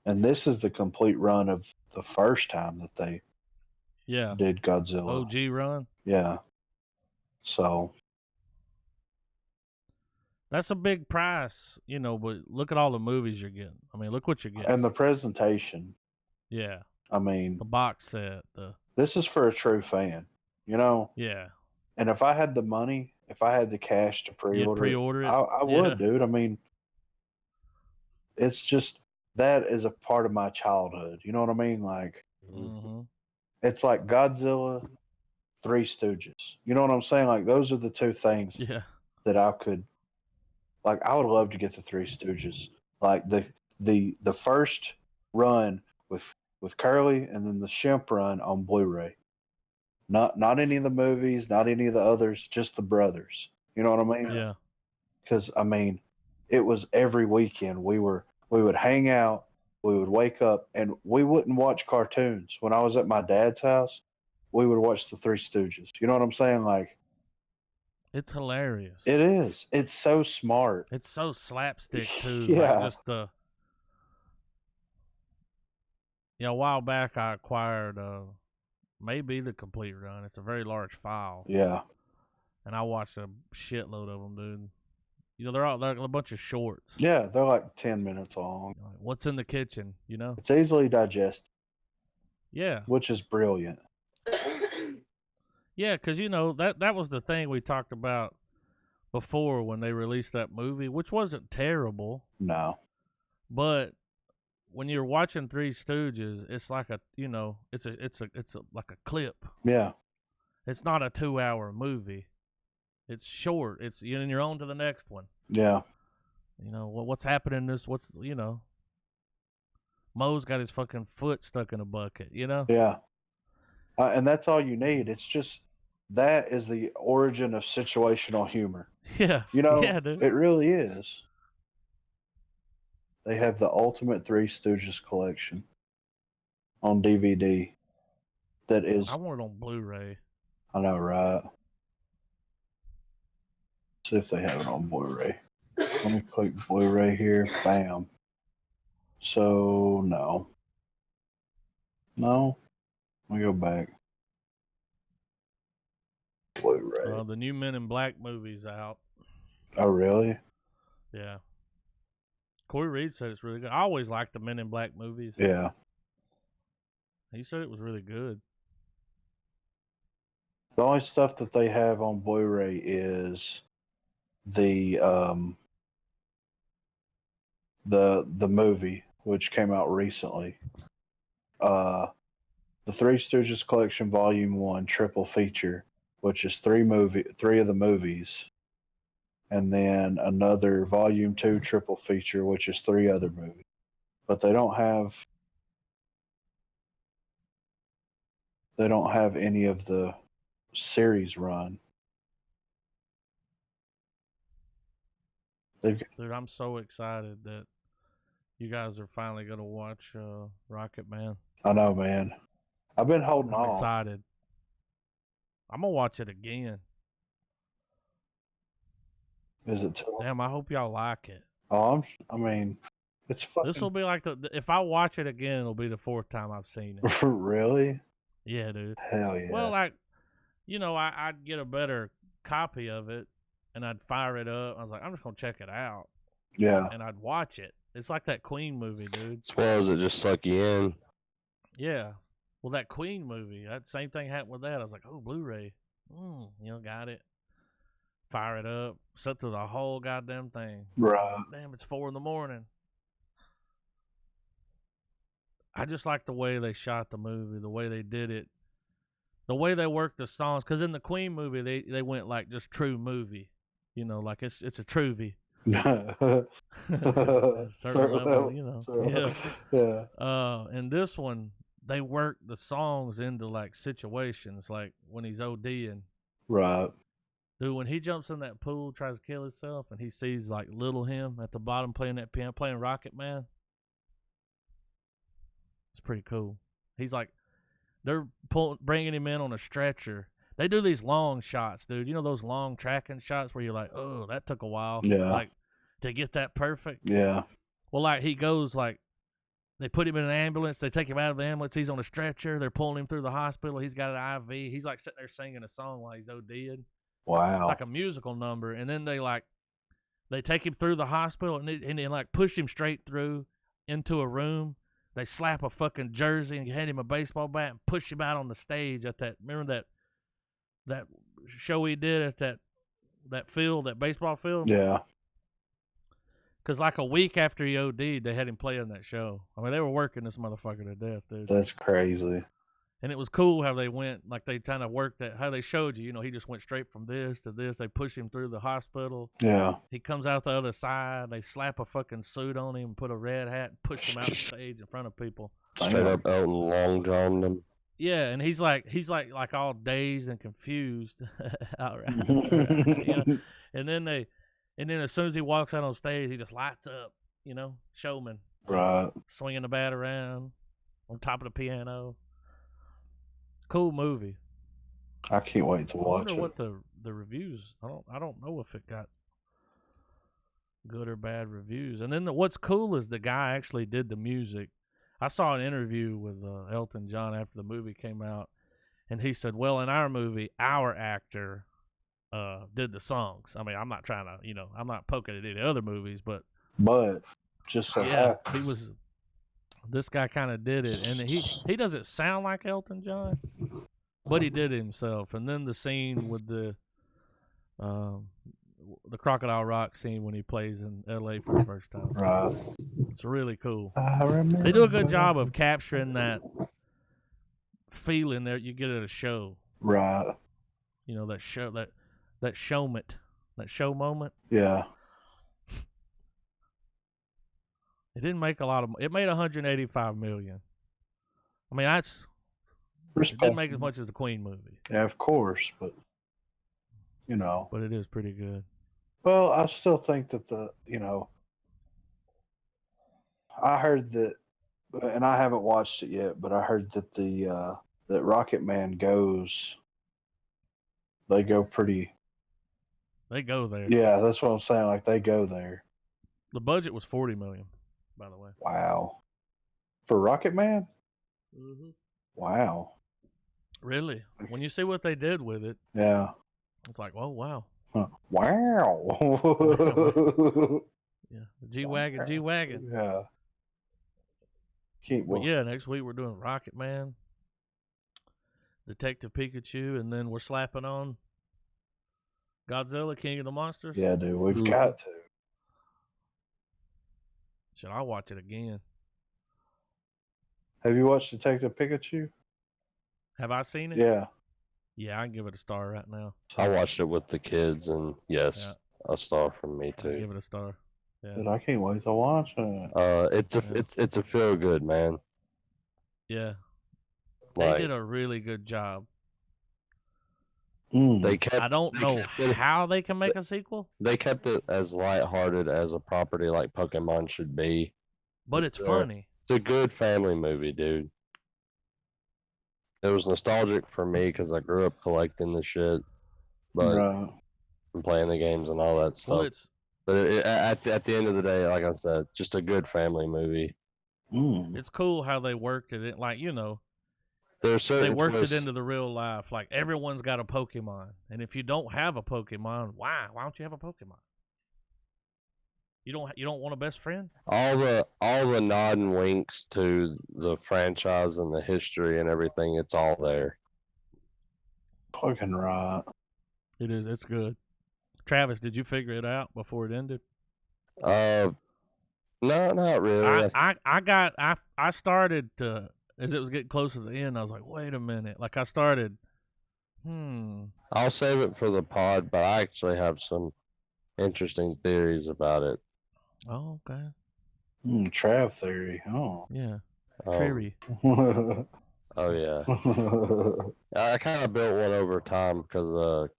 And this is the complete run of the first time that they did Godzilla. OG run? Yeah. So. That's a big price, but look at all the movies you're getting. I mean, look what you're getting. And the presentation. Yeah. I mean. The box set. This is for a true fan, Yeah. And if I had the money, if I had the cash to pre-order it, I would, dude. I mean, it's just, that is a part of my childhood. You know what I mean? Like, it's like Godzilla, Three Stooges. You know what I'm saying? Like, those are the two things that I could, like, I would love to get the Three Stooges. Like, the first run with Curly, and then the Shemp run on Blu-ray. Not any of the movies, not any of the others, just the brothers. You know what I mean? Yeah. Because, I mean, it was every weekend we would hang out, we would wake up, and we wouldn't watch cartoons. When I was at my dad's house, we would watch the Three Stooges. You know what I'm saying? Like, it's hilarious. It is. It's so smart. It's so slapstick too. Yeah. Like just a while back I acquired maybe the complete run. It's a very large file. Yeah. And I watched a shitload of them, dude. They're a bunch of shorts. Yeah, they're like 10 minutes long. What's in the kitchen, It's easily digested. Yeah. Which is brilliant. Yeah, because, that was the thing we talked about before when they released that movie, which wasn't terrible. No. But when you're watching Three Stooges, it's like it's like a clip. Yeah. It's not a 2-hour movie. It's short. It's and you're on to the next one. Yeah. What's happening? Moe's got his fucking foot stuck in a bucket. Yeah. And that's all you need. It's just, that is the origin of situational humor. Yeah. Yeah, dude. It really is. They have the Ultimate Three Stooges collection on DVD. That is. I want it on Blu-ray. I know, right? See if they have it on Blu-ray. Let me click Blu-ray here. Bam. So, no. No. Let me go back. Blu-ray. The new Men in Black movie's out. Oh, really? Yeah. Corey Reed said it's really good. I always liked the Men in Black movies. Yeah. He said it was really good. The only stuff that they have on Blu-ray is the movie, which came out recently. The Three Stooges Collection Volume 1 triple feature, which is three of the movies, and then another Volume 2 triple feature, which is 3 other movies. But they don't have any of the series run. Dude, I'm so excited that you guys are finally going to watch Rocket Man. I know, man. I've been holding off. I'm excited. I'm going to watch it again. Is it too? Damn, I hope y'all like it. Oh, it's fucking... This will be like if I watch it again, it'll be the 4th time I've seen it. Really? Yeah, dude. Hell yeah. Well, I'd get a better copy of it, and I'd fire it up. I was like, I'm just going to check it out. Yeah. And I'd watch it. It's like that Queen movie, dude. As well as it just suck you in. Yeah. Well, that Queen movie, that same thing happened with that. I was like, oh, Blu-ray. Got it. Fire it up. Sit through the whole goddamn thing. Right. Damn, it's 4 a.m. I just like the way they shot the movie, the way they did it, the way they worked the songs. Because in the Queen movie, they went like just true movie. Like it's a truvie. certain level, you know. Yeah. And this one, they work the songs into like situations, like when he's ODing. Right. Dude, when he jumps in that pool, tries to kill himself, and he sees like little him at the bottom playing that piano, playing Rocket Man. It's pretty cool. He's like, they're bringing him in on a stretcher. They do these long shots, dude. You know those long tracking shots where you're like, oh, that took a while. Yeah. Like, to get that perfect. Yeah. Well, like, he goes, like, they put him in an ambulance. They take him out of the ambulance. He's on a stretcher. They're pulling him through the hospital. He's got an IV. He's, like, sitting there singing a song while he's OD'd. Wow. It's like a musical number. And then they take him through the hospital and they like, push him straight through into a room. They slap a fucking jersey and hand him a baseball bat and push him out on the stage at that, remember that show he did at that field, that baseball field? Yeah. Because like a week after he OD'd, they had him play in that show. I mean, they were working this motherfucker to death, dude. That's crazy. And it was cool how they went, like they kind of worked that, how they showed you, he just went straight from this to this. They push him through the hospital. Yeah. He comes out the other side. They slap a fucking suit on him, put a red hat, and push him out the stage in front of people. Straight up Elton Long John them. Yeah, and he's like all dazed and confused. And then as soon as he walks out on stage, he just lights up, showman. Right. Swinging the bat around on top of the piano. Cool movie. I can't wait to watch it. I wonder what the reviews. I don't know if it got good or bad reviews. And then what's cool is the guy actually did the music. I saw an interview with Elton John after the movie came out, and he said, "Well, in our movie, our actor did the songs. I mean, I'm not trying to, I'm not poking at any other movies, but just so yeah, this guy kind of did it, and he doesn't sound like Elton John, but he did it himself. And then the scene with the Crocodile Rock scene when he plays in L.A. for the first time. Right. It's really cool. I remember. They do a good job of capturing that feeling that you get at a show. Right. That show, that show moment. Yeah. It didn't make a lot of. It made $185 million. I mean, it didn't make as much as the Queen movie. Yeah, of course, but But it is pretty good. Well, I still think that I heard that, and I haven't watched it yet, but I heard that that Rocket Man they go pretty. They go there. Yeah, that's what I'm saying. Like they go there. The budget was $40 million, by the way. Wow. For Rocket Man? Mm-hmm. Wow. Really? When you see what they did with it, yeah, it's like, oh wow. Huh. Wow. Yeah, G-Wagon. Yeah. But yeah, next week we're doing Rocket Man, Detective Pikachu, and then we're slapping on Godzilla, King of the Monsters. Yeah, dude, we've got to. Should I watch it again? Have you watched Detective Pikachu? Have I seen it? Yeah. Yeah, I can give it a star right now. I watched it with the kids, and yes, a star from me too. I'll give it a star. Yeah. Dude, I can't wait to watch it. It's a feel good, man. Yeah. They did a really good job. I don't know how they can make a sequel. They kept it as lighthearted as a property like Pokemon should be. But it's funny. It's a good family movie, dude. It was nostalgic for me because I grew up collecting the shit, and playing the games and all that stuff. But at the end of the day, like I said, just a good family movie. It's cool how they worked it. Like, they worked it into the real life. Like, everyone's got a Pokemon. And if you don't have a Pokemon, why? Why don't you have a Pokemon? You don't want a best friend? All the nod and winks to the franchise and the history and everything, it's all there. Fucking right. It is. It's good. Travis, did you figure it out before it ended? No, not really. I started to, as it was getting closer to the end, I was like, wait a minute. Like I started, I'll save it for the pod, but I actually have some interesting theories about it. Oh, okay. Trav theory. Oh. Yeah. Triri. Oh yeah. I kind of built one over time because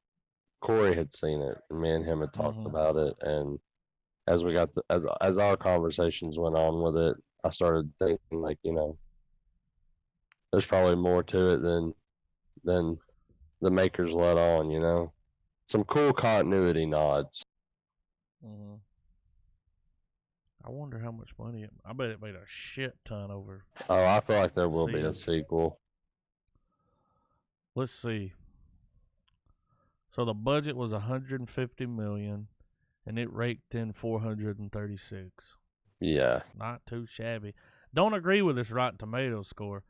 Corey had seen it, and me and him had talked about it, and as we got as our conversations went on with it, I started thinking like, there's probably more to it than the makers let on. Some cool continuity nods. Mm-hmm. I wonder how much money I bet it made a shit ton over. Oh, I feel like there will be a sequel. Let's see. So the budget was $150 million, and it raked in 436. Yeah, not too shabby. Don't agree with this Rotten Tomatoes score.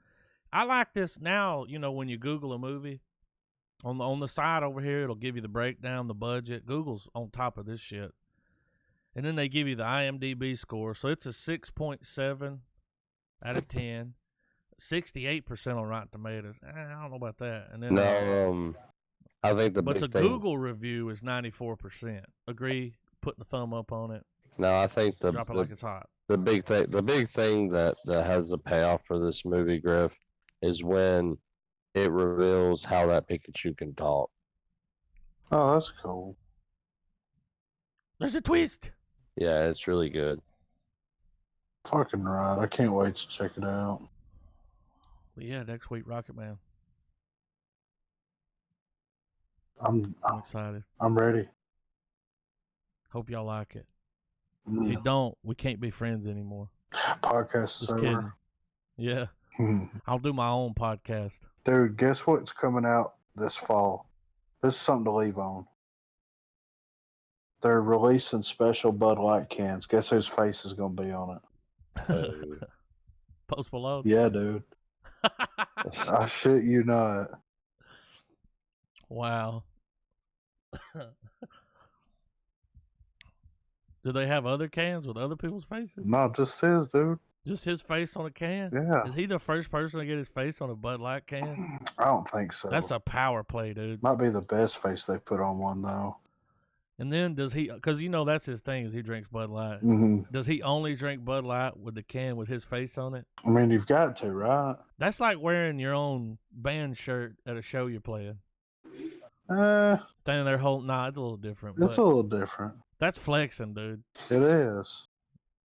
I like this now. When you Google a movie, on the side over here, it'll give you the breakdown, the budget. Google's on top of this shit. And then they give you the IMDb score. So it's a 6.7 out of 10. 68% on Rotten Tomatoes. I don't know about that. And then I think the Google review is 94%. Agree? Putting a thumb up on it. No, I think drop it like it's hot. The big thing that has the payoff for this movie, Griff, is when it reveals how that Pikachu can talk. Oh, that's cool. There's a twist. Yeah, it's really good. Fucking right. I can't wait to check it out. Yeah, next week, Rocket Man. I'm excited. I'm ready. Hope y'all like it. If you don't, we can't be friends anymore. Podcast is over. Kidding. Yeah. I'll do my own podcast. Dude, guess what's coming out this fall? This is something to leave on. They're releasing special Bud Light cans. Guess whose face is going to be on it? Post Malone? Yeah, dude. I shit you not. Wow. Do they have other cans with other people's faces? No, just his, dude. Just his face on a can? Yeah. Is he the first person to get his face on a Bud Light can? I don't think so. That's a power play, dude. Might be the best face they put on one, though. And then does he, because that's his thing, is he drinks Bud Light. Mm-hmm. Does he only drink Bud Light with the can with his face on it? I mean, you've got to, right? That's like wearing your own band shirt at a show you're playing. Standing there holding, it's a little different. It's a little different. That's flexing, dude. It is.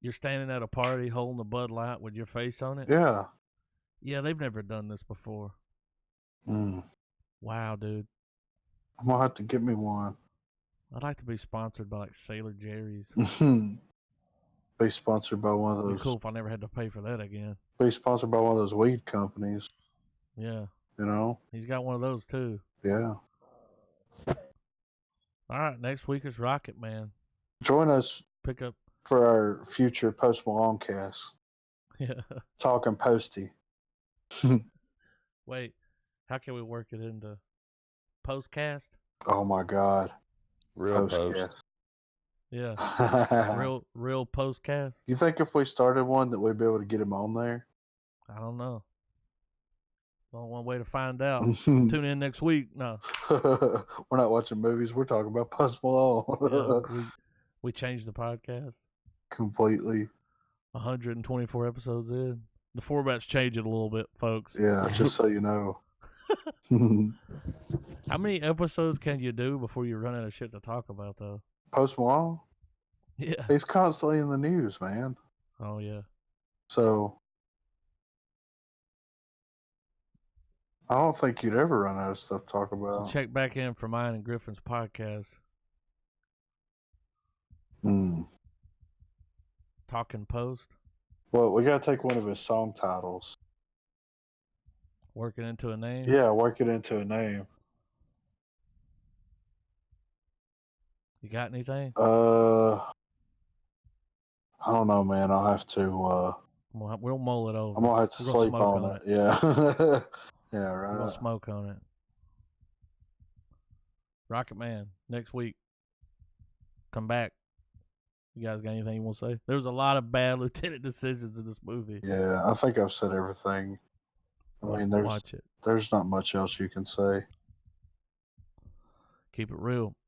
You're standing at a party holding a Bud Light with your face on it? Yeah. Yeah, they've never done this before. Wow, dude. I'm going to have to get me one. I'd like to be sponsored by like Sailor Jerry's. Be sponsored by one of those. It'd be cool if I never had to pay for that again. Be sponsored by one of those weed companies. Yeah. He's got one of those too. Yeah. All right, next week is Rocket Man. Join us. Pick up for our future Post Malone cast. Yeah. Talking Posty. Wait, how can we work it into postcast? Oh my God. Real post. Yeah. real postcast. You think if we started one that we'd be able to get him on there? I don't know. Only one way to find out. Tune in next week. No. We're not watching movies. We're talking about Post Malone. Yeah, we changed the podcast. Completely. 124 episodes in. The format's changing a little bit, folks. Yeah, just so you know. How many episodes can you do before you run out of shit to talk about, though? Post Malone? Yeah. He's constantly in the news, man. Oh, yeah. So, I don't think you'd ever run out of stuff to talk about. So check back in for mine and Griffin's podcast. Talking Post. Well, we got to take one of his song titles. Work it into a name? Yeah, work it into a name. You got anything? I don't know, man. I'll have to. We'll mull it over. I'm gonna have to sleep on it. Yeah. Yeah, right. We'll smoke on it. Rocket Man, next week. Come back. You guys got anything you want to say? There was a lot of bad lieutenant decisions in this movie. Yeah, I think I've said everything. I mean, there's not much else you can say. Keep it real.